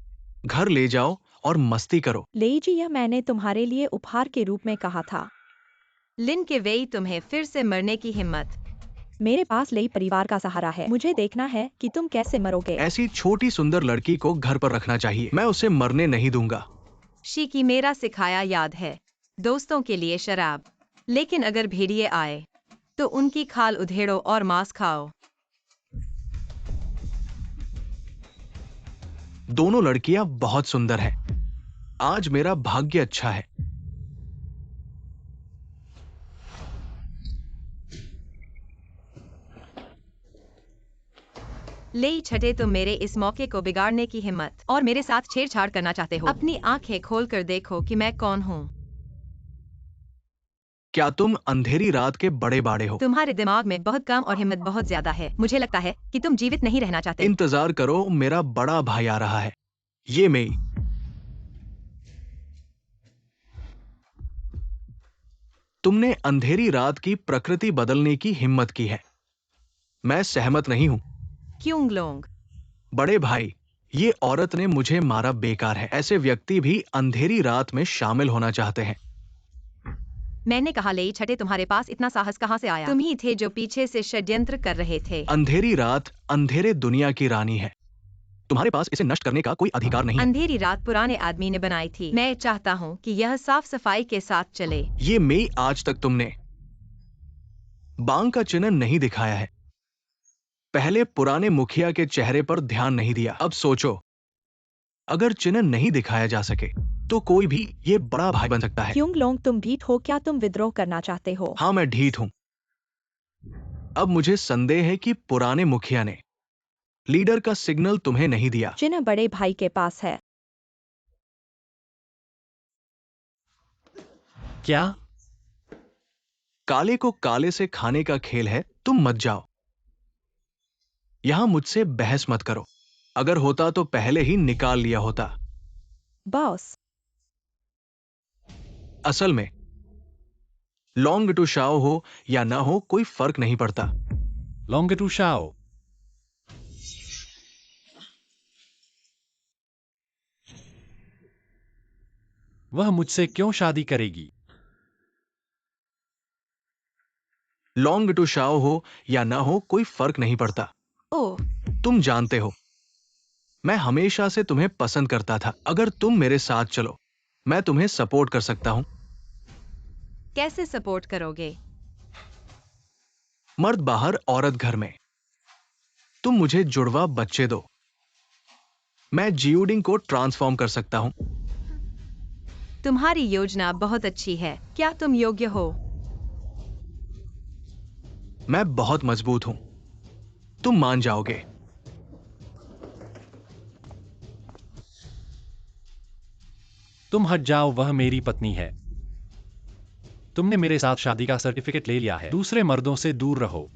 घर ले जाओ और मस्ती करो। ले जी, यह मैंने तुम्हारे लिए उपहार के रूप में कहा था। लिन के वेई, तुम्हें फिर से मरने की हिम्मत। मेरे पास ले परिवार का सहारा है। मुझे देखना है कि तुम कैसे मरोगे। ऐसी छोटी सुंदर लड़की को घर पर रखना चाहिए। मैं उसे मरने नहीं दूंगा। शी की मेरा सिखाया याद है, दोस्तों के लिए शराब, लेकिन अगर भेड़िए आए तो उनकी खाल उधेड़ो और मांस खाओ। दोनों लड़कियां बहुत सुंदर हैं। आज मेरा भाग्य अच्छा है। ले छठे, तुम मेरे इस मौके को बिगाड़ने की हिम्मत और मेरे साथ छेड़छाड़ करना चाहते हो। अपनी आंखें खोलकर देखो कि मैं कौन हूँ। क्या तुम अंधेरी रात के बड़े बाड़े हो? तुम्हारे दिमाग में बहुत कम और हिम्मत बहुत ज्यादा है। मुझे लगता है कि तुम जीवित नहीं रहना चाहते। इंतजार करो, मेरा बड़ा भाई आ रहा है। ये मेई। तुमने अंधेरी रात की प्रकृति बदलने की हिम्मत की है। मैं सहमत नहीं हूं। क्योंगलोंग, बड़े भाई, ये औरत ने मुझे मारा बेकार है। ऐसे व्यक्ति भी अंधेरी रात में शामिल होना चाहते हैं। मैंने कहा लेई छठे, तुम्हारे पास इतना साहस कहाँ से आया? तुम ही थे जो पीछे से षड्यंत्र कर रहे थे। अंधेरी रात अंधेरे दुनिया की रानी है। तुम्हारे पास इसे नष्ट करने का कोई अधिकार नहीं है। अंधेरी रात पुराने आदमी ने बनाई थी। मैं चाहता हूँ कि यह साफ सफाई के साथ चले। ये मेई, आज तक तुमने बांग का चिन्ह नहीं दिखाया है। पहले पुराने मुखिया के चेहरे पर ध्यान नहीं दिया। अब सोचो, अगर चिन्ह नहीं दिखाया जा सके तो कोई भी ये बड़ा भाई बन सकता है। क्योंगलोंग, तुम ढीठ हो क्या? तुम विद्रोह करना चाहते हो? हाँ, मैं ढीठ हूं। अब मुझे संदेह है कि पुराने मुखिया ने लीडर का सिग्नल तुम्हें नहीं दिया। चिन्ह बड़े भाई के पास है। क्या? काले को काले से खाने का खेल है। तुम मत जाओ। यहां मुझसे बहस मत करो। अगर होता तो पहले ही निकाल लिया होता। बॉस, असल में लॉन्ग टू शाओ हो या ना हो, कोई फर्क नहीं पड़ता। लोंगेटू शाओ। वह मुझसे क्यों शादी करेगी? लॉन्ग टू शाओ हो या ना हो, कोई फर्क नहीं पड़ता। ओह, तुम जानते हो, मैं हमेशा से तुम्हें पसंद करता था। अगर तुम मेरे साथ चलो, मैं तुम्हें सपोर्ट कर सकता हूं। कैसे सपोर्ट करोगे? मर्द बाहर, औरत घर में। तुम मुझे जुड़वा बच्चे दो, मैं जियोडिंग को ट्रांसफॉर्म कर सकता हूं। तुम्हारी योजना बहुत अच्छी है। क्या तुम योग्य हो? मैं बहुत मजबूत हूं, तुम मान जाओगे। तुम हट जाओ, वह मेरी पत्नी है। तुमने मेरे साथ शादी का सर्टिफिकेट ले लिया है। दूसरे मर्दों से दूर रहो।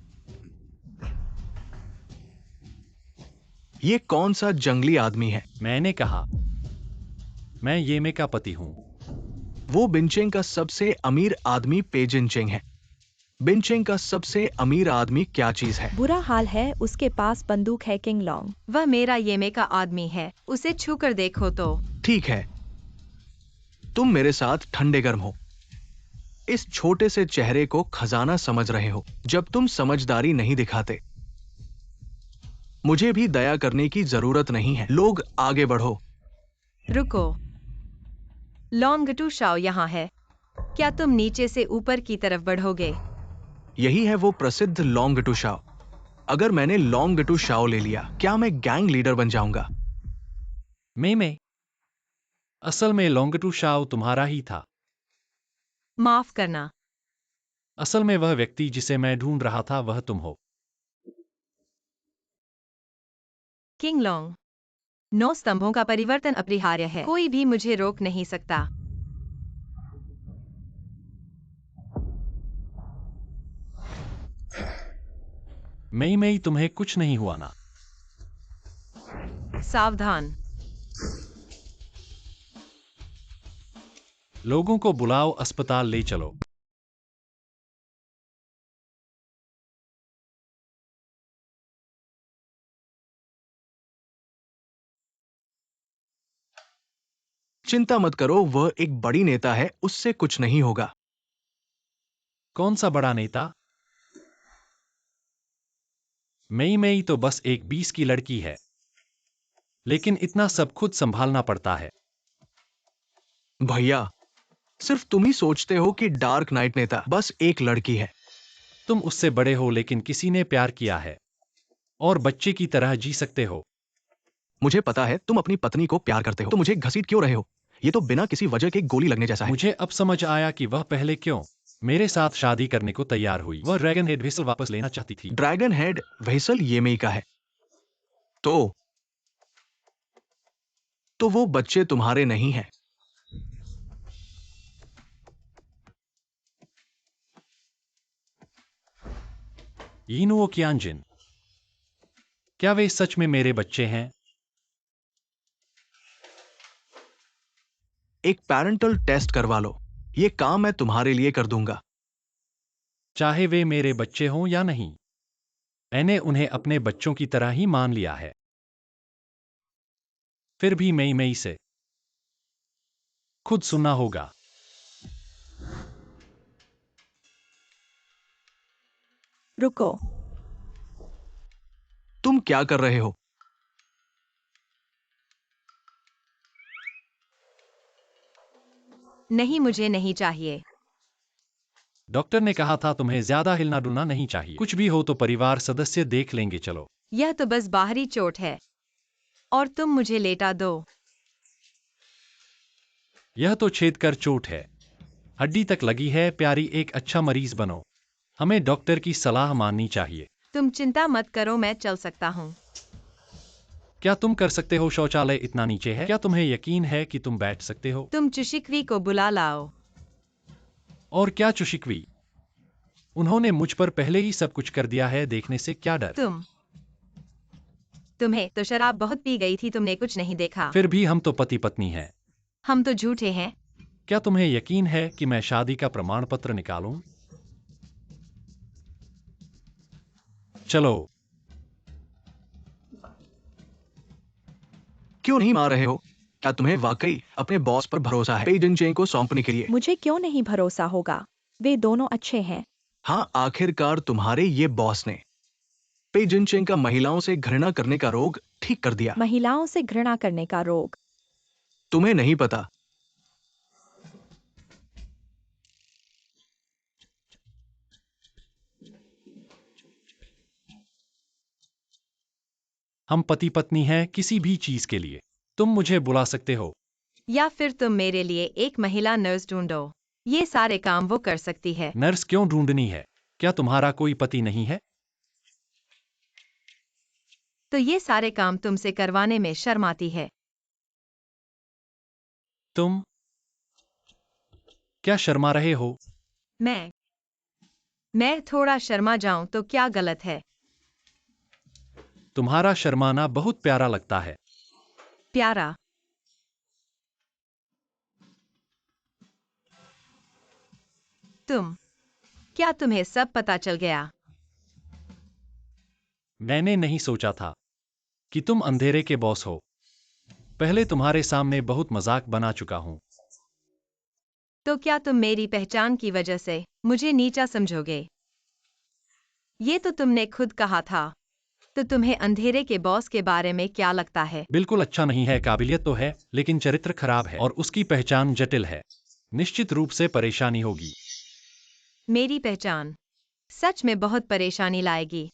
ये कौन सा जंगली आदमी है? मैंने कहा, मैं येमे का पति हूं। वो बिनचेंग का सबसे अमीर आदमी पेजिनचेंग है। बिनचेंग का सबसे अमीर आदमी क्या चीज है? बुरा हाल है, उसके पास बंदूक है। किंगलोंग, वह मेरा येमे का आदमी है। उसे छूकर देखो तो। ठीक है, तुम मेरे साथ ठंडे गर्म हो। इस छोटे से चेहरे को खजाना समझ रहे हो। जब तुम समझदारी नहीं दिखाते, मुझे भी दया करने की जरूरत नहीं है। लोग, आगे बढ़ो। रुको, लॉन्ग टू शाओ यहाँ है। क्या तुम नीचे से ऊपर की तरफ बढ़ोगे? यही है वो प्रसिद्ध लॉन्ग टू शाओ। अगर मैंने लॉन्ग टू शाओ ले लिया, क्या मैं गैंग लीडर बन जाऊंगा? मैं असल में लोंगटू शाओ तुम्हारा ही था। माफ करना। असल में वह व्यक्ति जिसे मैं ढूंढ रहा था वह तुम हो। किंगलोंग, 9 स्तंभों का परिवर्तन अपरिहार्य है। कोई भी मुझे रोक नहीं सकता। मैं तुम्हें कुछ नहीं हुआ ना? सावधान। लोगों को बुलाओ, अस्पताल ले चलो। चिंता मत करो, वह एक बड़ी नेता है, उससे कुछ नहीं होगा। कौन सा बड़ा नेता? मई तो बस एक 20 की लड़की है, लेकिन इतना सब खुद संभालना पड़ता है। भैया, सिर्फ तुम ही सोचते हो कि डार्क नाइट नेता बस एक लड़की है। तुम उससे बड़े हो, लेकिन किसी ने प्यार किया है और बच्चे की तरह जी सकते हो। मुझे पता है तुम अपनी पत्नी को प्यार करते हो, तो मुझे घसीट क्यों रहे हो? ये तो बिना किसी वजह के गोली लगने जैसा है। मुझे अब समझ आया कि वह पहले क्यों मेरे साथ शादी करने को तैयार हुई। वह ड्रैगन हेड व्हिसल वापस लेना चाहती थी। ड्रैगन हेड व्हिसल येमेई का है। तो वो बच्चे तुम्हारे नहीं हैं। यिनुओ कियांजिन, क्या वे सच में मेरे बच्चे हैं? एक पैरेंटल टेस्ट करवा लो। ये काम मैं तुम्हारे लिए कर दूंगा। चाहे वे मेरे बच्चे हों या नहीं, मैंने उन्हें अपने बच्चों की तरह ही मान लिया है। फिर भी मई से खुद सुनना होगा। रुको। तुम क्या कर रहे हो? नहीं, मुझे नहीं चाहिए। डॉक्टर ने कहा था तुम्हें ज्यादा हिलना डुलना नहीं चाहिए। कुछ भी हो तो परिवार सदस्य देख लेंगे। चलो। यह तो बस बाहरी चोट है और तुम मुझे लेटा दो। यह तो छेद कर चोट है, हड्डी तक लगी है। प्यारी, एक अच्छा मरीज बनो। हमें डॉक्टर की सलाह माननी चाहिए। तुम चिंता मत करो, मैं चल सकता हूँ। क्या तुम कर सकते हो? शौचालय इतना नीचे है। क्या तुम्हें यकीन है कि तुम बैठ सकते हो? तुम चुशिकवी को बुला लाओ। और क्या चुशिकवी? उन्होंने मुझ पर पहले ही सब कुछ कर दिया है, देखने से क्या डर? तुम्हें तो शराब बहुत पी गई थी, तुमने कुछ नहीं देखा। फिर भी हम तो पति पत्नी हैं। हम तो झूठे हैं। क्या तुम्हें यकीन है कि मैं शादी का प्रमाण पत्र निकालूं? चलो। क्यों नहीं मार रहे हो? क्या तुम्हें वाकई अपने बॉस पर भरोसा है पेई जिनचेंग को सौंपने के लिए? मुझे क्यों नहीं भरोसा होगा? वे दोनों अच्छे हैं। हाँ, आखिरकार तुम्हारे ये बॉस ने पेई जिनचेंग का महिलाओं से घृणा करने का रोग ठीक कर दिया। महिलाओं से घृणा करने का रोग? तुम्हें नहीं पता। हम पति पत्नी हैं किसी भी चीज के लिए। तुम मुझे बुला सकते हो। या फिर तुम मेरे लिए एक महिला नर्स ढूंढो। ये सारे काम वो कर सकती है। नर्स क्यों ढूंढनी है? क्या तुम्हारा कोई पति नहीं है? तो ये सारे काम तुमसे करवाने में शर्म आती है। तुम क्या शर्मा रहे हो? मैं थोड़ा शर्मा जाऊं तो क्या गलत है? तुम्हारा शर्माना बहुत प्यारा लगता है। प्यारा? क्या तुम्हें सब पता चल गया? मैंने नहीं सोचा था कि तुम अंधेरे के बॉस हो। पहले तुम्हारे सामने बहुत मजाक बना चुका हूं। तो क्या तुम मेरी पहचान की वजह से मुझे नीचा समझोगे? ये तो तुमने खुद कहा था। तो तुम्हें अंधेरे के बॉस के बारे में क्या लगता है? बिल्कुल अच्छा नहीं है। काबिलियत तो है, लेकिन चरित्र खराब है और उसकी पहचान जटिल है। निश्चित रूप से परेशानी होगी। मेरी पहचान सच में बहुत परेशानी लाएगी।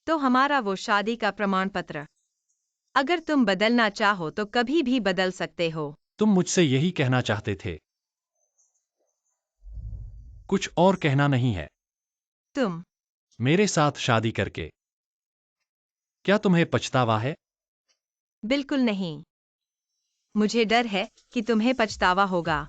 तो हमारा वो शादी का प्रमाण पत्र, अगर तुम बदलना चाहो तो कभी भी बदल सकते हो। तुम मुझसे यही कहना चाहते थे? कुछ और कहना नहीं है? तुम मेरे साथ शादी करके क्या तुम्हें पछतावा है? बिल्कुल नहीं। मुझे डर है कि तुम्हें पछतावा होगा।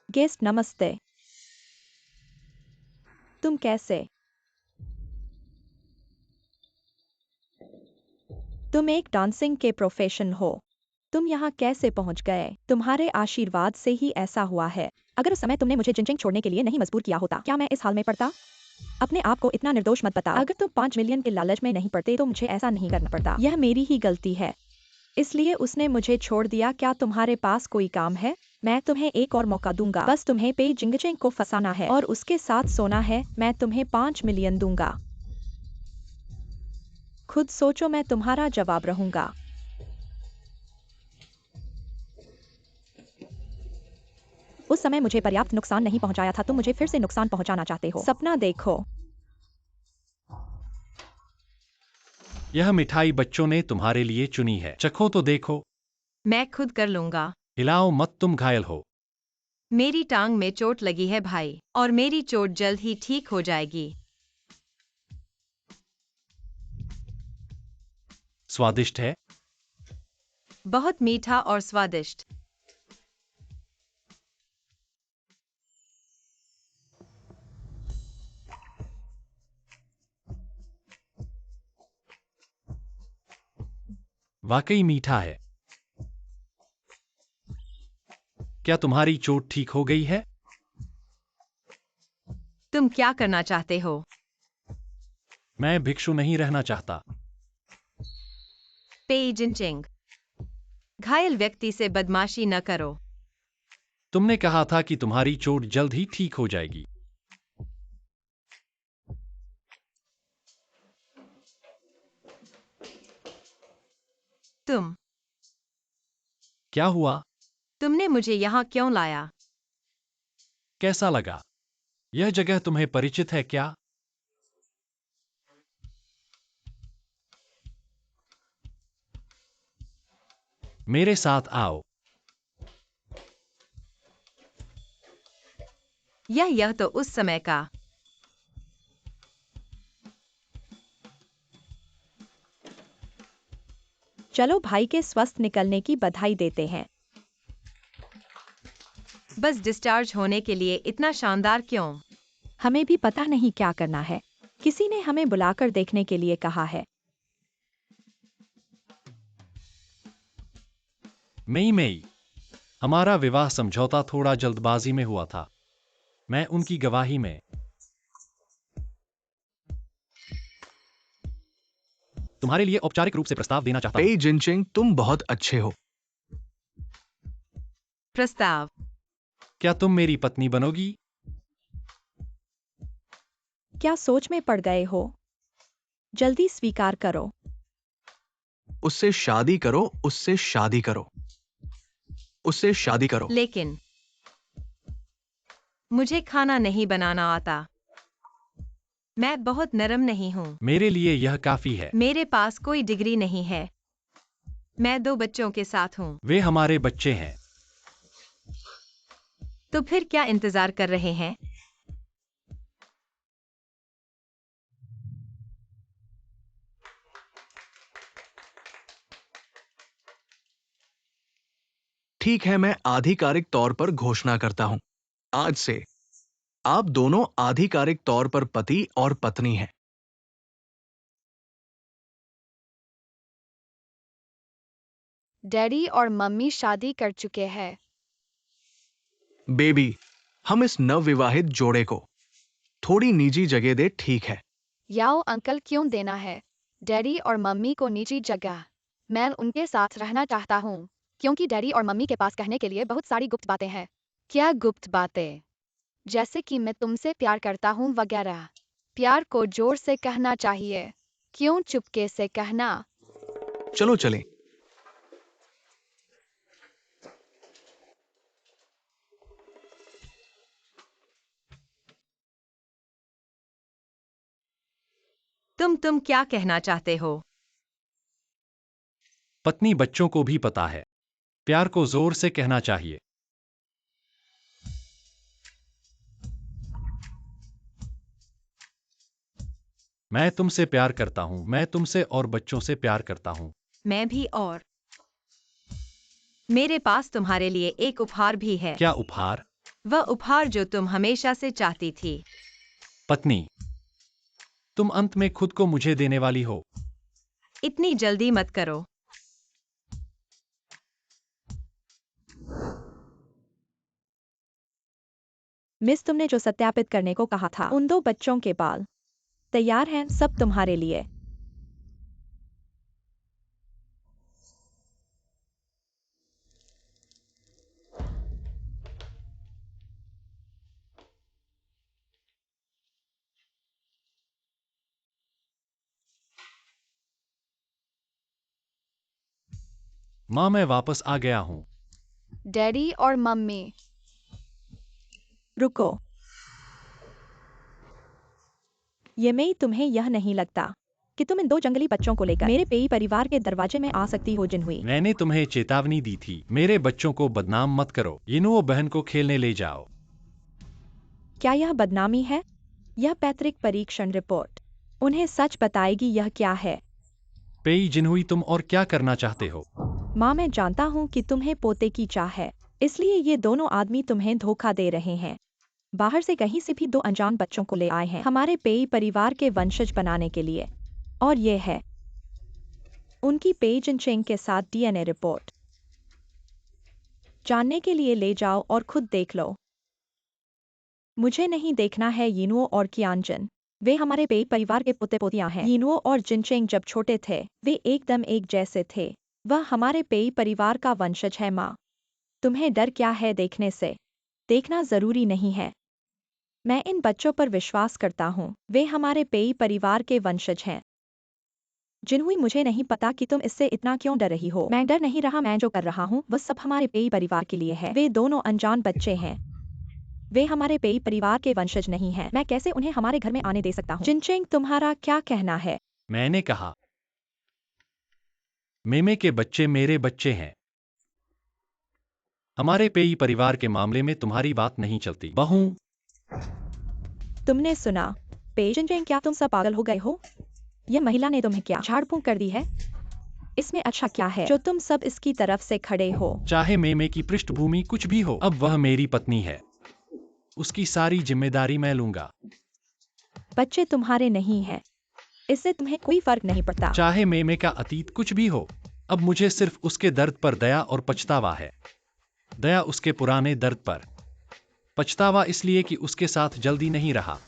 गेस्ट नमस्ते। तुम कैसे? तुम एक डांसिंग के प्रोफेशन हो। तुम यहाँ कैसे पहुँच गए? तुम्हारे आशीर्वाद से ही ऐसा हुआ है। अगर उस समय तुमने मुझे जिनचेंग छोड़ने के लिए नहीं मजबूर किया होता, क्या मैं इस हाल में पड़ता? अपने आप को इतना निर्दोष मत बताओ। अगर तुम 5 मिलियन के लालच में नहीं पड़ते तो मुझे ऐसा नहीं करना पड़ता। यह मेरी ही गलती है, इसलिए उसने मुझे छोड़ दिया। क्या तुम्हारे पास कोई काम है? मैं तुम्हें एक और मौका दूंगा। बस तुम्हें पेई जिंगचेंग को फंसाना है और उसके साथ सोना है। मैं तुम्हें 5 मिलियन दूंगा। खुद सोचो, मैं तुम्हारा जवाब रहूंगा। उस समय मुझे पर्याप्त नुकसान नहीं पहुंचाया था, तुम मुझे फिर से नुकसान पहुंचाना चाहते हो। सपना देखो। यह मिठाई बच्चों ने तुम्हारे लिए चुनी है, चखो तो देखो। मैं खुद कर लूंगा। हिलाओ मत, तुम घायल हो। मेरी टांग में चोट लगी है भाई, और मेरी चोट जल्द ही ठीक हो जाएगी। स्वादिष्ट है। बहुत मीठा और स्वादिष्ट। वाकई मीठा है। क्या तुम्हारी चोट ठीक हो गई है? तुम क्या करना चाहते हो? मैं भिक्षु नहीं रहना चाहता। पेई जिनचिंग, घायल व्यक्ति से बदमाशी न करो। तुमने कहा था कि तुम्हारी चोट जल्द ही ठीक हो जाएगी। तुम क्या हुआ? तुमने मुझे यहाँ क्यों लाया? कैसा लगा? यह जगह तुम्हें परिचित है क्या? मेरे साथ आओ। यह तो उस समय का। चलो भाई के स्वस्थ निकलने की बधाई देते हैं। बस डिस्चार्ज होने के लिए इतना शानदार क्यों? हमें भी पता नहीं क्या करना है। किसी ने हमें बुलाकर देखने के लिए कहा है। मई, हमारा विवाह समझौता थोड़ा जल्दबाजी में हुआ था। मैं उनकी गवाही में तुम्हारे लिए औपचारिक रूप से प्रस्ताव देना चाहता हूं। पेई जिनचिंग, तुम बहुत अच्छे हो। प्रस्ताव? क्या तुम मेरी पत्नी बनोगी? क्या सोच में पड़ गए हो? जल्दी स्वीकार करो। उससे शादी करो, उससे शादी करो, उससे शादी करो। लेकिन मुझे खाना नहीं बनाना आता। मैं बहुत नरम नहीं हूँ। मेरे लिए यह काफी है। मेरे पास कोई डिग्री नहीं है। मैं 2 बच्चों के साथ हूँ। वे हमारे बच्चे हैं। तो फिर क्या इंतजार कर रहे हैं? ठीक है, मैं आधिकारिक तौर पर घोषणा करता हूं। आज से आप दोनों आधिकारिक तौर पर पति और पत्नी हैं। डैडी और मम्मी शादी कर चुके हैं। बेबी, हम इस नवविवाहित जोड़े को थोड़ी निजी जगह दे, ठीक है? याओ अंकल, क्यों देना है? डैडी और मम्मी को निजी जगह। मैं उनके साथ रहना चाहता हूँ क्योंकि डैडी और मम्मी के पास कहने के लिए बहुत सारी गुप्त बातें हैं। क्या गुप्त बातें? जैसे कि मैं तुमसे प्यार करता हूँ वगैरह। प्यार को जोर से कहना चाहिए, क्यों चुपके से कहना? चलो चलें। तुम क्या कहना चाहते हो? पत्नी बच्चों को भी पता है। प्यार को जोर से कहना चाहिए। मैं तुमसे प्यार करता हूं। मैं तुमसे और बच्चों से प्यार करता हूं। मैं भी, और मेरे पास तुम्हारे लिए एक उपहार भी है। क्या उपहार? वह उपहार जो तुम हमेशा से चाहती थी। पत्नी, तुम अंत में खुद को मुझे देने वाली हो। इतनी जल्दी मत करो। मिस, तुमने जो सत्यापित करने को कहा था, उन 2 बच्चों के बाल तैयार हैं, सब तुम्हारे लिए। माँ, मैं वापस आ गया हूं। डैडी और मम्मी। रुको। ये मई, तुम्हें यह नहीं लगता कि तुम इन 2 जंगली बच्चों को लेकर मेरे पेई परिवार के दरवाजे में आ सकती हो? जिनहुई, मैंने तुम्हें चेतावनी दी थी। मेरे बच्चों को बदनाम मत करो। इनुओ बहन को खेलने ले जाओ। क्या यह बदनामी है? यह पैतृक परीक्षण रिपोर्ट उन्हें सच बताएगी। यह क्या है? पेई जिनहुई, तुम और क्या करना चाहते हो? माँ, मैं जानता हूँ कि तुम्हें पोते की चाह है, इसलिए ये दोनों आदमी तुम्हें धोखा दे रहे हैं। बाहर से कहीं से भी 2 अनजान बच्चों को ले आए हैं हमारे पेई परिवार के वंशज बनाने के लिए। और ये है उनकी पेई जिनचेंग के साथ डीएनए रिपोर्ट। जानने के लिए ले जाओ और खुद देख लो। मुझे नहीं देखना है यिनुओ और कियानजन, वे हमारे पेई परिवार के पोते पोतियां हैं। यिनुओ और जिनचेंग जब छोटे थे वे एकदम एक जैसे थे। वह हमारे पेई परिवार का वंशज है। माँ, तुम्हें डर क्या है देखने से? देखना जरूरी नहीं है। मैं इन बच्चों पर विश्वास करता हूँ, वे हमारे पेई परिवार के वंशज हैं। जिनहुई, मुझे नहीं पता कि तुम इससे इतना क्यों डर रही हो। मैं डर नहीं रहा, मैं जो कर रहा हूँ वह सब हमारे पेई परिवार के लिए है। वे दोनों अनजान बच्चे हैं, वे हमारे पेई परिवार के वंशज नहीं हैं। मैं कैसे उन्हें हमारे घर में आने दे सकता हूँ? जिनचेंग, तुम्हारा क्या कहना है? मैंने कहा, मेमे के बच्चे मेरे बच्चे हैं। हमारे पेई परिवार के मामले में तुम्हारी बात नहीं चलती। बहू, तुमने सुना? पेई जिनचेंग, क्या तुम सब पागल हो गए हो? यह महिला ने तुम्हें क्या झाड़ फूंक कर दी है? इसमें अच्छा क्या है जो तुम सब इसकी तरफ से खड़े हो? चाहे मेमे की पृष्ठभूमि कुछ भी हो, अब वह मेरी पत्नी है। उसकी सारी जिम्मेदारी मैं लूंगा। बच्चे तुम्हारे नहीं हैं, इससे तुम्हें कोई फर्क नहीं पड़ता। चाहे मेमे का अतीत कुछ भी हो, अब मुझे सिर्फ उसके दर्द पर दया और पछतावा है। दया उसके पुराने दर्द पर, पछतावा इसलिए कि उसके साथ जल्दी नहीं रहा।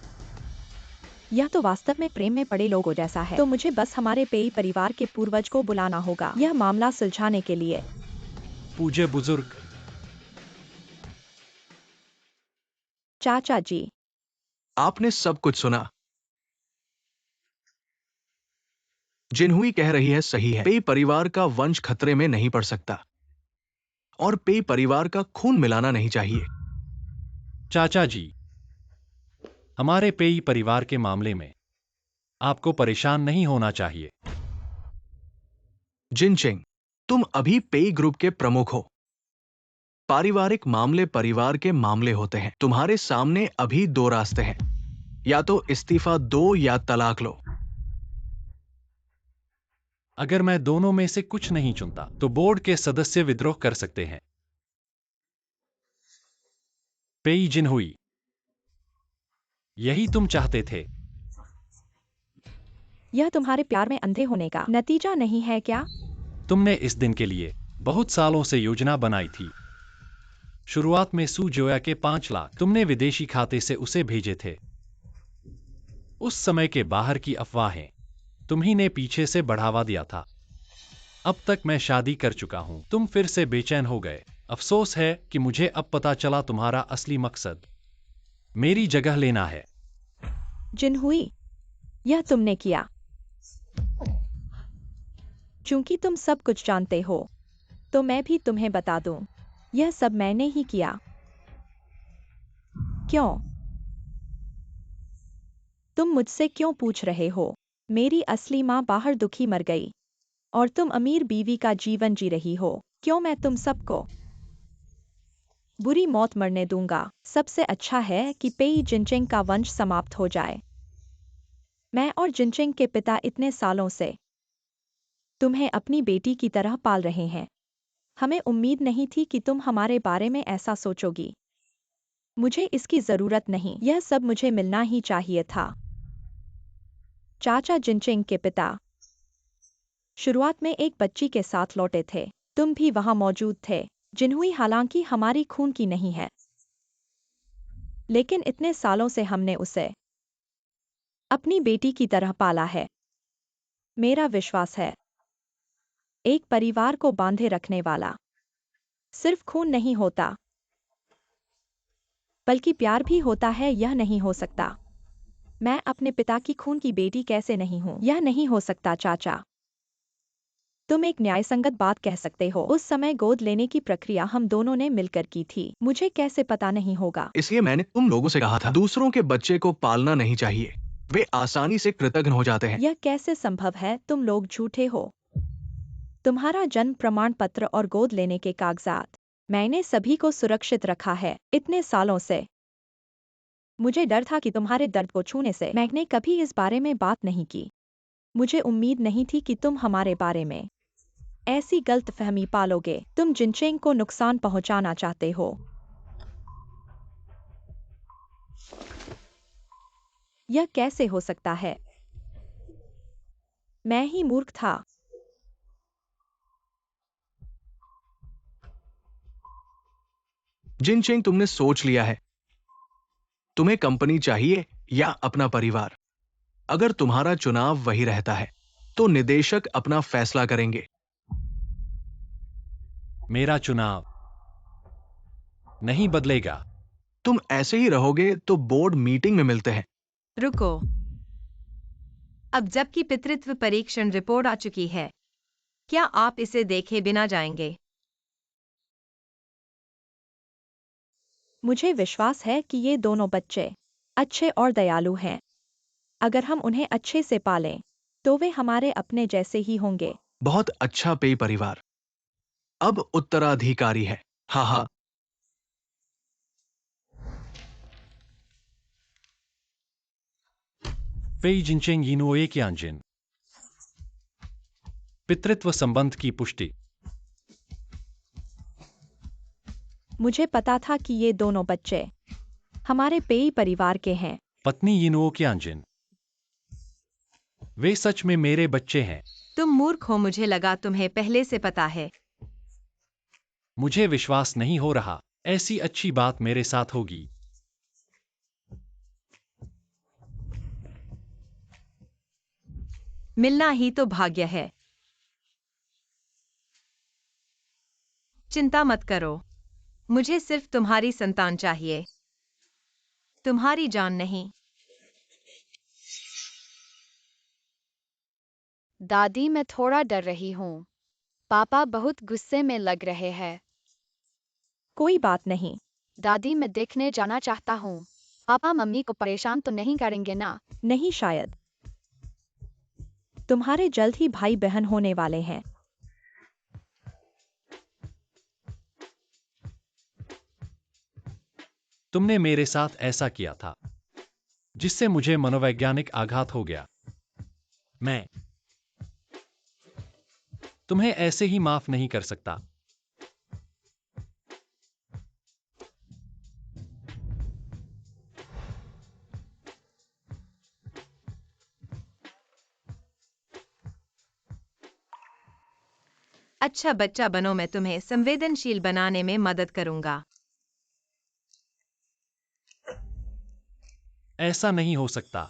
यह तो वास्तव में प्रेम में पड़े लोगों जैसा है। तो मुझे बस हमारे पेई परिवार के पूर्वज को बुलाना होगा यह मामला सुलझाने के लिए। पूज्य बुजुर्ग, चाचा जी, आपने सब कुछ सुना। जिनहुई कह रही है सही है। पेई परिवार का वंश खतरे में नहीं पड़ सकता और पेई परिवार का खून मिलाना नहीं चाहिए। चाचा जी, हमारे पेई परिवार के मामले में आपको परेशान नहीं होना चाहिए। जिनचेंग, तुम अभी पेई ग्रुप के प्रमुख हो। पारिवारिक मामले परिवार के मामले होते हैं। तुम्हारे सामने अभी 2 रास्ते हैं, या तो इस्तीफा दो या तलाक लो। अगर मैं दोनों में से कुछ नहीं चुनता तो बोर्ड के सदस्य विद्रोह कर सकते हैं। पेई जिनहुई, यही तुम चाहते थे। यह तुम्हारे प्यार में अंधे होने का नतीजा नहीं है क्या? तुमने इस दिन के लिए बहुत सालों से योजना बनाई थी। शुरुआत में सू जोया के 5 लाख तुमने विदेशी खाते से उसे भेजे थे। उस समय के बाहर की अफवाहें तुम्ही ने पीछे से बढ़ावा दिया था। अब तक मैं शादी कर चुका हूं। तुम फिर से बेचैन हो गए। अफसोस है कि मुझे अब पता चला तुम्हारा असली मकसद मेरी जगह लेना है। जिनहुई, यह तुमने किया। चूंकि तुम सब कुछ जानते हो, तो मैं भी तुम्हें बता दूं, यह सब मैंने ही किया। क्यों? तुम मुझसे क्यों पूछ रहे हो? मेरी असली माँ बाहर दुखी मर गई और तुम अमीर बीवी का जीवन जी रही हो। क्यों मैं तुम सबको बुरी मौत मरने दूंगा? सबसे अच्छा है कि पेई जिनचेंग का वंश समाप्त हो जाए। मैं और जिनचेंग के पिता इतने सालों से तुम्हें अपनी बेटी की तरह पाल रहे हैं। हमें उम्मीद नहीं थी कि तुम हमारे बारे में ऐसा सोचोगी। मुझे इसकी जरूरत नहीं, यह सब मुझे मिलना ही चाहिए था। चाचा जिनचेंग के पिता शुरुआत में एक बच्ची के साथ लौटे थे। तुम भी वहां मौजूद थे। जिनहुई, हालांकि हमारी खून की नहीं है, लेकिन इतने सालों से हमने उसे अपनी बेटी की तरह पाला है। मेरा विश्वास है, एक परिवार को बांधे रखने वाला सिर्फ खून नहीं होता, बल्कि प्यार भी होता है। यह नहीं हो सकता। मैं अपने पिता की खून की बेटी कैसे नहीं हूं? यह नहीं हो सकता चाचा। तुम एक न्यायसंगत बात कह सकते हो। उस समय गोद लेने की प्रक्रिया हम दोनों ने मिलकर की थी। मुझे कैसे पता नहीं होगा? इसलिए मैंने तुम लोगों से कहा था, दूसरों के बच्चे को पालना नहीं चाहिए। वे आसानी से कृतघ्न हो जाते हैं। यह कैसे संभव है? तुम लोग झूठे हो। तुम्हारा जन्म प्रमाण पत्र और गोद लेने के कागजात, मैंने सभी को सुरक्षित रखा है इतने सालों से। मुझे डर था कि तुम्हारे दर्द को छूने से मैंने कभी इस बारे में बात नहीं की। मुझे उम्मीद नहीं थी कि तुम हमारे बारे में ऐसी गलतफहमी पालोगे। तुम जिनचेंग को नुकसान पहुंचाना चाहते हो। यह कैसे हो सकता है? मैं ही मूर्ख था। जिनचेंग, तुमने सोच लिया है। तुम्हें कंपनी चाहिए या अपना परिवार? अगर तुम्हारा चुनाव वही रहता है, तो निदेशक अपना फैसला करेंगे। मेरा चुनाव नहीं बदलेगा। तुम ऐसे ही रहोगे तो बोर्ड मीटिंग में मिलते हैं। रुको। अब जबकि पितृत्व परीक्षण रिपोर्ट आ चुकी है, क्या आप इसे देखे बिना जाएंगे? मुझे विश्वास है कि ये दोनों बच्चे अच्छे और दयालु हैं। अगर हम उन्हें अच्छे से पालें, तो वे हमारे अपने जैसे ही होंगे। बहुत अच्छा पेय परिवार अब उत्तराधिकारी है। हाँ हाँ। फेई जिनचेंग यिनुओए क्यांजिन। पितृत्व संबंध की पुष्टि। मुझे पता था कि ये दोनों बच्चे हमारे पेई परिवार के हैं। पत्नी यिनुओ क्यांजिन। वे सच में मेरे बच्चे हैं। तुम मूर्ख हो, मुझे लगा तुम्हें पहले से पता है। मुझे विश्वास नहीं हो रहा, ऐसी अच्छी बात मेरे साथ होगी। मिलना ही तो भाग्य है। चिंता मत करो, मुझे सिर्फ तुम्हारी संतान चाहिए, तुम्हारी जान नहीं। दादी, मैं थोड़ा डर रही हूँ। पापा बहुत गुस्से में लग रहे हैं। कोई बात नहीं। दादी, मैं देखने जाना चाहता हूँ। पापा मम्मी को परेशान तो नहीं करेंगे ना? नहीं, शायद। तुम्हारे जल्द ही भाई बहन होने वाले हैं। तुमने मेरे साथ ऐसा किया था, जिससे मुझे मनोवैज्ञानिक आघात हो गया। मैं तुम्हें ऐसे ही माफ नहीं कर सकता। अच्छा बच्चा बनो, मैं तुम्हें संवेदनशील बनाने में मदद करूंगा। ऐसा नहीं हो सकता।